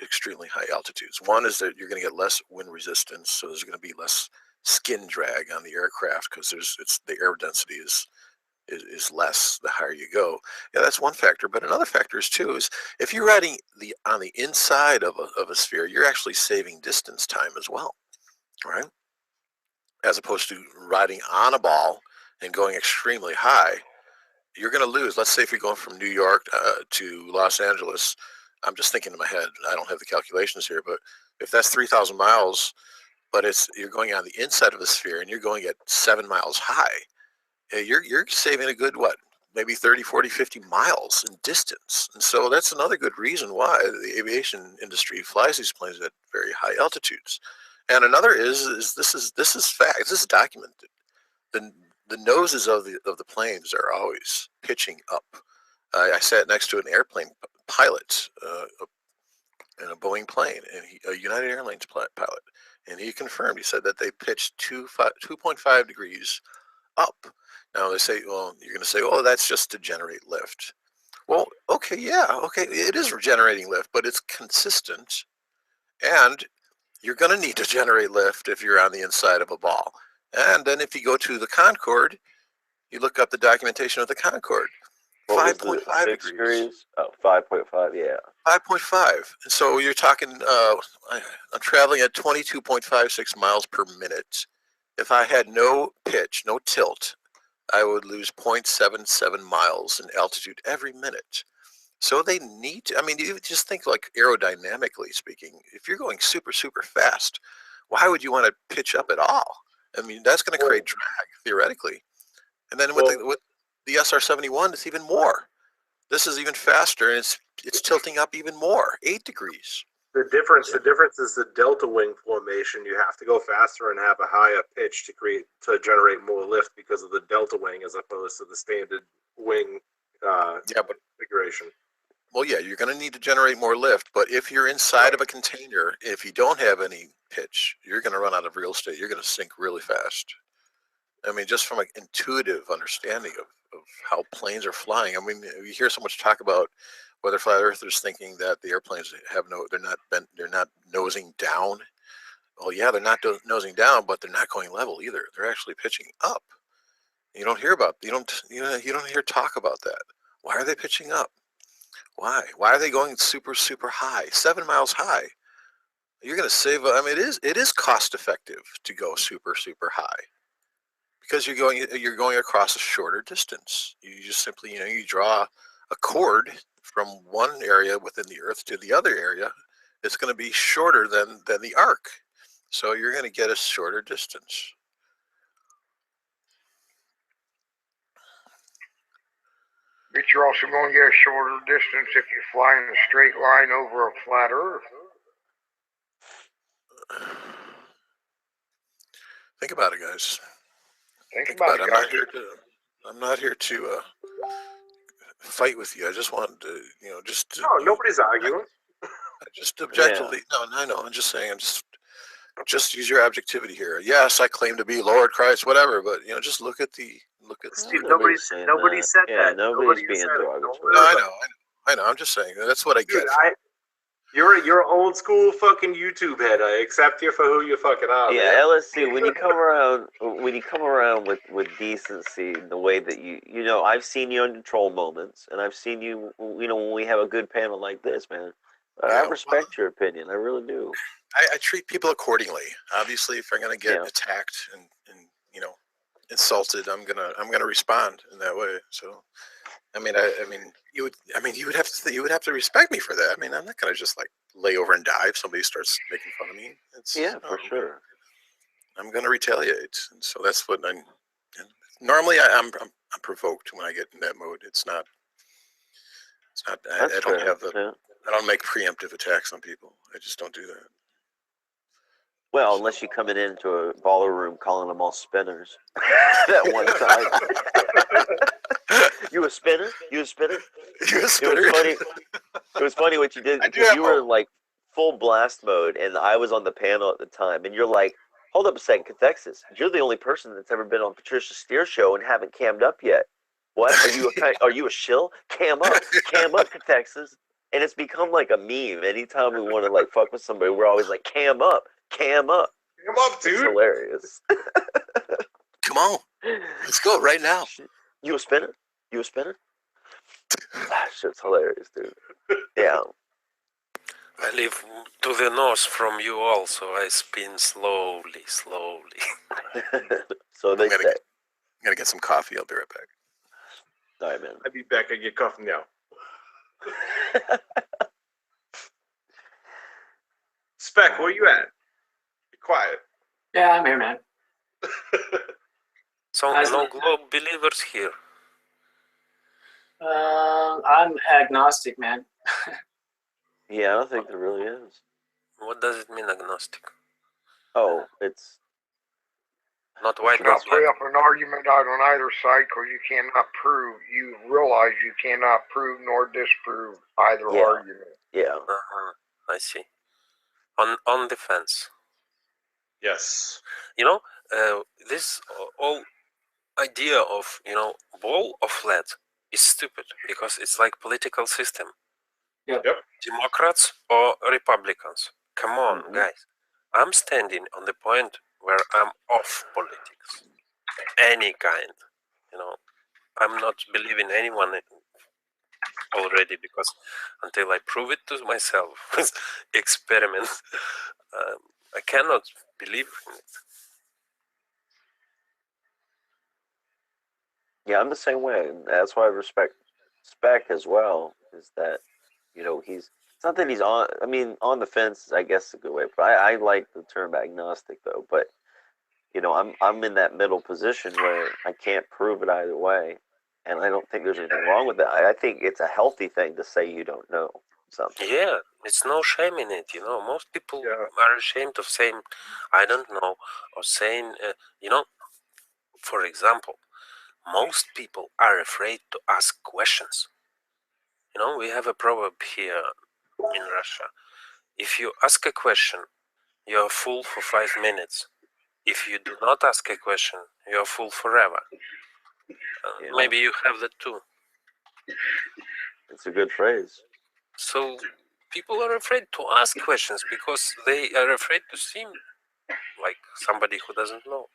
extremely high altitudes. One is that you're going to get less wind resistance, so there's going to be less skin drag on the aircraft because the air density is less the higher you go. Yeah, that's one factor. But another factor is if you're riding on the inside of a sphere, you're actually saving distance time as well, right? As opposed to riding on a ball and going extremely high. You're going to lose. Let's say if you're going from New York to Los Angeles, I'm just thinking in my head, I don't have the calculations here, but if that's 3,000 miles, but you're going on the inside of the sphere and you're going at 7 miles high, you're saving a good, maybe 30, 40, 50 miles in distance. And so that's another good reason why the aviation industry flies these planes at very high altitudes. And another is this is fact. This is documented. The noses of the planes are always pitching up. I sat next to an airplane pilot in a Boeing plane, and a United Airlines pilot, and he confirmed. He said that they pitched 2.5 degrees up. Now they say, well, you're going to say, oh, that's just to generate lift. Well, okay, it is generating lift, but it's consistent, and you're going to need to generate lift if you're on the inside of a ball. And then if you go to the Concorde, you look up the documentation of the Concorde. 5.5 degrees. Oh, 5.5, yeah. 5.5. And so you're talking, I'm traveling at 22.56 miles per minute. If I had no pitch, no tilt, I would lose 0.77 miles in altitude every minute. So they need to, you just think like aerodynamically speaking, if you're going super, super fast, why would you want to pitch up at all? That's going to create drag, theoretically. And then with the SR-71, it's even more. This is even faster, and it's tilting up even more, 8 degrees. The difference is the delta wing formation. You have to go faster and have a higher pitch to generate more lift because of the delta wing as opposed to the standard wing Yeah, but configuration. well, yeah, you're going to need to generate more lift. But if you're inside of a container, if you don't have any pitch, you're going to run out of real estate. You're going to sink really fast. I mean, just from an intuitive understanding of how planes are flying. I mean, you hear so much talk about whether flat earthers thinking that the airplanes have they're not nosing down. Well, yeah, they're not nosing down, but they're not going level either. They're actually pitching up. You don't hear hear talk about that. Why are they pitching up? Why? Why are they going super high? 7 miles high. You're going to save. I mean, it is cost effective to go super high because you're going across a shorter distance. You just simply you draw a cord from one area within the Earth to the other area. It's going to be shorter than the arc, so you're going to get a shorter distance. But you're also going to get a shorter distance if you fly in a straight line over a flat Earth. Think about it, guys. Think about it, guys. I'm not here to fight with you. I just want to, No, nobody's arguing. Just objectively. Yeah. No, I know. I'm just saying. Just use your objectivity here. Yes, I claim to be Lord Christ, whatever. But just look at. Steve, nobody said that. Nobody's being derogatory. No, I know. I'm just saying that's what I get. You're old school fucking YouTube head. I accept you for who you fucking are. Yeah, man. LSC. When you come around with decency, the way that I've seen you on troll moments, and I've seen you, when we have a good panel like this, man. I respect your opinion. I really do. I treat people accordingly. Obviously, if I'm gonna get attacked and insulted, I'm gonna respond in that way. So, you would have to respect me for that. I mean, I'm not gonna just like lay over and die if somebody starts making fun of me. For sure. I'm gonna retaliate, and so that's what I'm. Normally, I'm provoked when I get in that mode. It's not. I don't have the. I don't make preemptive attacks on people. I just don't do that. Well, unless you coming into a baller room calling them all spinners. That one time. You a spinner? You a spinner? You a spinner? It was funny what you did because you were like full blast mode, and I was on the panel at the time, and you're like, hold up a second, Cathexis. You're the only person that's ever been on Patricia Steer show and haven't cammed up yet. What? Are you a shill? Cam up, Cathexis. And it's become like a meme. Anytime we want to like fuck with somebody, we're always like, cam up. Come up, dude. It's hilarious. Come on. Let's go right now. You a spinner? Shit's hilarious, dude. Yeah. I live to the north from you all, so I spin slowly. So they say. I'm going to get some coffee. I'll be right back. All right, man. I'll be back. I get coffee now. Spec, where you at? Be quiet. Yeah, I'm here, man. So no globe believers here. I'm agnostic, man. Yeah, I don't think there really is. What does it mean, agnostic? Oh, it's not white. Not play up an argument out on either side because you cannot prove. You realize you cannot prove nor disprove either argument. Yeah. I see. On defense. Yes. This whole idea of ball or flat is stupid because it's like political system. Yep. Democrats or Republicans. Come on, guys. I'm standing on the point where I'm off politics. Any kind. I'm not believing anyone already because until I prove it to myself with experiments, I cannot believe in it. Yeah, I'm the same way. That's why I respect Spec as well. Is that it's not that he's on. I mean, on the fence, I guess is a good way. But I like the term agnostic though. But I'm in that middle position where I can't prove it either way, and I don't think there's anything wrong with that. I think it's a healthy thing to say you don't know something. Yeah, it's no shame in it. Most people are ashamed of saying I don't know or saying for example. most people are afraid to ask questions. You know, we have a proverb here in Russia. If you ask a question, you're a fool for 5 minutes. If you do not ask a question, you're a fool forever. Yeah. Maybe you have that too. It's a good phrase. So people are afraid to ask questions because they are afraid to seem like somebody who doesn't know.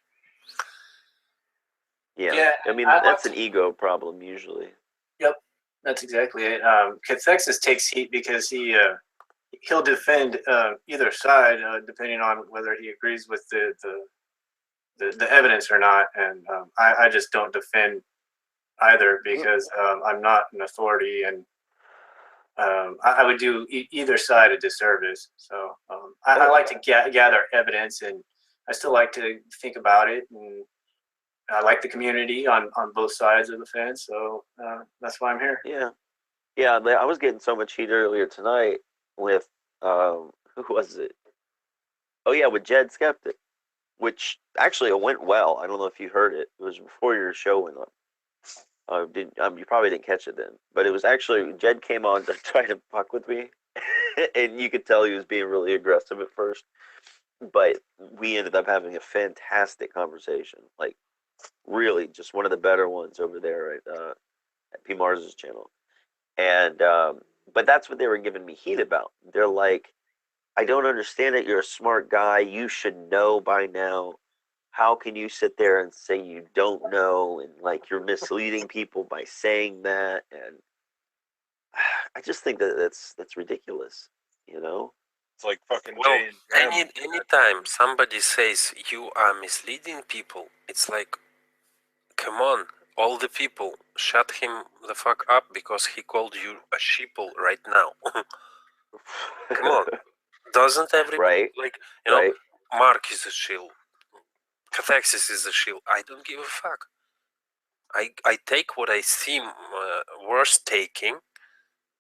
Yeah. I mean, that's an ego problem usually. Yep, that's exactly it. Cathexis takes heat because he'll defend either side depending on whether he agrees with the evidence or not, and I just don't defend either because I'm not an authority, and I would do either side a disservice. So I like to gather evidence, and I still like to think about it, and I like the community on both sides of the fence. So that's why I'm here. Yeah. I was getting so much heat earlier tonight with who was it? Oh yeah, with Jed Skeptic, which actually it went well. I don't know if you heard it. It was before your show went up. You probably didn't catch it then, but it was actually Jed came on to try to fuck with me, and you could tell he was being really aggressive at first, but we ended up having a fantastic conversation, like really just one of the better ones over there at P Mars's channel, and but that's what they were giving me heat about. They're like, I don't understand it. You're a smart guy. You should know by now. How can you sit there and say you don't know, and like you're misleading people by saying that? And I just think that that's ridiculous, you know? It's like fucking Well, Jay and Jim. anytime somebody says you are misleading people, it's like, come on, all the people, shut him the fuck up because he called you a sheeple right now. Come on. Doesn't everybody, Right. Mark is a shill, Cathexis is a shill. I don't give a fuck. I take what I seem worth taking,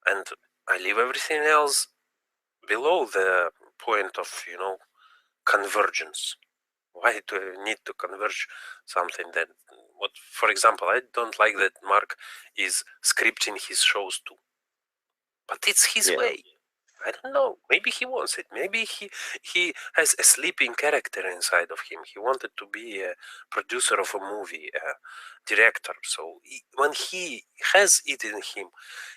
and I leave everything else below the point of, convergence. Why do I need to converge something that, for example, I don't like that Mark is scripting his shows too. But it's his way. I don't know. Maybe he wants it. Maybe he has a sleeping character inside of him. He wanted to be a producer of a movie, a director. So when he has it in him,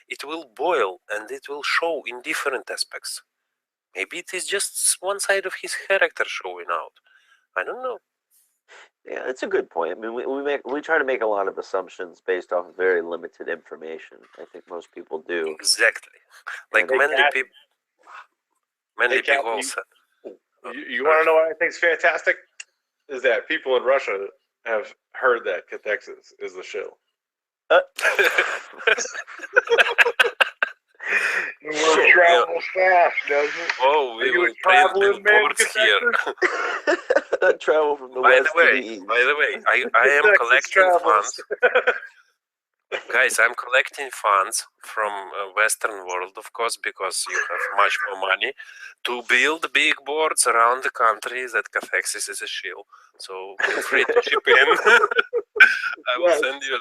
it will boil and it will show in different aspects. Maybe it is just one side of his character showing out. I don't know. Yeah, it's a good point. I mean, we try to make a lot of assumptions based off of very limited information. I think most people do. Exactly. Like many people. Many people also. You want to know what I think is fantastic? Is that people in Russia have heard that Cathexis is the shill. The word travels fast, doesn't it? Oh, we will print billboards here. Travel from the By west the way, to the east. I am collecting funds. Guys, I'm collecting funds from Western world, of course, because you have much more money to build big boards around the country that Cathexis is a shill. So feel free to chip in. I will send you a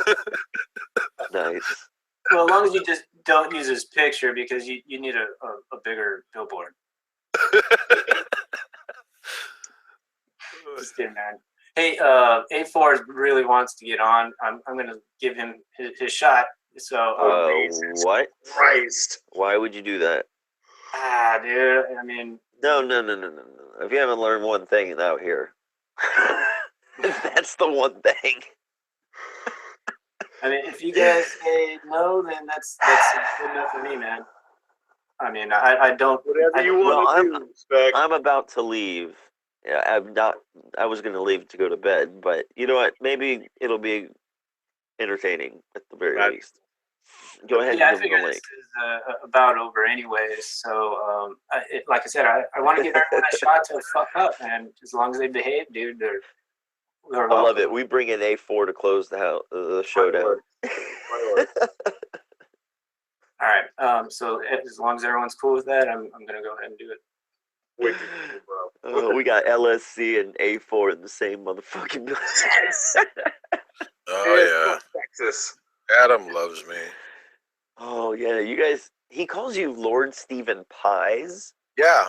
link. Nice. Well, as long as you just don't use his picture because you need a bigger billboard. Just kidding, man. Hey, A4 really wants to get on. I'm going to give him his shot. So, what? Christ. Why would you do that? Dude. I mean, No. If you haven't learned one thing out here, that's the one thing. I mean, if you guys say no, then that's good enough for me, man. I mean, I don't. Whatever you want to do. I'm about to leave. Yeah, I was going to leave to go to bed, but you know what? Maybe it'll be entertaining at the very least. Go ahead and give them the link. This is about over anyways. So, like I said, I want to give everyone a shot to fuck up, and as long as they behave, dude, they're I love it. We bring in A4 to close the show down. All right. So as long as everyone's cool with that, I'm gonna go ahead and do it. We got LSC and A4 in the same motherfucking building. this. Adam loves me. Oh yeah, you guys. He calls you Lord Stephen Pies. Yeah.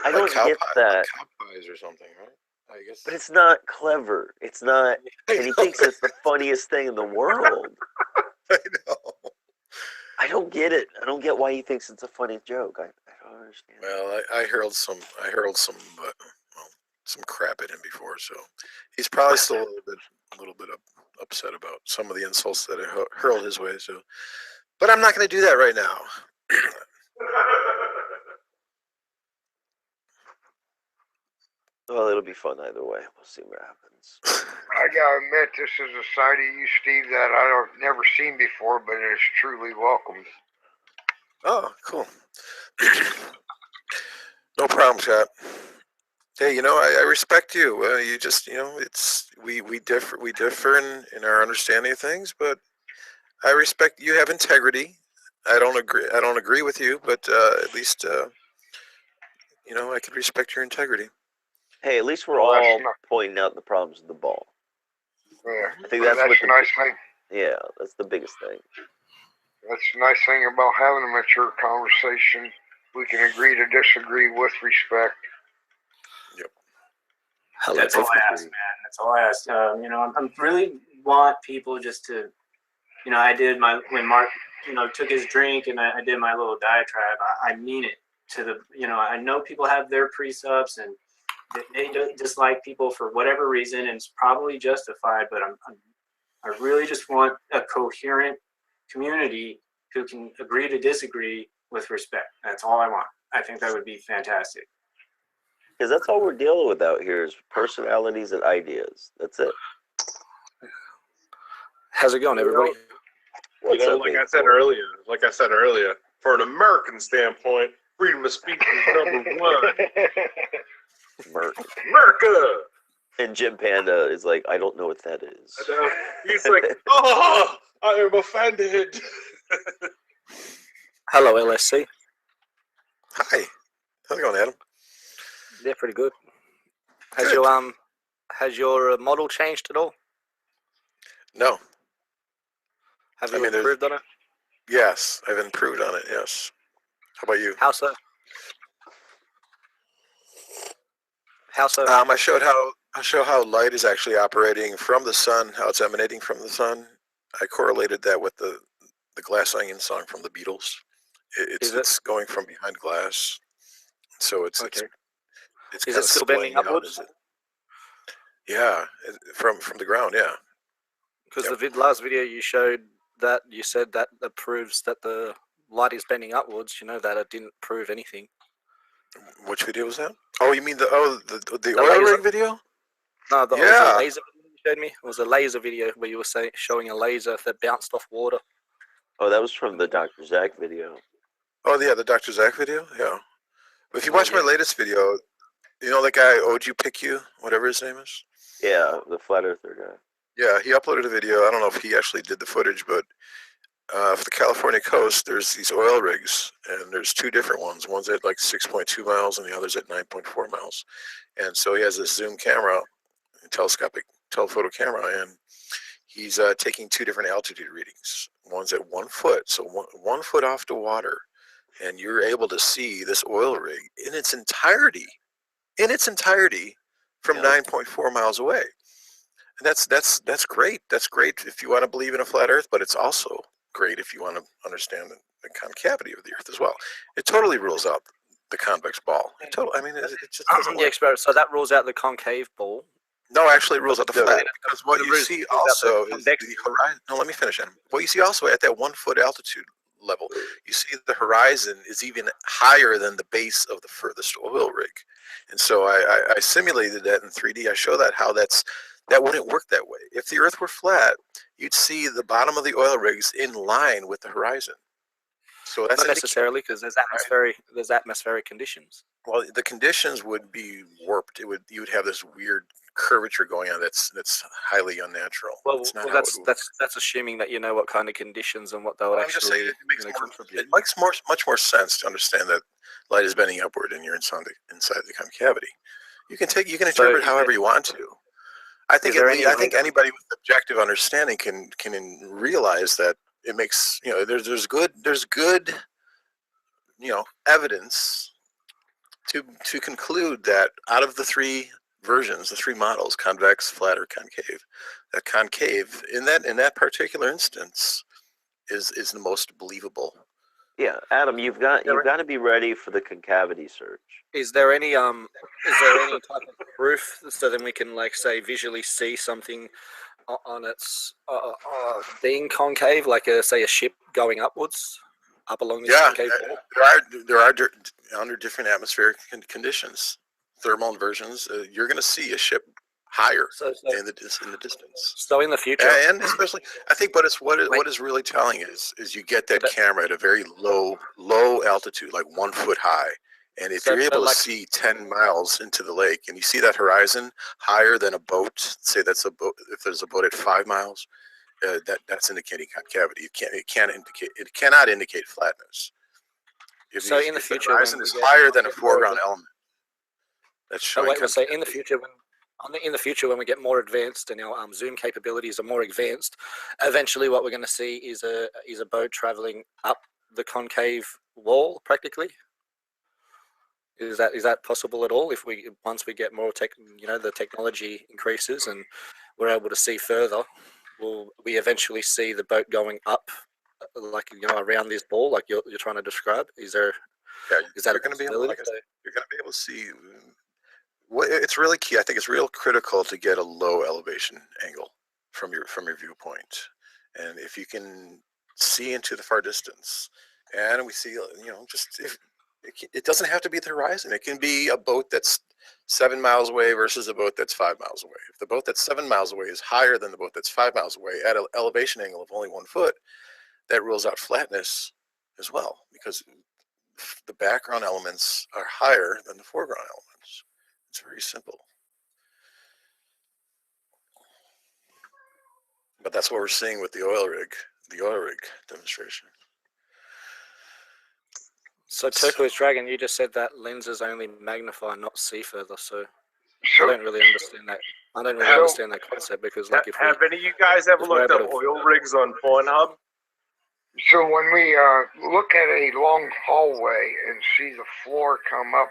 I don't get that. Cow pies or something, right? I guess. But it's not clever. It's not, and he thinks it's the funniest thing in the world. I know. I don't get it. I don't get why he thinks it's a funny joke. I don't understand. Well, I hurled some some crap at him before, so he's probably still a little bit upset about some of the insults that I hurled his way. So, but I'm not going to do that right now. Well, it'll be fun either way. We'll see what happens. I gotta admit, this is a side of you, Steve, that I've never seen before, but it's truly welcomed. Oh, cool. No problem, Scott. Hey, you know, I respect you. You just, you know, it's we differ in our understanding of things, but I respect you have integrity. I don't agree with you, but at least you know, I can respect your integrity. Hey, at least we're Well, that's all not- pointing out the problems of the ball. Yeah, I think that's what the nice thing. Yeah, that's the biggest thing. That's the nice thing about having a mature conversation. We can agree to disagree with respect. Yep. That's all I ask, man. That's all I ask. You know, I really want people just to, you know, I did when Mark, you know, took his drink and I did my little diatribe. I mean it to the, you know, I know people have their pre-subs and they don't dislike people for whatever reason, and it's probably justified, but I really just want a coherent community who can agree to disagree with respect. That's all I want. I think that would be fantastic. Because that's all we're dealing with out here is personalities and ideas. That's it. How's it going, everybody? What's up, like big I said boy? earlier, for an American standpoint, freedom of speech is number one. America. And Jim Panda is like, I don't know what that is. He's like, oh, I am offended. Hello, LSC. Hi. How's it going, Adam? Yeah, pretty good. Good. Has your model changed at all? No. Have you improved on it? Yes, I've improved on it. Yes. How about you? How so? How so? I show how light is actually operating from the sun, how it's emanating from the sun. I correlated that with the Glass Onion song from the Beatles. It's going from behind glass, so it's okay. It's is kind it of still splitting bending out, upwards? is it? Yeah, from the ground. Yeah. Because the last video you showed that you said that proves that the light is bending upwards. You know that it didn't prove anything. Which video was that? Oh, you mean the oil laser rig video? No, it was Yeah. a laser video you showed me. It was a laser video where you were showing a laser that bounced off water. Oh, that was from the Dr. Zach video. Oh, yeah, the Dr. Zach video? Yeah. If you watch my latest video, you know that guy, OG whatever his name is? Yeah, the flat earther guy. Yeah, he uploaded a video. I don't know if he actually did the footage, but for the California coast, there's these oil rigs, and there's two different ones. One's at like 6.2 miles, and the other's at 9.4 miles. And so he has this zoom camera, telescopic telephoto camera, and he's taking two different altitude readings. One's at 1 foot, so 1 foot off the water, and you're able to see this oil rig in its entirety from 9.4 miles away. And that's great. That's great if you want to believe in a flat Earth, but it's also great if you want to understand the concavity of the Earth as well. It totally rules out the convex ball. It just doesn't work. So that rules out the concave ball. No, actually, it rules out the flat, because what you see also is the horizon. No, let me finish. What you see also at that 1 foot altitude level, you see the horizon is even higher than the base of the furthest oil rig. And so I simulated that in 3D. I show how that wouldn't work that way. If the Earth were flat, you'd see the bottom of the oil rigs in line with the horizon. So that's not necessarily, because there's atmospheric conditions. Well, the conditions would be warped. You would have this weird curvature going on that's highly unnatural. Well, that's assuming that you know what kind of conditions and what they'll actually. It makes much more sense to understand that light is bending upward and you're inside the concavity. You can interpret however you want to. I think Is there any I way think that- anybody with objective understanding can realize that it makes there's good evidence to conclude that out of the three versions, the three models, convex, flat, or concave, that concave in that particular instance is the most believable. Yeah, Adam, you've got to be ready for the concavity search. Is there any type of proof so then we can like say visually see something on its being concave, like say a ship going upwards up along this concave wall? There are under different atmospheric conditions, thermal inversions. You're going to see a ship higher in the distance. So in the future, and especially, I think, what is really telling is you get that camera at a very low altitude, like 1 foot high, and if you're able to see 10 miles into the lake, and you see that horizon higher than a boat, say that's a boat. If there's a boat at 5 miles, that's indicating concavity. It cannot indicate flatness. If the horizon is higher than a foreground element, that's showing concavity. So in the future, when we get more advanced and our zoom capabilities are more advanced, eventually what we're going to see is a boat traveling up the concave wall, practically. Is that possible at all? If once we get more the technology increases and we're able to see further, will we eventually see the boat going up, like around this ball, like you're trying to describe? Is that you're going to be able to see. It's really key. I think it's real critical to get a low elevation angle from your viewpoint, and if you can see into the far distance, and we see just if it doesn't have to be the horizon. It can be a boat that's 7 miles away versus a boat that's 5 miles away. If the boat that's 7 miles away is higher than the boat that's 5 miles away at an elevation angle of only 1 foot, that rules out flatness as well, because the background elements are higher than the foreground elements. It's very simple. But that's what we're seeing with the oil rig demonstration. So Turquoise Dragon, you just said that lenses only magnify, not see further. So I don't really understand that. I don't really understand that concept, because like have any of you guys ever looked up oil rigs on Pornhub? So when we look at a long hallway and see the floor come up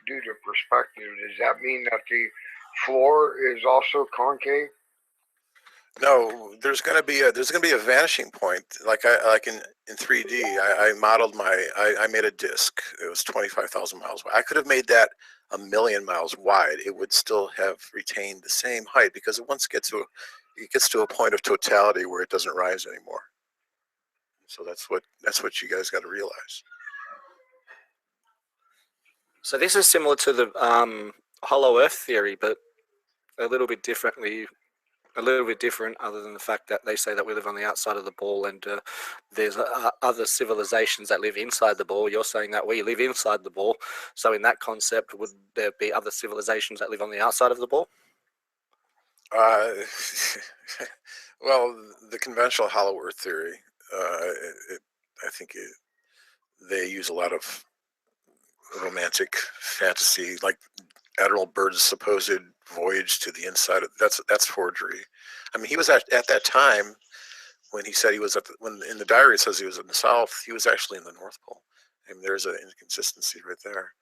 due to perspective, does that mean that the floor is also concave? No, there's going to be a vanishing point. Like in 3D, I modeled I made a disc. It was 25,000 miles wide. I could have made that 1,000,000 miles wide. It would still have retained the same height, because it gets to a point of totality where it doesn't rise anymore. So that's what you guys got to realize. So this is similar to the hollow Earth theory, but a little bit different, other than the fact that they say that we live on the outside of the ball, and there's other civilizations that live inside the ball. You're saying that we live inside the ball. So in that concept, would there be other civilizations that live on the outside of the ball? Well, the conventional hollow Earth theory, I think they use a lot of romantic fantasy, like Admiral Byrd's supposed voyage to the inside of that's forgery. I mean, he was at that time when he said he was when in the diary it says he was in the South, he was actually in the North Pole. And there's an inconsistency right there.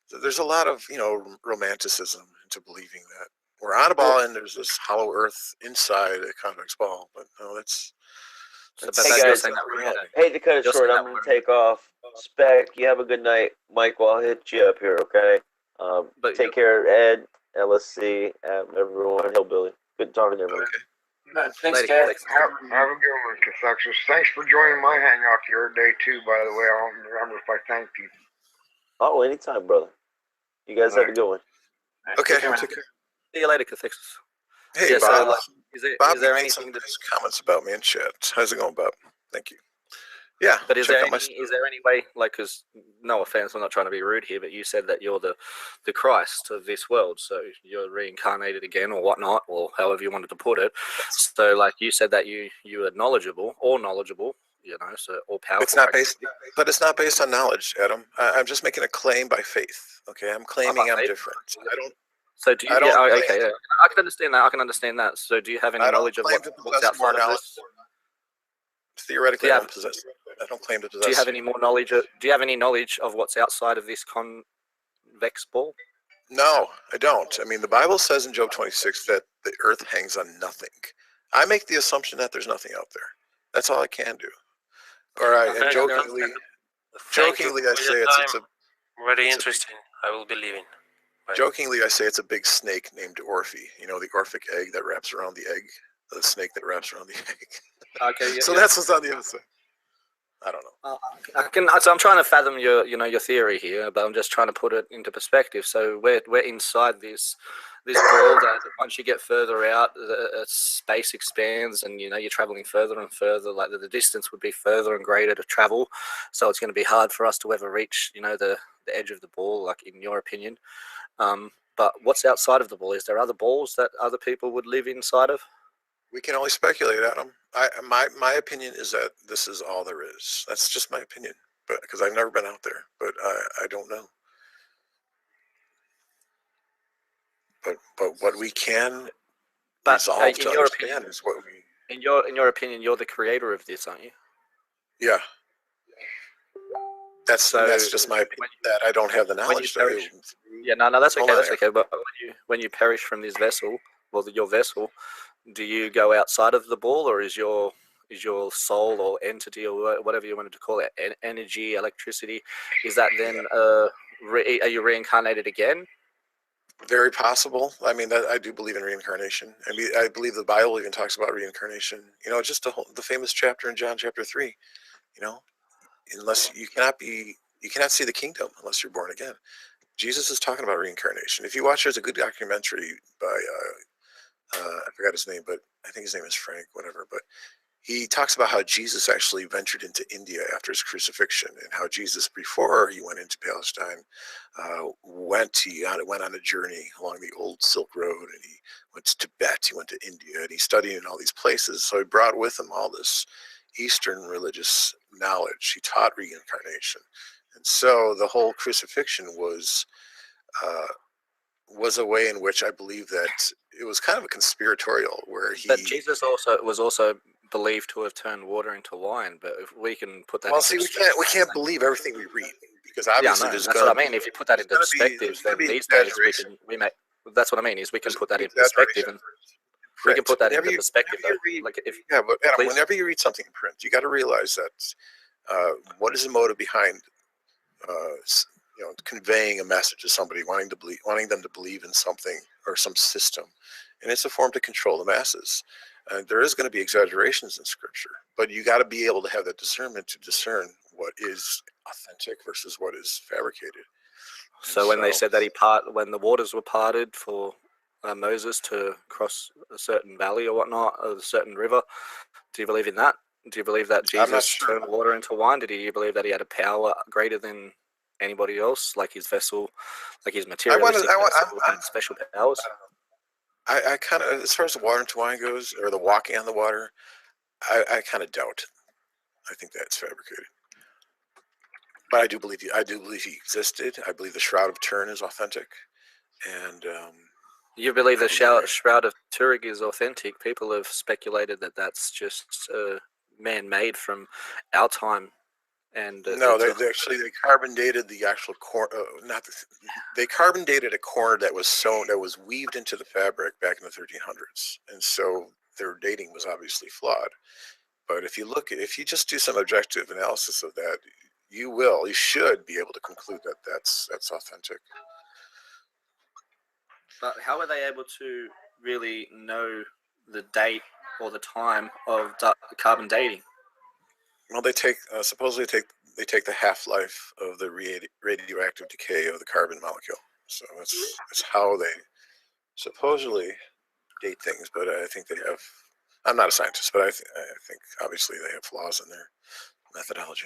So there's a lot of romanticism into believing that we're on a ball and there's this hollow Earth inside a convex ball. But no, that's hey guys, hate to cut it short. I'm going to take off. Spec, you have a good night. Michael, I'll hit you up here, okay? Take care, Ed, LSC, everyone, Hillbilly. Good talking to everyone. Okay. Thanks, guys. Have a good one, Cathexis. Thanks for joining my hangout the other day, too, by the way. I don't remember if I thanked you. Oh, anytime, brother. You guys have a good one. Okay. See you later, Cathexis. Hey, yeah, Bob. So, is there anything that comments about me in chat? How's it going, Bob? Thank you. Yeah. But is there any way, like, because no offense, I'm not trying to be rude here, but you said that you're the Christ of this world, so you're reincarnated again or whatnot, or however you wanted to put it. So, like, you said that you are knowledgeable, so all powerful. It's not based on knowledge, Adam. I'm just making a claim by faith. Okay, I'm claiming I'm different. So do you? I don't Yeah, claim okay. Yeah. I can understand that. I can understand that. So do you have any I don't knowledge of claim to what's possess more outside of knowledge. this? Theoretically, Yeah. I don't possess. I don't claim to possess. Do you have any more knowledge? Do you have any knowledge of what's outside of this convex ball? No, I don't. I mean, the Bible says in Job 26 that the earth hangs on nothing. I make the assumption that there's nothing out there. That's all I can do. Or and jokingly, Thank you I for say your it's time. a Very it's a interesting. I will be leaving. Bye. jokingly I say it's a big snake named Orphe. You know, the Orphic egg that wraps around the egg, the snake that wraps around the egg. Okay. Yeah, So yeah. that's what's on the other side. I don't know. I can. So I'm trying to fathom your theory here, but I'm just trying to put it into perspective. So we're inside this ball that once you get further out, the space expands, and you're traveling further and further. Like the distance would be further and greater to travel, so it's going to be hard for us to ever reach the edge of the ball. Like in your opinion, but what's outside of the ball? Is there other balls that other people would live inside of? We can only speculate, Adam. My opinion is that this is all there is. That's just my opinion, but because I've never been out there, but I don't know. But what we can resolve to understand is what we. In your opinion, you're the creator of this, aren't you? Yeah. That's just my opinion. That I don't have the knowledge. Yeah, no, that's okay. That's okay. But when you perish from this vessel, your vessel, do you go outside of the ball, or is your soul or entity or whatever you wanted to call it, energy, electricity, is that then are you reincarnated again? Very possible. I mean, I do believe in reincarnation. I mean, I believe the Bible even talks about reincarnation. Just the famous chapter in John chapter 3. Unless you cannot see the kingdom unless you're born again. Jesus is talking about reincarnation. If you watch, there's a good documentary by I forgot his name, but I think his name is Frank, whatever. But he talks about how Jesus actually ventured into India after his crucifixion, and how Jesus, before he went into Palestine, went on a journey along the old Silk Road, and he went to Tibet, he went to India, and he studied in all these places. So he brought with him all this Eastern religious knowledge. He taught reincarnation, and so the whole crucifixion was a way in which I believe that it was kind of a conspiratorial, where he. But Jesus was also believed to have turned water into wine. But if we can put that. Well, see, we can't believe everything we read, because obviously that's what I mean. If you put that into perspective, then these days we make. That's what I mean. Is we can put that in perspective, and we can put that into perspective. But Adam, whenever you read something in print, you got to realize that what is the motive behind conveying a message to somebody, wanting them to believe in something or some system, and it's a form to control the masses. There is going to be exaggerations in Scripture, but you got to be able to have that discernment to discern what is authentic versus what is fabricated. So when they said that when the waters were parted for Moses to cross a certain valley or whatnot, or a certain river, do you believe in that? Do you believe that Jesus turned water into wine? Do you believe that he had a power greater than anybody else, like his vessel, like his materialistic vessel had special powers? I kind of, as far as the water into wine goes, or the walking on the water, I kind of doubt. I think that's fabricated. But I do believe he existed. I believe the Shroud of Turin is authentic, and you believe the Shroud of Turin is authentic. People have speculated that that's just man-made from our time. And no, they carbon dated the actual corner. They carbon dated a corner that was weaved into the fabric back in the 1300s, and so their dating was obviously flawed. But if you just do some objective analysis of that, you should be able to conclude that that's authentic. But how are they able to really know the date or the time of carbon dating? Well, they supposedly take the half-life of the radioactive decay of the carbon molecule. So that's how they supposedly date things. But I think they have. I'm not a scientist, but I think obviously they have flaws in their methodology.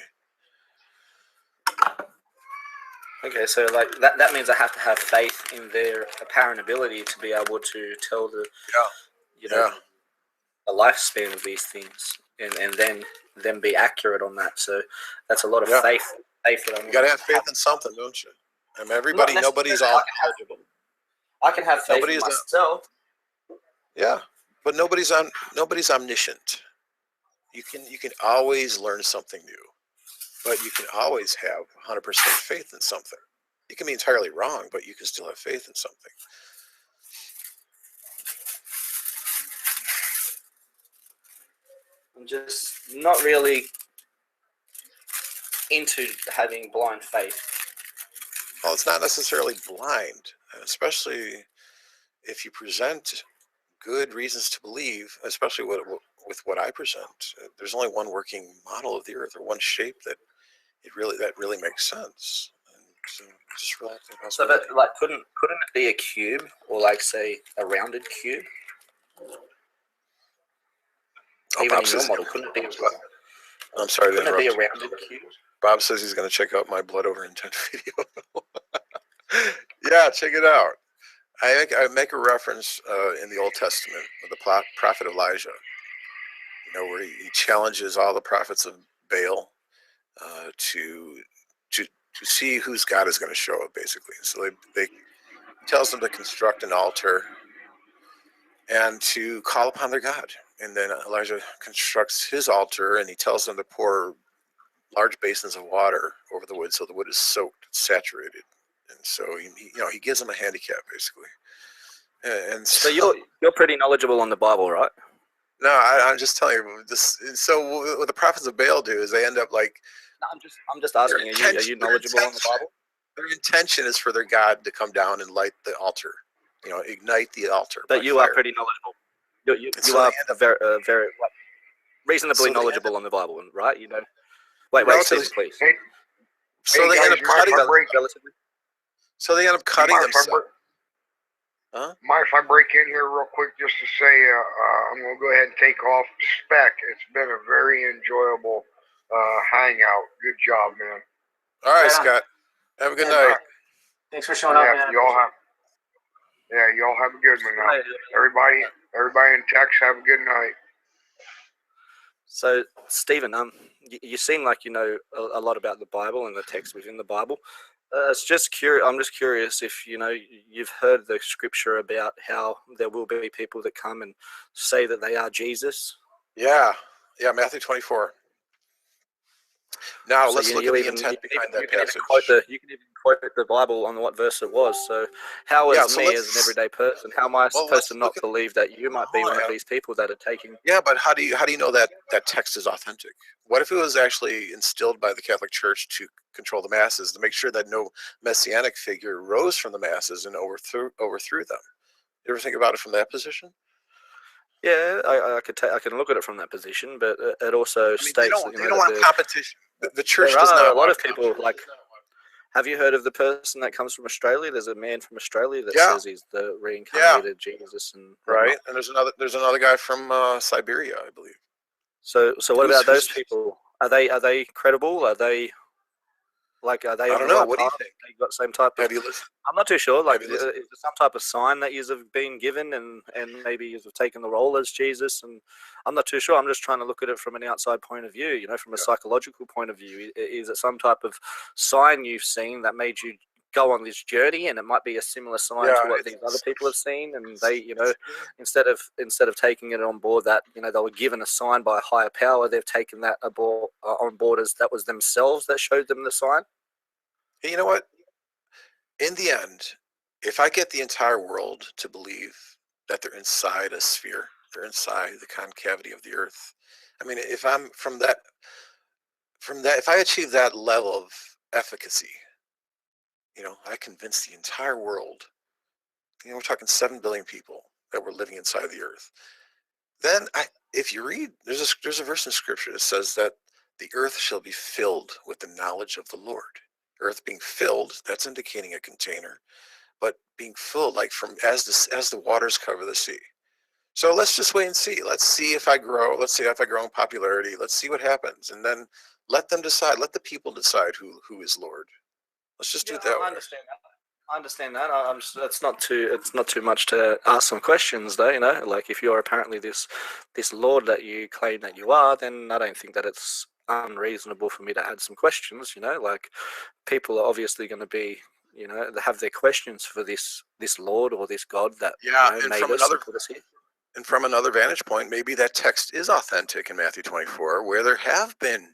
Okay, so like that means I have to have faith in their apparent ability to be able to tell the lifespan of these things, and then be accurate on that. So that's a lot of faith. You got to have faith in something, don't you? I mean, nobody's all knowledgeable. I can have faith Nobody in is myself. Yeah, but nobody's omniscient. You can always learn something new, but you can always have 100% faith in something. You can be entirely wrong, but you can still have faith in something. I'm just not really into having blind faith. Well, it's not necessarily blind, especially if you present good reasons to believe, especially with what I present. There's only one working model of the Earth, or one shape that really makes sense. And so just relax. So that like couldn't it be a cube, or like say a rounded cube? Oh, Even Bob in your says, model, couldn't it be? I'm sorry to Couldn't it be a interrupt. rounded cube? Bob says he's going to check out my blood over intent video. Yeah, check it out. I make a reference in the Old Testament of the prophet Elijah, where he challenges all the prophets of Baal to see whose God is going to show up, basically. So they tells them to construct an altar and to call upon their God. And then Elijah constructs his altar, and he tells them to pour large basins of water over the wood, so the wood is soaked, saturated. And so he gives them a handicap, basically. And so you're pretty knowledgeable on the Bible, right? No, I'm just telling you this. So what the prophets of Baal do is they end up like. No, I'm just asking. Are you knowledgeable on the Bible? Their intention is for their God to come down and light the altar, ignite the altar. But you are pretty knowledgeable. You are very reasonably knowledgeable on the Bible, right? Wait, Stephen, please. So they end up cutting them. So they end up cutting themselves. Mind if I break in here real quick just to say I'm going to go ahead and take off spec. It's been a very enjoyable hangout. Good job, man. All right, Scott. Have a good night. Thanks for showing up, man. Y'all have a good one now. Everybody in Texas, have a good night. So, Stephen, you seem like you know a lot about the Bible and the text within the Bible. I'm just curious if you've heard the scripture about how there will be people that come and say that they are Jesus. Yeah, Matthew 24. Now let's look at the intent behind that passage. You can even quote the Bible on what verse it was. So how is me as an everyday person, how am I supposed to not believe that you might be one of these people that are taking? Yeah, but how do you know that text is authentic? What if it was actually instilled by the Catholic Church to control the masses, to make sure that no messianic figure rose from the masses and overthrew them? You ever think about it from that position? Yeah, I can look at it from that position, but it also states they don't want competition. The church there does not are a lot want of people like. Have you heard of the person that comes from Australia? There's a man from Australia that says he's the reincarnated Jesus, and right. And there's another guy from Siberia, I believe. So what about those people? Are they credible? Are they I don't know. What do you think? They got the same type of. Have you listened? I'm not too sure. Like, is there some type of sign that you've been given, and maybe you've taken the role as Jesus? And I'm not too sure. I'm just trying to look at it from an outside point of view. From a psychological point of view. Is it some type of sign you've seen that made you go on this journey? And it might be a similar sign to what these other people have seen, and they, instead of taking it on board that they were given a sign by a higher power, they've taken that on board as that was themselves that showed them the sign. Hey, you know what? In the end, if I get the entire world to believe that they're inside a sphere, they're inside the concavity of the Earth. I mean, if I'm from that, if I achieve that level of efficacy, I convince the entire world. We're talking 7 billion people that were living inside the Earth. Then, if you read, there's a verse in Scripture that says that the earth shall be filled with the knowledge of the Lord. Earth being filled, that's indicating a container, but being filled, like as the waters cover the sea. So let's just wait and see. Let's see if I grow. Let's see if I grow in popularity. Let's see what happens, and then let them decide. Let the people decide who is Lord. Let's just do it that way. I understand that. It's not too much to ask some questions, though. Like if you're apparently this Lord that you claim that you are, then I don't think that it's unreasonable for me to add some questions. Like people are obviously going to be You know, they have their questions for this Lord or this God that Yeah, you know, and made from us another and put us here. and from another vantage point, maybe that text is authentic in Matthew 24, where there have been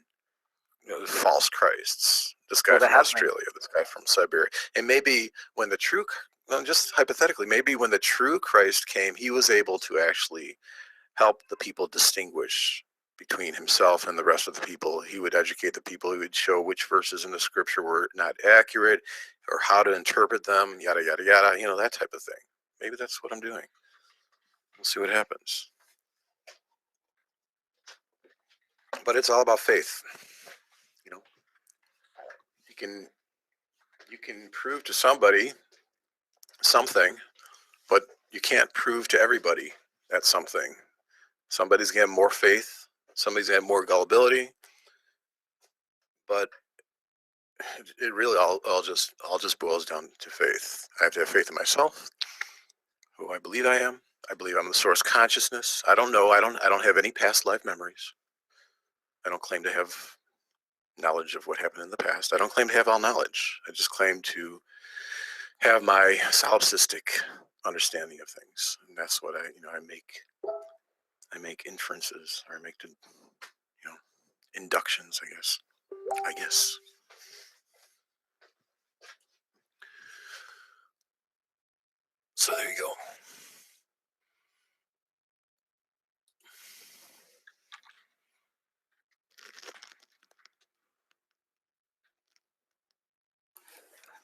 false Christs. This guy Well, they from have Australia, this guy from Siberia, and maybe when the true, well, just hypothetically, maybe when the true Christ came, he was able to actually help the people distinguish between himself and the rest of the people. He would educate the people. He would show which verses in the scripture were not accurate or how to interpret them, yada, yada, yada, you know, that type of thing. Maybe that's what I'm doing. We'll see what happens. But it's all about faith. You know, you can prove to somebody something, but you can't prove to everybody that something. Somebody's gonna have more faith, somebody's gonna have more gullibility, but it really all just boils down to faith. I have to have faith in myself, who I believe I am. I believe I'm the source consciousness. I don't know. I don't have any past life memories. I don't claim to have knowledge of what happened in the past. I don't claim to have all knowledge. I just claim to have my solipsistic understanding of things, and that's what I make inferences, or I make inductions, I guess. So there you go.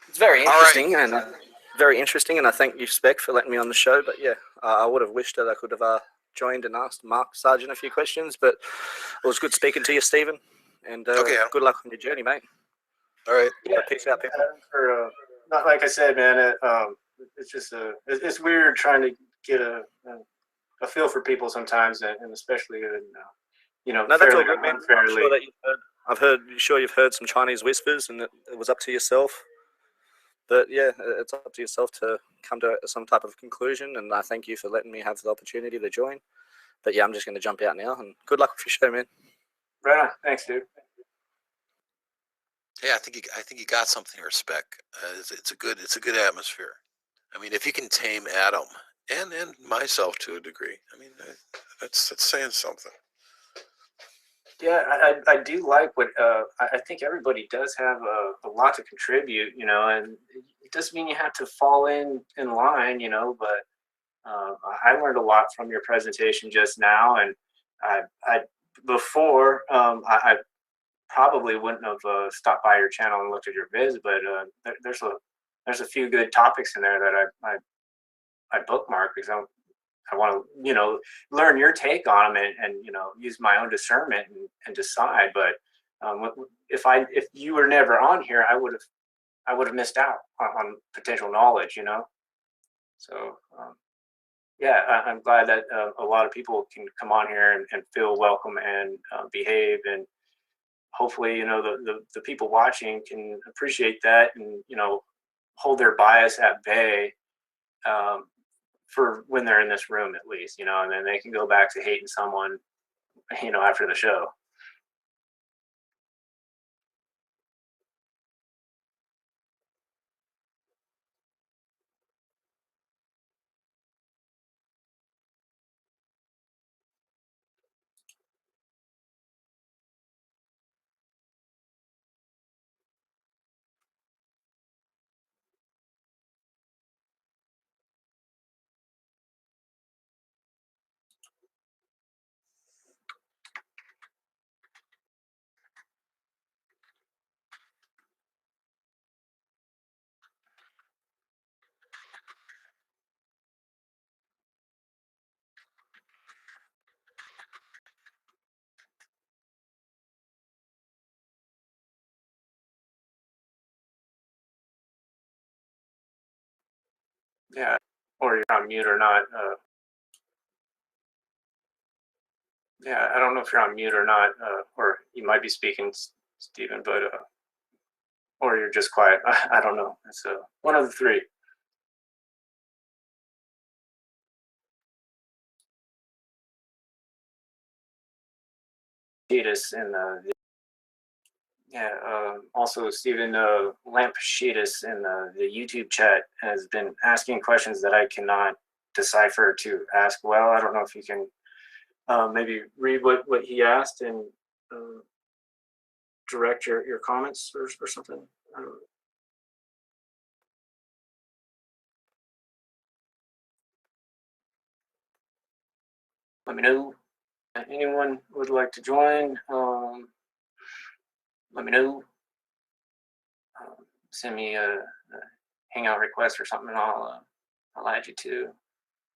It's very All right. interesting and I thank you, Spec, for letting me on the show. But yeah, I would have wished that I could have joined and asked Mark Sargent a few questions. But it was good speaking to you, Stephen, and Okay, Adam. good luck on your journey, mate. All right. Yeah, peace out, people. For, not like I said, man. It's just it's weird trying to get a feel for people sometimes, and especially you know, No, that's all fairly good, man. I'm sure that you've heard some Chinese whispers, and it was up to yourself. But yeah, it's up to yourself to come to some type of conclusion, and I thank you for letting me have the opportunity to join. But yeah, I'm just going to jump out now, and good luck with your show, man. Right on. Thanks, dude. Yeah, I think you got something here, Spec. It's a good atmosphere. I mean, if you can tame Adam and myself to a degree, I mean, that's saying something. Yeah, I do like what I think everybody does have a lot to contribute, you know, and it doesn't mean you have to fall in line, you know, but I learned a lot from your presentation just now, and I before I probably wouldn't have stopped by your channel and looked at your vids, but there's a few good topics in there that I bookmarked because I want to, you know, learn your take on them and you know, use my own discernment and decide. But if you were never on here, I would have missed out on potential knowledge, you know. So yeah, I'm glad that a lot of people can come on here and feel welcome and behave, and hopefully, you know, the people watching can appreciate that and, you know, hold their bias at bay. For when they're in this room, at least, you know, and then they can go back to hating someone, you know, after the show. Yeah, or you're on mute or not. Yeah, I don't know if you're on mute or not, or you might be speaking, Stephen, but or you're just quiet. I don't know. It's one of the three. Fetus in Yeah. Also, Stephen Lampsheetus in the YouTube chat has been asking questions that I cannot decipher to ask well. I don't know if you can maybe read what he asked and direct your comments or something. Let me know. Anyone would like to join? Let me know. Send me a Hangout request or something, and I'll add you to.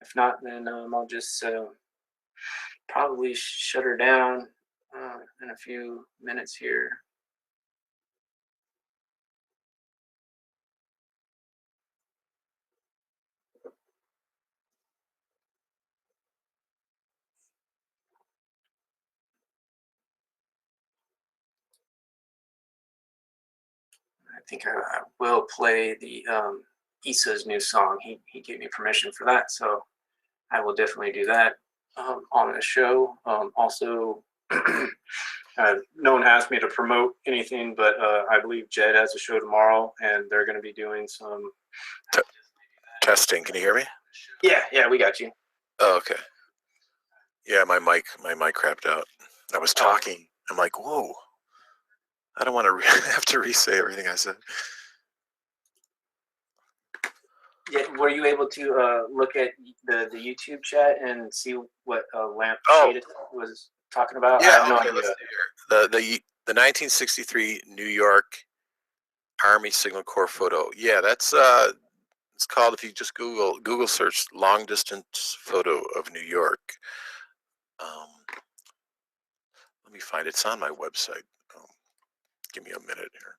If not, then I'll just probably shut her down in a few minutes here. I think I will play the Issa's new song. He gave me permission for that, so I will definitely do that on the show. Also, no one asked me to promote anything, but I believe Jed has a show tomorrow, and they're going to be doing some testing. Can you hear me? Yeah, we got you. Oh, okay. Yeah, my mic crapped out. I was talking. I'm like, whoa. I don't want to have to re-say everything I said. Yeah, were you able to look at the YouTube chat and see what Lamp Shaded was talking about? Yeah, I have no okay, idea. let's see here. The 1963 New York Army Signal Corps photo. Yeah, that's it's called, if you just Google search long distance photo of New York. Let me find it. It's on my website. Give me a minute here.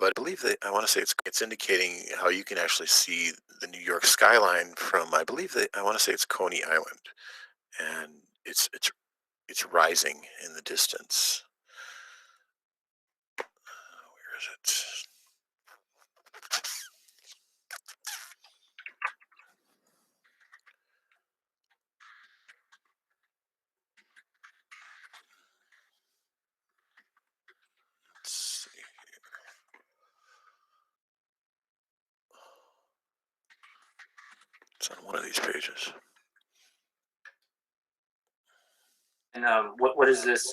But I believe that I want to say it's indicating how you can actually see the New York skyline from, I believe that I want to say it's Coney Island, and it's rising in the distance. Where is it? Let's see here. It's on one of these pages. And what is this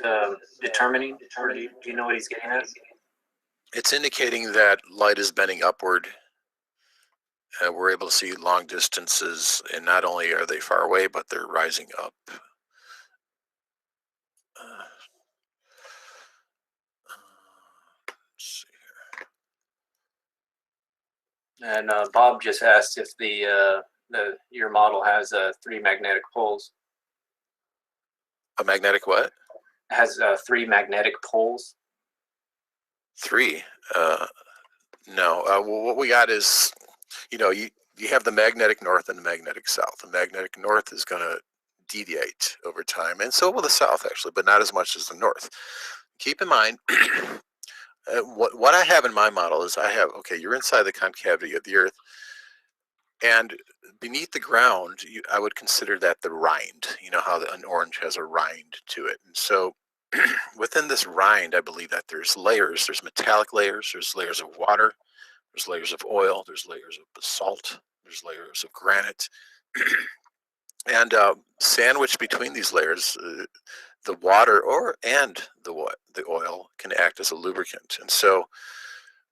determining? Or do you know what he's getting at? It's indicating that light is bending upward. We're able to see long distances, and not only are they far away, but they're rising up. Let's see here. And Bob just asked if your model has 3 magnetic poles. A magnetic what? It has 3 magnetic poles. 3? No. Well, what we got is, you have the magnetic north and the magnetic south. The magnetic north is going to deviate over time, and so will the south, actually, but not as much as the north. Keep in mind, what I have in my model is you're inside the concavity of the Earth, and beneath the ground, I would consider that the rind. You know how an orange has a rind to it, and so within this rind, I believe that there's layers. There's metallic layers. There's layers of water. There's layers of oil. There's layers of basalt. There's layers of granite. And sandwiched between these layers, the water and the oil can act as a lubricant. And so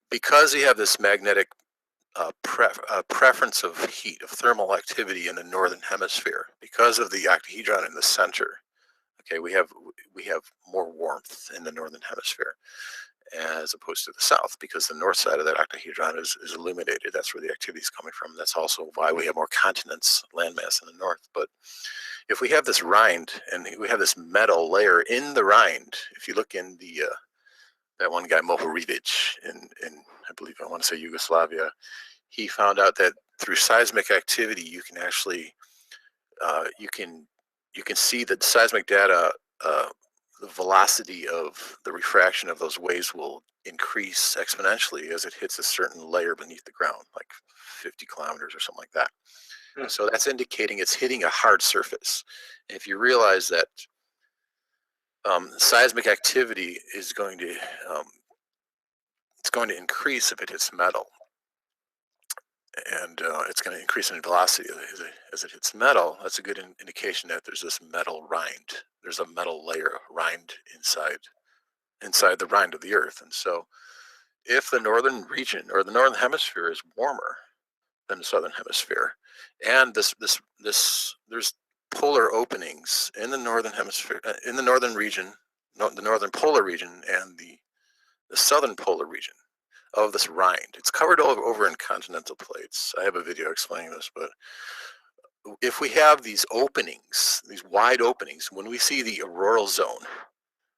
because you have this magnetic preference of heat, of thermal activity in the northern hemisphere, because of the octahedron in the center, okay, we have more warmth in the northern hemisphere as opposed to the south, because the north side of that octahedron is illuminated. That's where the activity is coming from. That's also why we have more continents, landmass in the north. But if we have this rind and we have this metal layer in the rind, if you look in the that one guy Mohorivic in I believe, I want to say Yugoslavia, he found out that through seismic activity you can actually you can see that seismic data, the velocity of the refraction of those waves will increase exponentially as it hits a certain layer beneath the ground, like 50 kilometers or something like that. So that's indicating it's hitting a hard surface. If you realize that seismic activity is going to it's going to increase if it hits metal, and it's going to increase in velocity as it hits metal. That's a good indication that there's this metal rind. There's a metal layer rind inside the rind of the Earth, and so if the northern region or the northern hemisphere is warmer than the southern hemisphere, and there's polar openings in the northern hemisphere, in the northern region, the northern polar region, and the southern polar region of this rind. It's covered over in continental plates. I have a video explaining this, but if we have these openings, these wide openings, when we see the auroral zone,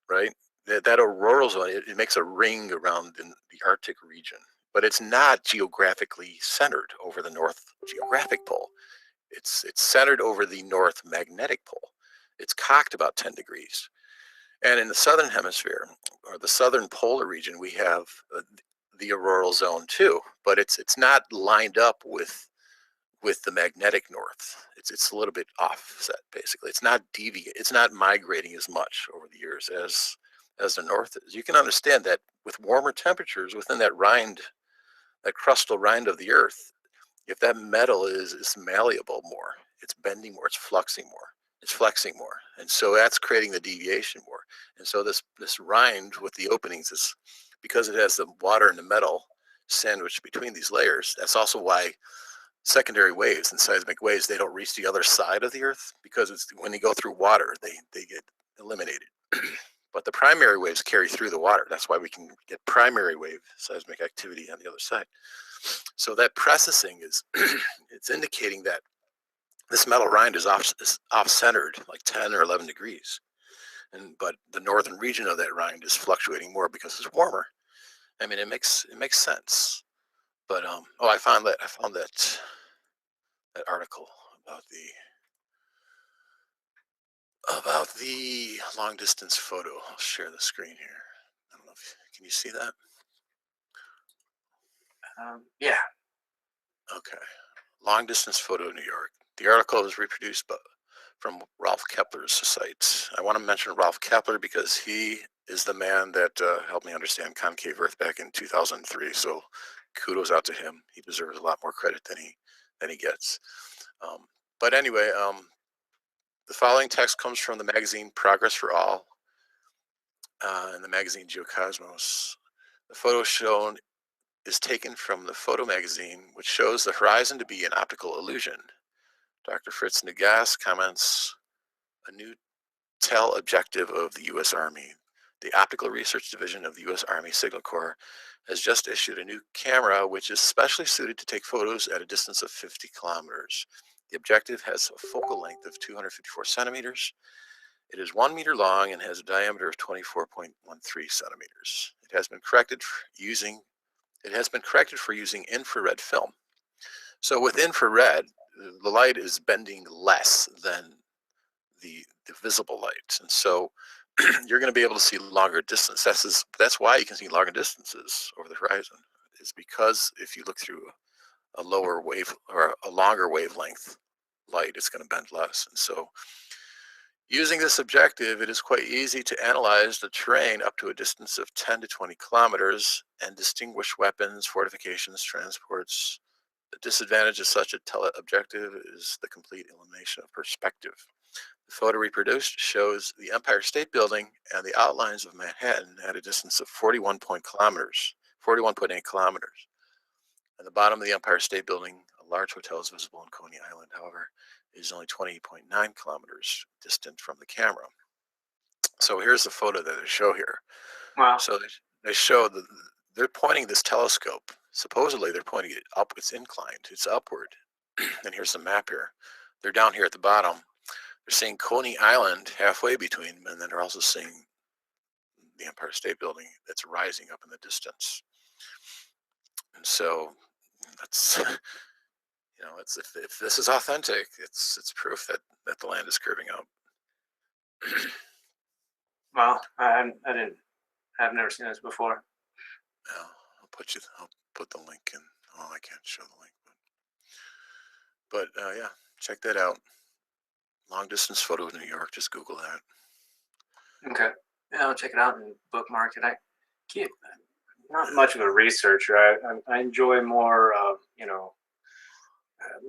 right? That auroral zone, it makes a ring around in the Arctic region, but it's not geographically centered over the north geographic pole. It's centered over the north magnetic pole. It's cocked about 10 degrees. And in the southern hemisphere, or the southern polar region, we have the auroral zone too, but it's not lined up with the magnetic north. It's a little bit offset, basically. It's not it's not migrating as much over the years as the north is. You can understand that with warmer temperatures within that rind, that crustal rind of the Earth, if that metal is malleable more, it's bending more, it's flexing more, and so that's creating the deviation more. And so this rind with the openings is because it has the water and the metal sandwiched between these layers. That's also why secondary waves and seismic waves, they don't reach the other side of the Earth, because it's when they go through water, they get eliminated. But the primary waves carry through the water. That's why we can get primary wave seismic activity on the other side. So that precessing is it's indicating that this metal rind is off-centered, like 10 or 11 degrees. But the northern region of that rind is fluctuating more because it's warmer. I mean, it makes sense. But I found that article about the long distance photo. I'll share the screen here. I don't know can you see that? Yeah. Okay. Long distance photo of New York. The article is reproduced from Ralph Kepler's site. I want to mention Ralph Kepler because he is the man that helped me understand concave Earth back in 2003. So kudos out to him. He deserves a lot more credit than he gets. But anyway, the following text comes from the magazine Progress for All and the magazine Geocosmos. The photo shown is taken from the photo magazine, which shows the horizon to be an optical illusion. Dr. Fritz Nagass comments, a new objective of the U.S. Army. The Optical Research Division of the U.S. Army Signal Corps has just issued a new camera which is specially suited to take photos at a distance of 50 kilometers. The objective has a focal length of 254 centimeters. It is 1 meter long and has a diameter of 24.13 centimeters. It has been corrected for using infrared film. So with infrared, the light is bending less than the visible light, and so you're going to be able to see longer distance. That's why you can see longer distances over the horizon, is because if you look through a lower wave or a longer wavelength light, it's going to bend less. And so using this objective, it is quite easy to analyze the terrain up to a distance of 10 to 20 kilometers and distinguish weapons, fortifications, transports. The disadvantage of such a teleobjective is the complete elimination of perspective. The photo reproduced shows the Empire State Building and the outlines of Manhattan at a distance of 41.8 kilometers. At the bottom of the Empire State Building, a large hotel is visible in Coney Island. However, it is only 20.9 kilometers distant from the camera. So here's the photo that they show here. Wow. So they show that they're pointing this telescope. Supposedly they're pointing it up. It's inclined. It's upward. And here's the map here. They're down here at the bottom. They're seeing Coney Island halfway between them, and then they're also seeing the Empire State Building that's rising up in the distance. And so that's, it's if this is authentic, it's proof that the land is curving up. Well, I've never seen this before. Yeah, I'll put the link in. Oh, I can't show the link. But yeah, check that out. Long distance photo of New York. Just Google that. Okay. Yeah, I'll check it out and bookmark it. I keep not much of a researcher. I enjoy more,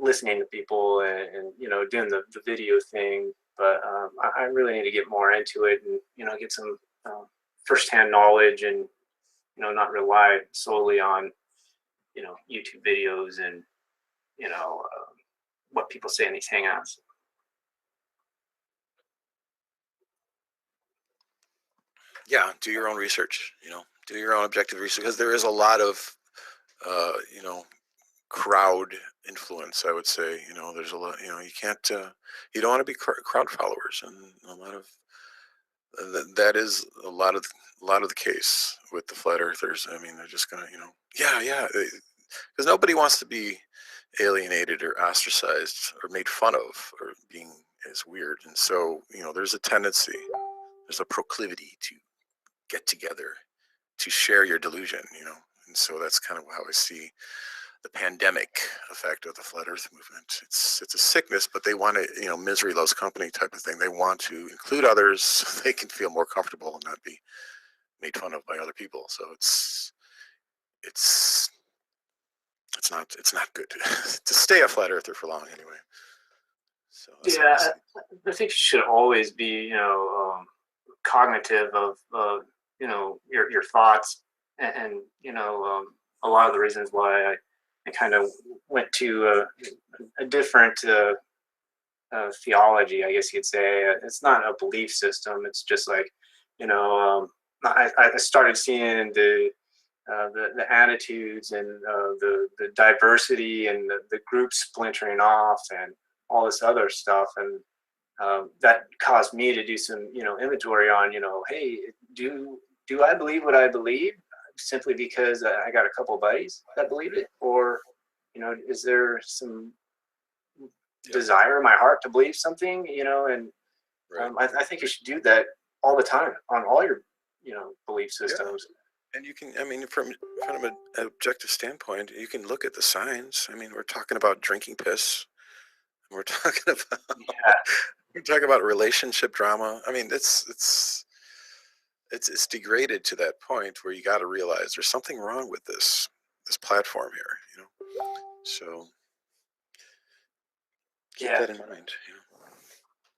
listening to people and doing the video thing. But I really need to get more into it and get some firsthand knowledge and not rely solely on YouTube videos and what people say in these hangouts. Yeah, do your own research. Do your own objective research, because there is a lot of crowd influence, I would say. There's a lot. You can't. You don't want to be crowd followers, and a lot of that is a lot of the case with the flat earthers. I mean, they're just gonna, yeah, because nobody wants to be alienated or ostracized or made fun of or being as weird, and so there's a tendency, there's a proclivity to get together to share your delusion, and so that's kind of how I see the pandemic effect of the flat earth movement. It's a sickness, but they want to, misery loves company type of thing. They want to include others so they can feel more comfortable and not be made fun of by other people. So it's not good to stay a flat earther for long anyway. So yeah, I think you should always be, cognitive of, your thoughts and a lot of the reasons why I kind of went to a different theology, I guess you'd say. It's not a belief system. It's just like, I started seeing the attitudes and the diversity and the groups splintering off and all this other stuff, and that caused me to do some inventory on hey, do I believe what I believe simply because I got a couple of buddies that believe it, or is there some desire in my heart to believe something, and right. I think you should do that all the time on all your belief systems. Yeah. And you can, from an objective standpoint, you can look at the signs. We're talking about drinking piss. We're talking about we're talking about relationship drama. It's degraded to that point where you got to realize there's something wrong with this platform here. So keep that in mind.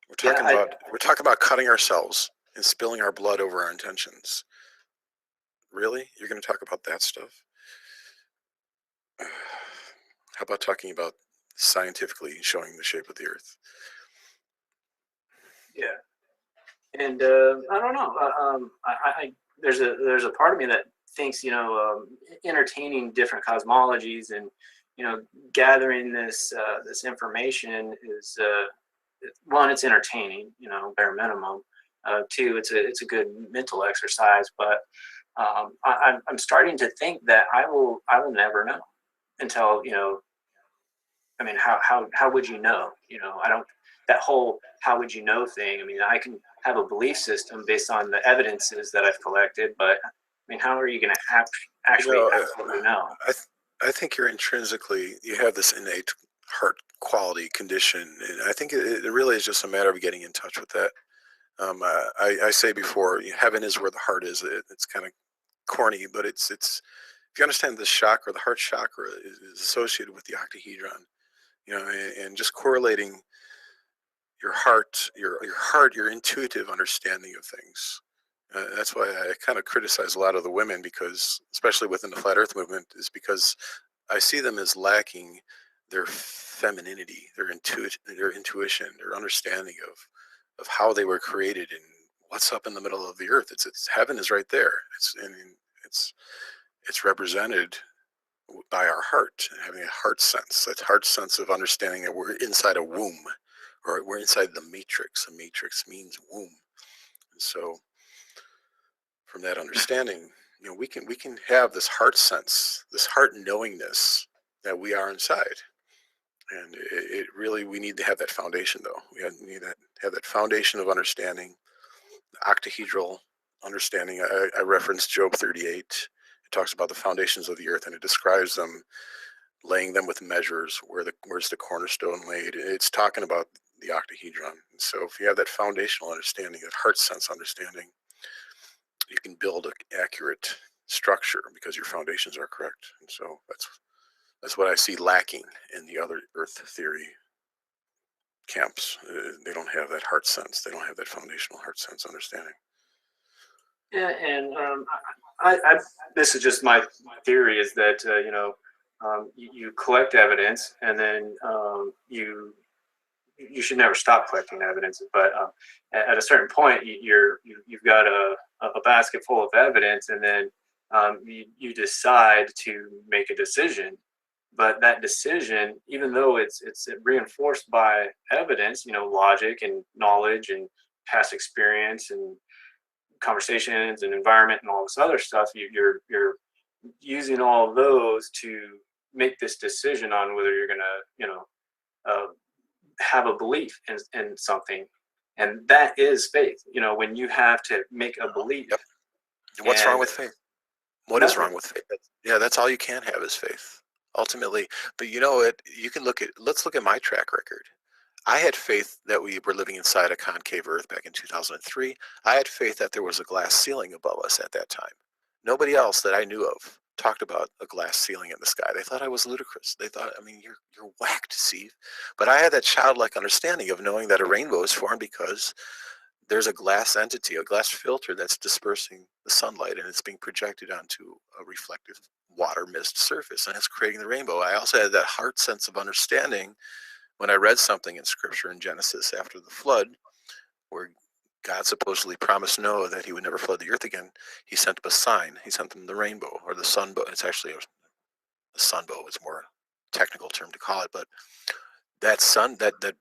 We're talking about cutting ourselves and spilling our blood over our intentions. Really? You're going to talk about that stuff? How about talking about scientifically showing the shape of the Earth? Yeah, and I don't know. There's a part of me that thinks entertaining different cosmologies and gathering this information is one, it's entertaining, bare minimum. Two, it's a good mental exercise. But I'm starting to think that I will never know until how would you know? I don't. That whole how would you know thing. I can have a belief system based on the evidences that I've collected, but how are you going to actually absolutely know? I think you have this innate heart quality condition, and I think it really is just a matter of getting in touch with that. I say before, heaven is where the heart is. It's kind of corny, but it's if you understand the chakra, the heart chakra is associated with the octahedron, and just correlating your heart, your intuitive understanding of things. That's why I kind of criticize a lot of the women, because, especially within the flat Earth movement, is because I see them as lacking their femininity, their intuition, their understanding of how they were created and what's up in the middle of the Earth. It's heaven is right there. It's represented by our heart, having a heart sense, that heart sense of understanding that we're inside a womb, or we're inside the matrix. A matrix means womb. And so from that understanding, we can have this heart sense, this heart knowingness that we are inside. And it really, we need to have that foundation, though. We need to have that foundation of understanding, the octahedral understanding. I referenced Job 38. It talks about the foundations of the earth, and it describes them laying them with measures, where's the cornerstone laid. It's talking about the octahedron. And so if you have that foundational understanding, that heart sense understanding, you can build an accurate structure because your foundations are correct. And so that's what I see lacking in the other earth theory camps. They don't have that heart sense. They don't have that foundational heart sense understanding. Yeah, and I this is just my theory, is that you collect evidence, and then you should never stop collecting evidence. But at a certain point, you've got a basket full of evidence, and then you decide to make a decision. But that decision, even though it's reinforced by evidence, logic and knowledge and past experience and conversations and environment and all this other stuff, you're using all of those to make this decision on whether you're gonna have a belief in something, and that is faith. When you have to make a belief. Yep. What's wrong with faith? What is wrong with faith? Yeah, that's all you can have is faith, ultimately. But you can let's look at my track record. I had faith that we were living inside a concave Earth back in 2003. I had faith that there was a glass ceiling above us at that time. Nobody else that I knew of talked about a glass ceiling in the sky. They thought I was ludicrous. They thought, you're whacked, Steve. But I had that childlike understanding of knowing that a rainbow is formed because there's a glass entity, a glass filter that's dispersing the sunlight, and it's being projected onto a reflective water mist surface, and it's creating the rainbow. I also had that heart sense of understanding when I read something in Scripture in Genesis after the flood, where God supposedly promised Noah that he would never flood the earth again. He sent him a sign. He sent him the rainbow, or the sunbow. It's actually a sunbow. It's a more technical term to call it, but that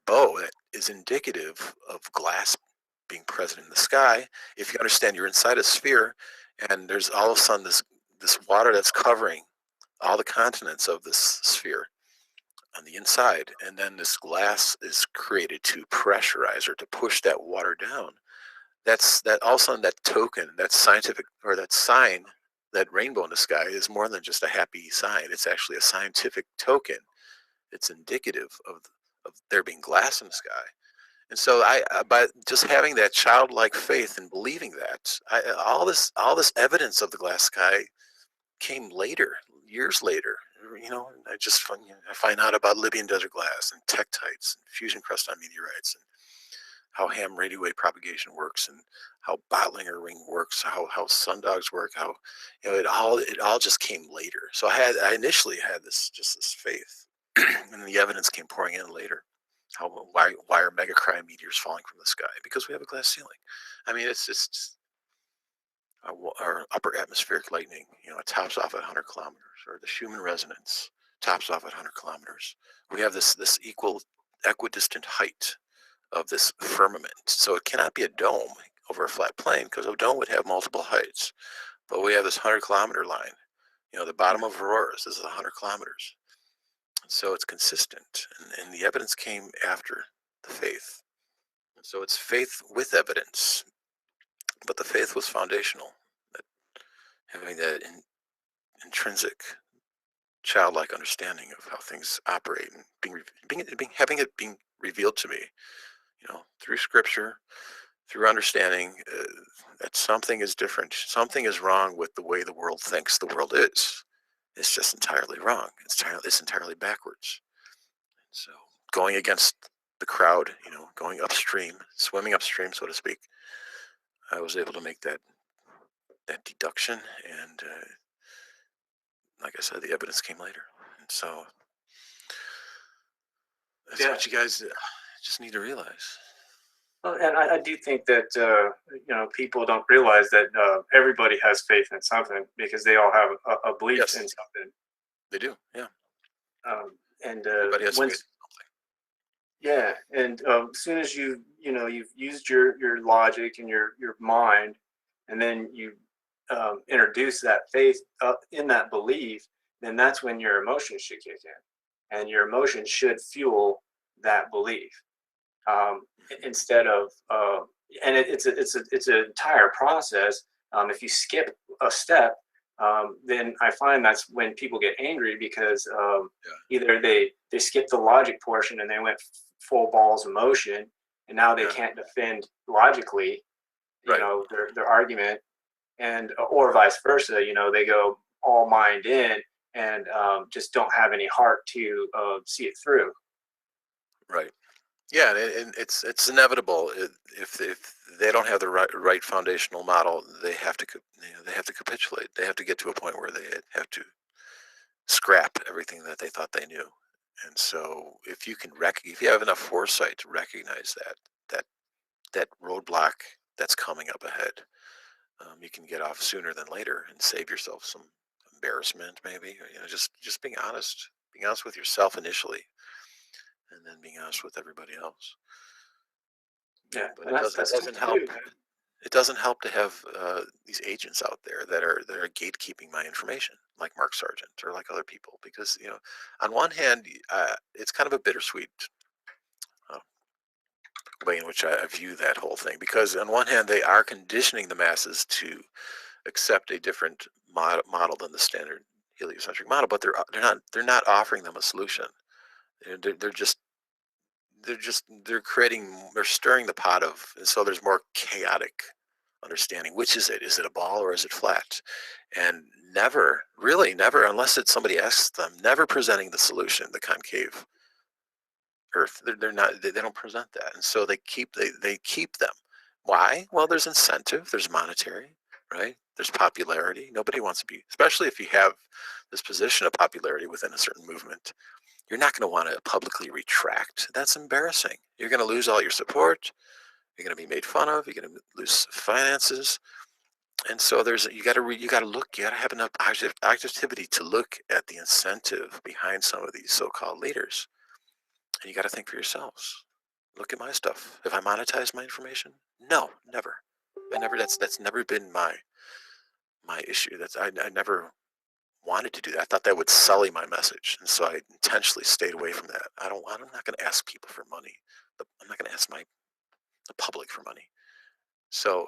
bow that is indicative of glass being present in the sky. If you understand, you're inside a sphere, and there's all of a sudden this water that's covering all the continents of this sphere on the inside, and then this glass is created to pressurize or to push that water down. That all of a sudden, that token, that scientific, or that sign, that rainbow in the sky is more than just a happy sign. It's actually a scientific token. It's indicative of there being glass in the sky. And so by just having that childlike faith and believing that, all this evidence of the glass sky came later, years later. I find out about Libyan desert glass and tektites and fusion crust on meteorites, and how ham radio wave propagation works, and how Bottlinger ring works, how sundogs work, how it all just came later. So I initially had this faith, and the evidence came pouring in later. Why are megacry meteors falling from the sky? Because we have a glass ceiling. It's our upper atmospheric lightning. It tops off at 100 kilometers, or the Schumann resonance tops off at 100 kilometers. We have this equidistant height of this firmament. So it cannot be a dome over a flat plane, because a dome would have multiple heights. But we have this 100-kilometer line. The bottom of Auroras is 100 kilometers. So it's consistent, and the evidence came after the faith. And so it's faith with evidence, but the faith was foundational. That having that intrinsic, childlike understanding of how things operate, and having it being revealed to me, through Scripture, through understanding that something is different, something is wrong with the way the world thinks the world is. It's just entirely wrong. It's entirely backwards. So going against the crowd, going upstream, swimming upstream, so to speak, I was able to make that deduction, and like I said, the evidence came later. And so that's what you guys just need to realize. Well, and I do think that people don't realize that everybody has faith in something, because they all have a belief in something. They do, yeah. Everybody has faith in something. Yeah, and as soon as you've used your logic and your mind, and then you introduce that faith in that belief, then that's when your emotions should kick in, and your emotions should fuel that belief. Instead of and it's an entire process. If you skip a step, then I find that's when people get angry because either they skipped the logic portion and they went full balls emotion, and now they can't defend logically, you know, their argument, and or vice versa. You know, they go all mind in and just don't have any heart to see it through. Right. Yeah, and it's inevitable. If they don't have the right foundational model, they have to they have to capitulate. They have to get to a point where they have to scrap everything that they thought they knew. And so, if you have enough foresight to recognize that roadblock that's coming up ahead, you can get off sooner than later and save yourself some embarrassment, maybe. Or, you know, just being honest with yourself initially, and then being honest with everybody else. Yeah, but it doesn't help. It doesn't help to have these agents out there that are gatekeeping my information, like Mark Sargent or like other people, because you know, on one hand, it's kind of a bittersweet way in which I view that whole thing, because on one hand, they are conditioning the masses to accept a different model than the standard heliocentric model, but they're not offering them a solution. They're stirring the pot of, and so there's more chaotic understanding. Which is it? Is it a ball or is it flat? And never, unless it's somebody asks them, never presenting the solution, the concave Earth. They don't present that, and so they keep them. Why? Well, there's incentive. There's monetary, right? There's popularity. Nobody wants to be, especially if you have this position of popularity within a certain movement. You're not going to want to publicly retract. That's embarrassing. You're going to lose all your support. You're going to be made fun of. You're going to lose finances. And so you got to have enough objectivity to look at the incentive behind some of these so-called leaders. And you got to think for yourselves. Look at my stuff. Have I monetized my information? No, never. That's never been my issue. I never wanted to do that. I thought that would sully my message, and so I intentionally stayed away from that. I'm not going to ask people for money. I'm not going to ask the public for money. So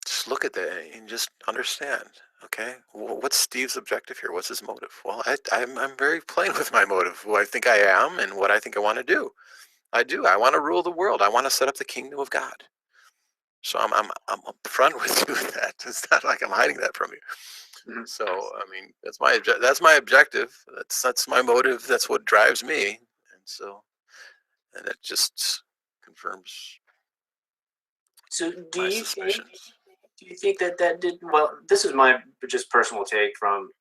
just look at that and just understand. Okay, what's Steve's objective here? What's his motive? Well, I'm very plain with my motive. Who I think I am and what I think I want to do. I want to rule the world. I want to set up the kingdom of God. So I'm upfront with you with that. It's not like I'm hiding that from you. Mm-hmm. So I mean, that's my objective. That's my motive. That's what drives me. And it just confirms. So do you think that did well? This is my just personal take from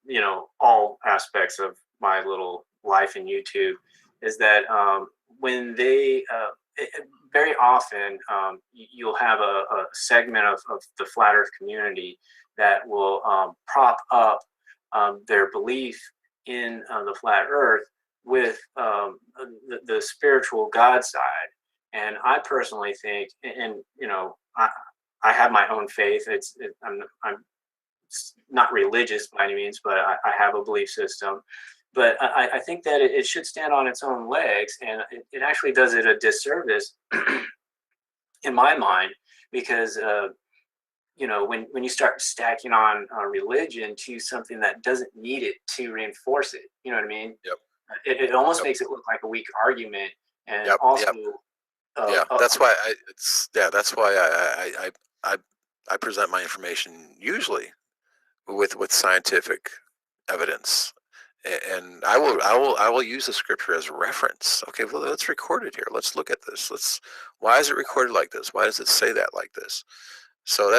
all aspects of my little life in YouTube. Is that when they very often you'll have a segment of the flat Earth community that will prop up their belief in the flat Earth with the spiritual God side. And I personally think, and I have my own faith. I'm not religious by any means, but I have a belief system. But I think that it should stand on its own legs, and it actually does it a disservice in my mind, because when you start stacking on religion to something that doesn't need it to reinforce it, you know what I mean? Yep. It almost makes it look like a weak argument, and also. That's why I present my information usually with scientific evidence, and I will use the scripture as a reference. Okay, well, let's record it here. Let's look at this. Why is it recorded like this? Why does it say that like this? So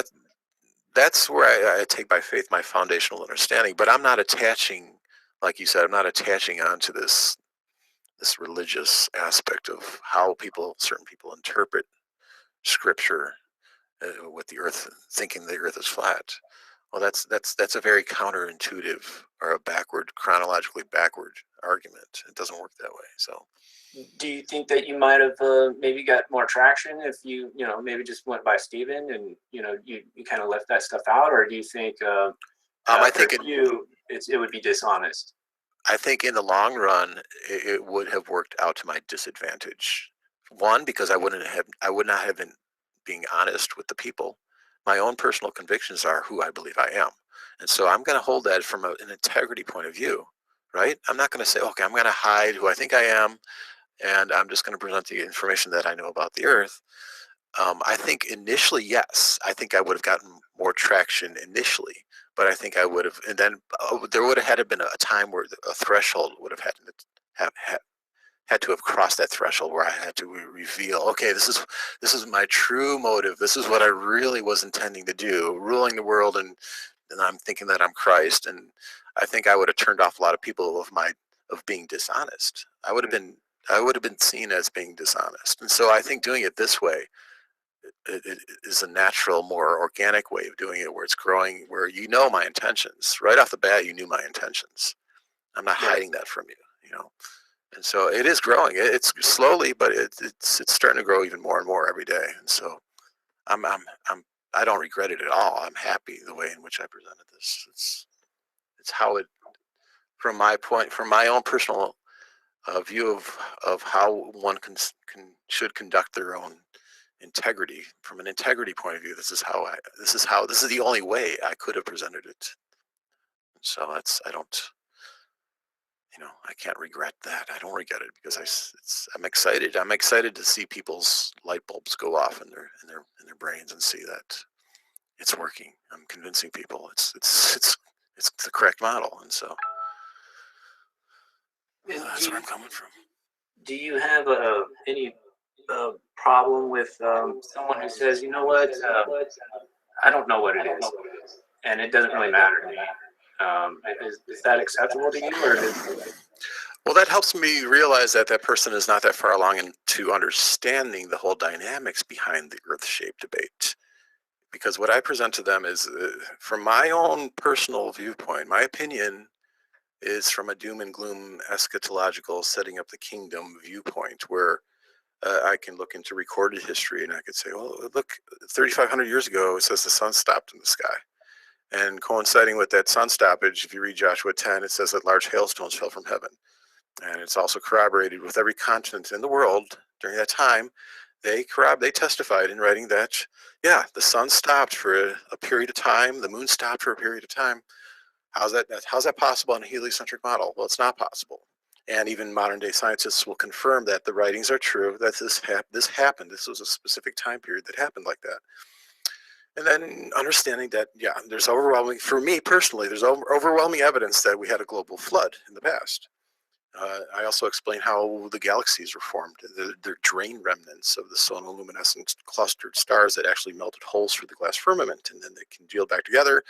that's where I take by faith my foundational understanding. But I'm not attaching, like you said, I'm not attaching onto this religious aspect of how certain people interpret scripture with the earth, thinking the earth is flat. Well, that's a very counterintuitive or a chronologically backward argument. It doesn't work that way. So, do you think that you might have maybe got more traction if you maybe just went by Stephen and you kind of left that stuff out, or do you think I think it would be dishonest? I think in the long run, it would have worked out to my disadvantage. One, because I would not have been being honest with the people. My own personal convictions are who I believe I am. And so I'm going to hold that from an integrity point of view, right? I'm not going to say, okay, I'm going to hide who I think I am, and I'm just going to present the information that I know about the Earth. I think initially, yes, I think I would have gotten more traction initially, but I think I would have, and then there would have had to been a time where a threshold would have had to have crossed that threshold where I had to reveal, okay, this is my true motive. This is what I really was intending to do, ruling the world, and I'm thinking that I'm Christ. And I think I would have turned off a lot of people of being dishonest. I would have been seen as being dishonest. And so I think doing it this way, it is a natural, more organic way of doing it, where it's growing, where you know my intentions right off the bat. You knew my intentions. I'm not hiding that from you, you know. And so it is growing. It's slowly, but it's starting to grow even more and more every day. And so I don't regret it at all. I'm happy the way in which I presented this. It's how it, from my own personal view of how one should conduct their own integrity. From an integrity point of view, this is the only way I could have presented it. So I can't regret that. I don't regret it because I'm excited. I'm excited to see people's light bulbs go off in their brains and see that it's working. I'm convincing people it's the correct model, and so that's where I'm coming from. Do you have any problem with someone who says, you know what, I don't know what it is, and it doesn't really matter to me? Is that acceptable to you, or Well, that helps me realize that that person is not that far along into understanding the whole dynamics behind the Earth-shaped debate. Because what I present to them is, from my own personal viewpoint, my opinion is from a doom and gloom eschatological setting up the kingdom viewpoint, where I can look into recorded history and I could say, well, look, 3,500 years ago, it says the sun stopped in the sky. And coinciding with that sun stoppage, if you read Joshua 10, it says that large hailstones fell from heaven. And it's also corroborated with every continent in the world during that time. They testified in writing that, yeah, the sun stopped for a period of time, the moon stopped for a period of time. How's that possible in a heliocentric model? Well, it's not possible. And even modern day scientists will confirm that the writings are true, that this happened. This was a specific time period that happened like that. And then understanding that, yeah, for me personally, there's overwhelming evidence that we had a global flood in the past. I also explain how the galaxies were formed. They're drain remnants of the sonoluminescent clustered stars that actually melted holes through the glass firmament, and then they congealed back together.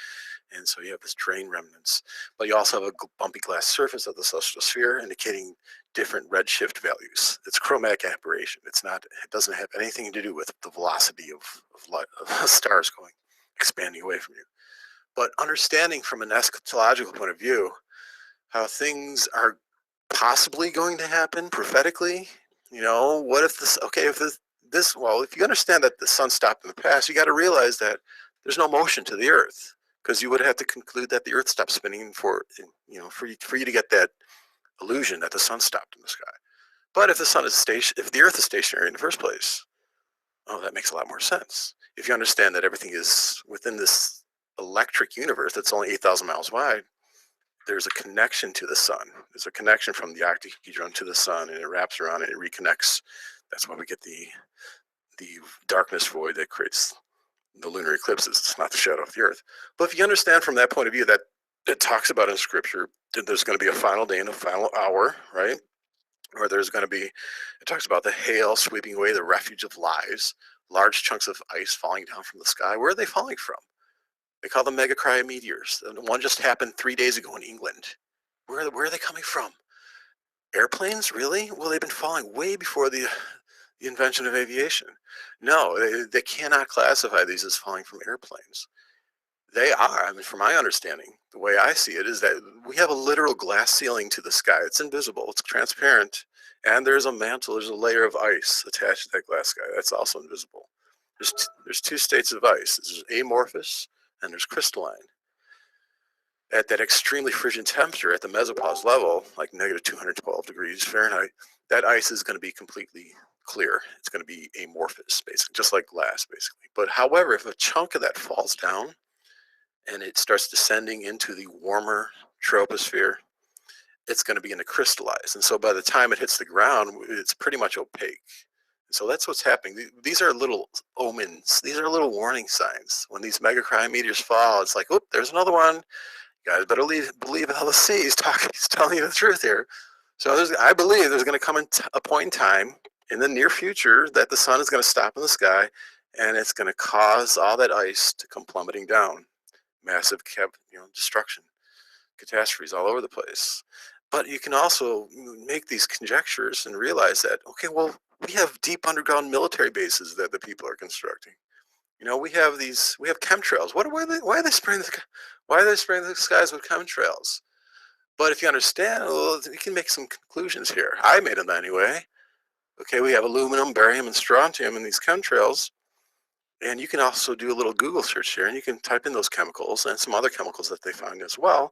And so you have this drain remnants. But you also have a bumpy glass surface of the celestial sphere indicating different redshift values. It's chromatic aberration. It doesn't have anything to do with the velocity of light, of stars expanding away from you. But understanding from an eschatological point of view how things are possibly going to happen prophetically, what if if you understand that the sun stopped in the past, you got to realize that there's no motion to the Earth, because you would have to conclude that the Earth stopped spinning for you to get that illusion that the sun stopped in the sky. But if the Earth is stationary in the first place, that makes a lot more sense. If you understand that everything is within this electric universe that's only 8,000 miles wide, there's a connection to the sun. There's a connection from the octahedron to the sun, and it wraps around and it reconnects. That's why we get the darkness void that creates the lunar eclipses. It's not the shadow of the Earth. But if you understand from that point of view that it talks about in Scripture that there's going to be a final day and a final hour, right? Or it talks about the hail sweeping away the refuge of lies, large chunks of ice falling down from the sky. Where are they falling from? They call them megakryometeors. The one just happened 3 days ago in England. Where are they coming from? Airplanes, really? Well, they've been falling way before the invention of aviation. No, they cannot classify these as falling from airplanes. They are, from my understanding, the way I see it is that we have a literal glass ceiling to the sky. It's invisible, it's transparent, and there's a layer of ice attached to that glass sky. That's also invisible. There's two states of ice. There's amorphous and there's crystalline. At that extremely frigid temperature, at the mesopause level, like negative 212 degrees Fahrenheit, that ice is going to be completely clear. It's going to be amorphous, basically, just like glass, basically. But however, if a chunk of that falls down and it starts descending into the warmer troposphere, it's going to begin to crystallize. And so by the time it hits the ground, it's pretty much opaque. So that's what's happening. These are little omens. These are little warning signs. When these megacriometeors fall, it's like, oh, there's another one. You guys better believe LSC. He's telling you the truth here. So I believe there's going to come a point in time in the near future that the sun is going to stop in the sky, and it's going to cause all that ice to come plummeting down. Massive destruction, catastrophes all over the place. But you can also make these conjectures and realize that, okay, well, we have deep underground military bases that the people are constructing. We have chemtrails. Why are they spraying the skies with chemtrails? But if you understand, well, you can make some conclusions here. I made them anyway. Okay, we have aluminum, barium, and strontium in these chemtrails. And you can also do a little Google search here, and you can type in those chemicals and some other chemicals that they find as well.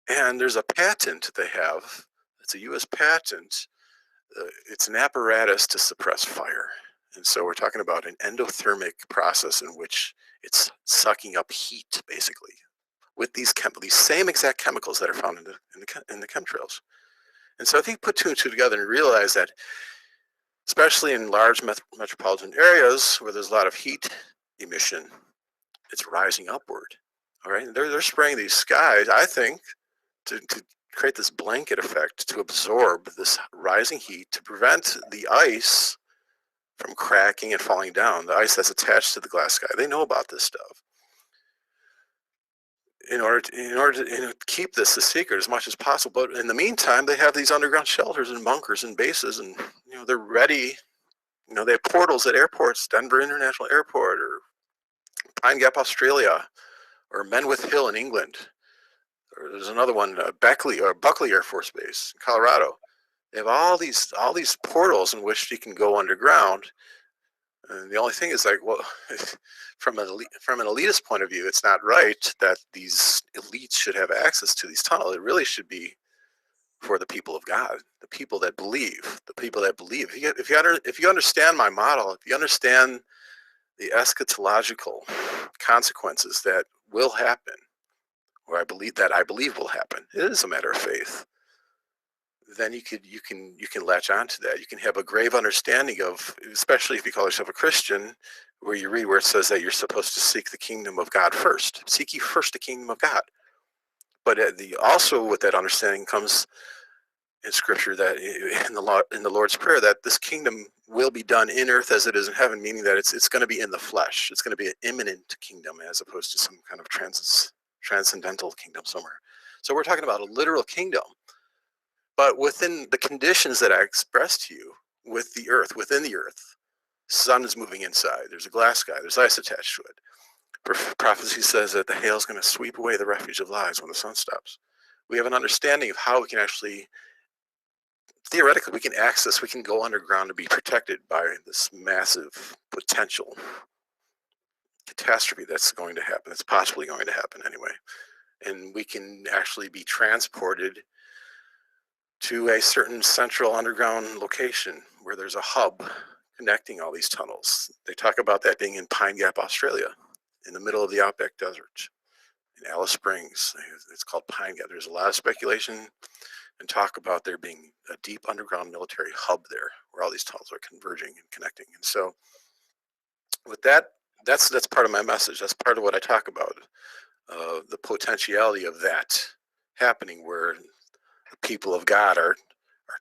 And there's a patent they have. It's a U.S. patent. It's an apparatus to suppress fire. And so we're talking about an endothermic process in which it's sucking up heat, basically, with these same exact chemicals that are found in the chemtrails. And so if you put two and two together and realize that, especially in large metropolitan areas where there's a lot of heat emission, it's rising upward. All right, they're spraying these skies, I think, to create this blanket effect to absorb this rising heat to prevent the ice from cracking and falling down. The ice that's attached to the glass sky. They know about this stuff. In order to keep this a secret as much as possible. But in the meantime, they have these underground shelters and bunkers and bases, and they're ready. They have portals at airports, Denver International Airport, or Pine Gap, Australia, or Menwith Hill in England. Or there's another one, Buckley Air Force Base in Colorado. They have all these portals in which you can go underground. And the only thing is, like, well, from an elitist point of view, it's not right that these elites should have access to these tunnels. It really should be for the people of God, the people that believe, If you understand my model, if you understand the eschatological consequences that will happen, or I believe will happen, it is a matter of faith. Then you can latch onto that. You can have a grave understanding of, especially if you call yourself a Christian, where you read where it says that you're supposed to seek the kingdom of God first. Seek ye first the kingdom of God. But also with that understanding comes in Scripture that in the Lord's Prayer that this kingdom will be done in earth as it is in heaven, meaning that it's going to be in the flesh. It's going to be an imminent kingdom as opposed to some kind of transcendental kingdom somewhere. So we're talking about a literal kingdom. But within the conditions that I expressed to you, within the earth, sun is moving inside. There's a glass sky. There's ice attached to it. Prophecy says that the hail is going to sweep away the refuge of lies when the sun stops. We have an understanding of how we can actually, theoretically, we can go underground to be protected by this massive potential catastrophe that's going to happen. It's possibly going to happen anyway. And we can actually be transported to a certain central underground location where there's a hub connecting all these tunnels. They talk about that being in Pine Gap, Australia, in the middle of the Outback Desert, in Alice Springs. It's called Pine Gap. There's a lot of speculation and talk about there being a deep underground military hub there where all these tunnels are converging and connecting. And so with that, that's part of my message. That's part of what I talk about, the potentiality of that happening, where the people of God are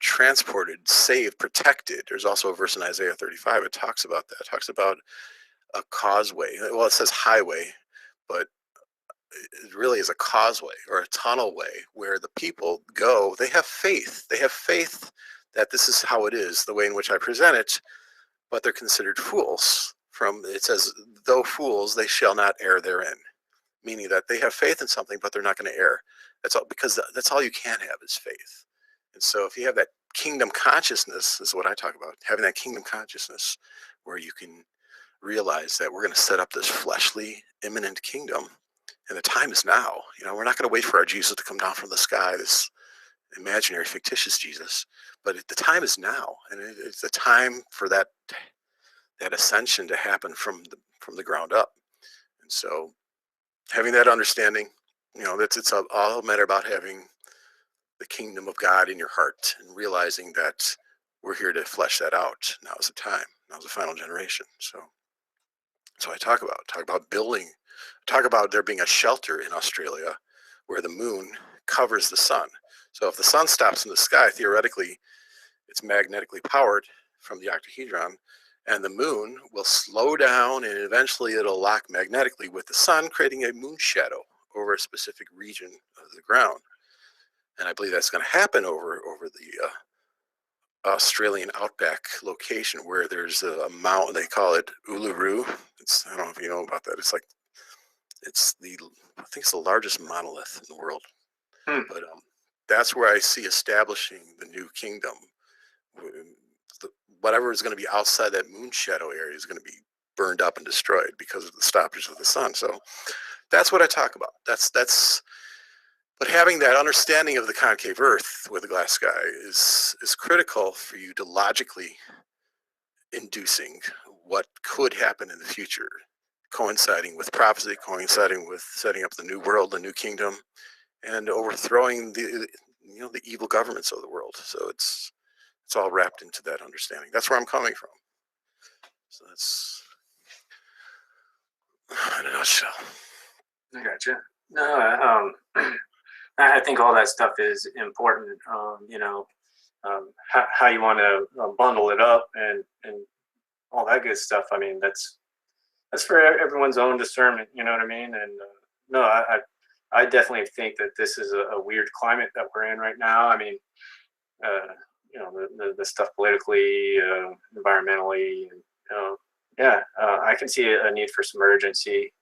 transported, saved, protected. There's also a verse in Isaiah 35. It talks about that. It talks about a causeway. Well, it says highway, but it really is a causeway or a tunnelway where the people go. They have faith. They have faith that this is how it is, the way in which I present it, but they're considered fools. It says, though fools, they shall not err therein. Meaning that they have faith in something, but they're not going to err. That's all, because that's all you can have is faith. And so if you have that kingdom consciousness, is what I talk about, having that kingdom consciousness where you can realize that we're going to set up this fleshly, imminent kingdom, and the time is now. We're not going to wait for our Jesus to come down from the sky, this imaginary, fictitious Jesus, but the time is now, and it's the time for that ascension to happen from the ground up. And so having that understanding, it's all a matter about having the kingdom of God in your heart and realizing that we're here to flesh that out. Now is the time. Now is the final generation. So I talk about building, talk about there being a shelter in Australia where the moon covers the sun. So if the sun stops in the sky, theoretically, it's magnetically powered from the octahedron, and the moon will slow down and eventually it'll lock magnetically with the sun, creating a moon shadow over a specific region of the ground. And I believe that's going to happen over the Australian outback location where there's a mountain, they call it Uluru. I don't know if you know about that. I think it's the largest monolith in the world. But that's where I see establishing the new kingdom. Whatever is going to be outside that moon shadow area is going to be burned up and destroyed because of the stoppage of the sun. So that's what I talk about. But having that understanding of the concave Earth with a glass sky is critical for you to logically inducing what could happen in the future, coinciding with prophecy, coinciding with setting up the new world, the new kingdom, and overthrowing the evil governments of the world. So it's all wrapped into that understanding. That's where I'm coming from. So that's in a nutshell. I gotcha. No, I think all that stuff is important. How you want to bundle it up and all that good stuff. I mean, that's for everyone's own discernment. You know what I mean? And no, I definitely think that this is a weird climate that we're in right now. I mean, the stuff politically, environmentally, and, I can see a need for some urgency.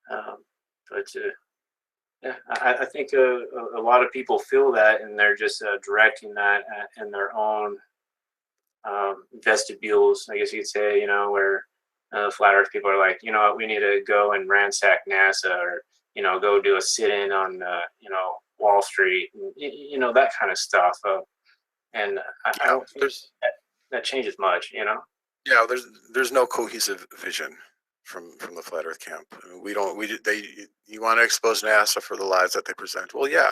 But yeah, I think a lot of people feel that, and they're just directing that in their own vestibules, I guess you could say, where flat earth people are like, you know what, we need to go and ransack NASA, or, go do a sit-in on, Wall Street, and, that kind of stuff. And I don't think that changes much, Yeah, there's no cohesive vision from the flat Earth camp. You want to expose NASA for the lies that they present. Well, yeah,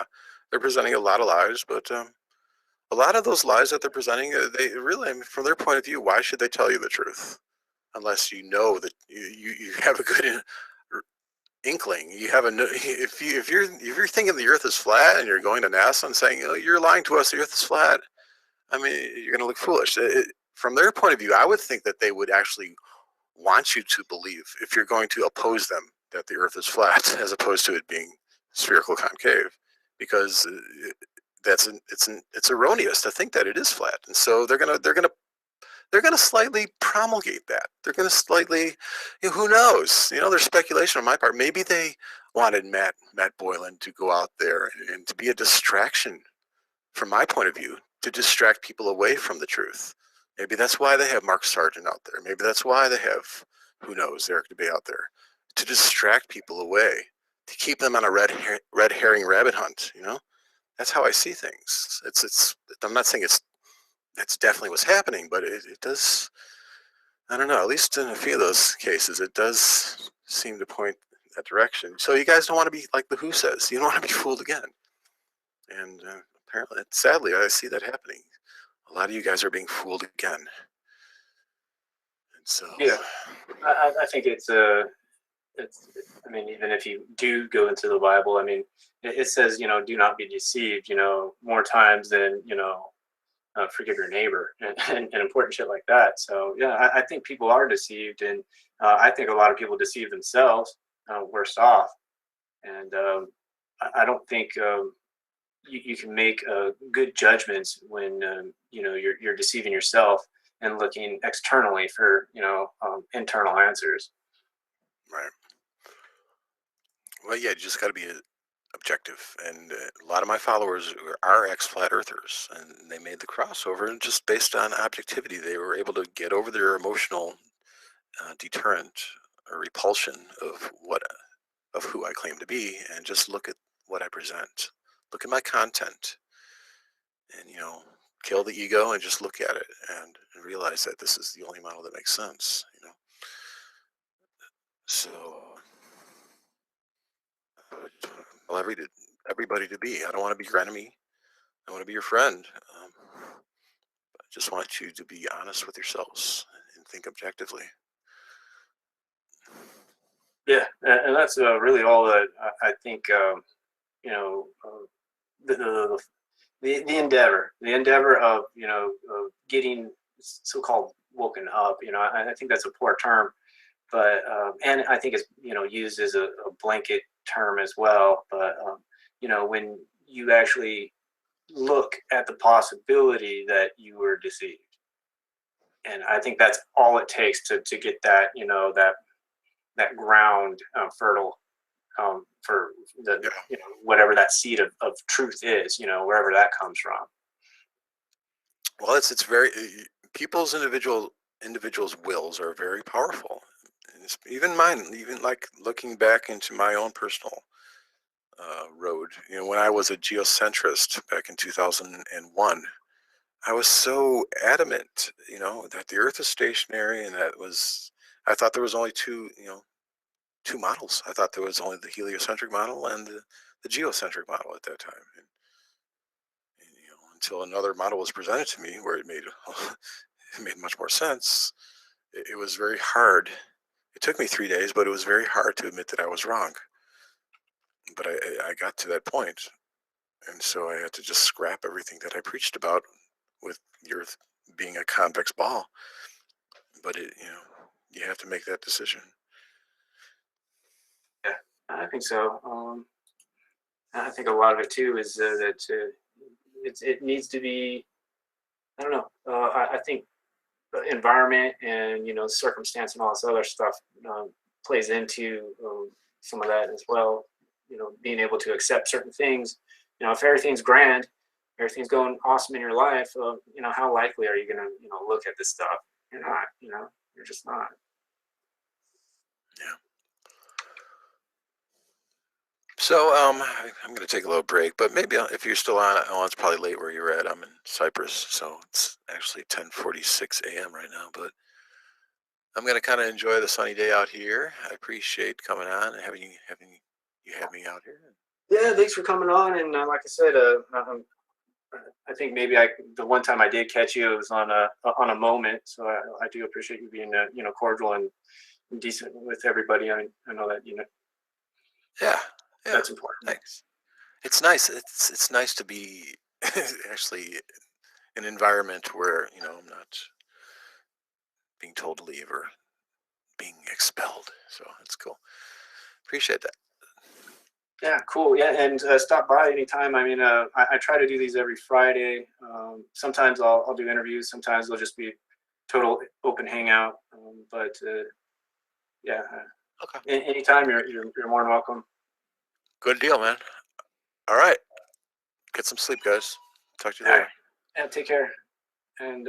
they're presenting a lot of lies, but a lot of those lies that they're presenting, they really, I mean, from their point of view, why should they tell you the truth unless you know that you have a good inkling? You have if you're thinking the Earth is flat and you're going to NASA and saying, oh, you're lying to us, the Earth is flat. I mean, you're going to look foolish. From their point of view, I would think that they would actually want you to believe, if you're going to oppose them, that the Earth is flat as opposed to it being spherical concave, because it's erroneous to think that it is flat, and so they're gonna slightly promulgate that. They're gonna slightly, who knows? There's speculation on my part. Maybe they wanted Matt Boylan to go out there and to be a distraction, from my point of view, to distract people away from the truth. Maybe that's why they have Mark Sargent out there. Maybe that's why they have, who knows, Eric DeBay out there, to distract people away, to keep them on a red herring rabbit hunt. That's how I see things. I'm not saying that's definitely what's happening, but it does. I don't know. At least in a few of those cases, it does seem to point that direction. So you guys don't want to be like the Who says. You don't want to be fooled again. And apparently, sadly, I see that happening. A lot of you guys are being fooled again. And so yeah, I think it's I mean, even if you do go into the Bible, I mean, it says, do not be deceived, more times than, forgive your neighbor, and important shit like that. So yeah, I think people are deceived, and I think a lot of people deceive themselves, worse off. And I don't think you can make good judgments when you're deceiving yourself and looking externally for internal answers. Right. Well, yeah, you just got to be objective. And a lot of my followers are ex-flat earthers, and they made the crossover, and just based on objectivity, they were able to get over their emotional deterrent or repulsion of who I claim to be, and just look at what I present. Look at my content, and kill the ego and just look at it and realize that this is the only model that makes sense. So tell everybody to be. I don't want to be your enemy. I want to be your friend. I just want you to be honest with yourselves and think objectively. Yeah, and that's really all that I think. You know, the the endeavor of of getting so-called woken up. I think that's a poor term, but and I think it's used as a blanket term as well. But when you actually look at the possibility that you were deceived, and I think that's all it takes to get that that ground fertile for the whatever that seed of truth is, wherever that comes from. Well, it's very people's individuals' wills are very powerful. Even mine, even like looking back into my own personal road. When I was a geocentrist back in 2001, I was so adamant, that the Earth is stationary, and I thought there was only two models. I thought there was only the heliocentric model and the geocentric model at that time. And until another model was presented to me where it made much more sense, it was very hard. It took me 3 days, but it was very hard to admit that I was wrong. But I got to that point, and so I had to just scrap everything that I preached about with the Earth being a convex ball. But you have to make that decision. Yeah, I think so. I think a lot of it too is that it needs to be. I don't know. I think the environment and circumstance and all this other stuff plays into some of that as well. Being able to accept certain things. If everything's grand, everything's going awesome in your life, how likely are you going to look at this stuff? You're not. You're just not. Yeah. So I'm going to take a little break, but maybe if you're still on, it's probably late where you're at. I'm in Cyprus, so it's actually 10:46 a.m. right now. But I'm going to kind of enjoy the sunny day out here. I appreciate coming on and having you have me out here. Yeah, thanks for coming on. And like I said, I think maybe the one time I did catch you, it was on a moment. So I do appreciate you being cordial and decent with everybody. I know that Yeah, that's important. Thanks. It's nice. It's nice to be actually in an environment where I'm not being told to leave or being expelled. So it's cool. Appreciate that. Yeah, cool. Yeah, and stop by anytime. I mean, I try to do these every Friday. Sometimes I'll do interviews. Sometimes they'll just be total open hangout. But yeah, okay. Anytime you're more than welcome. Good deal, man. All right. Get some sleep, guys. Talk to you later. Yeah, take care. And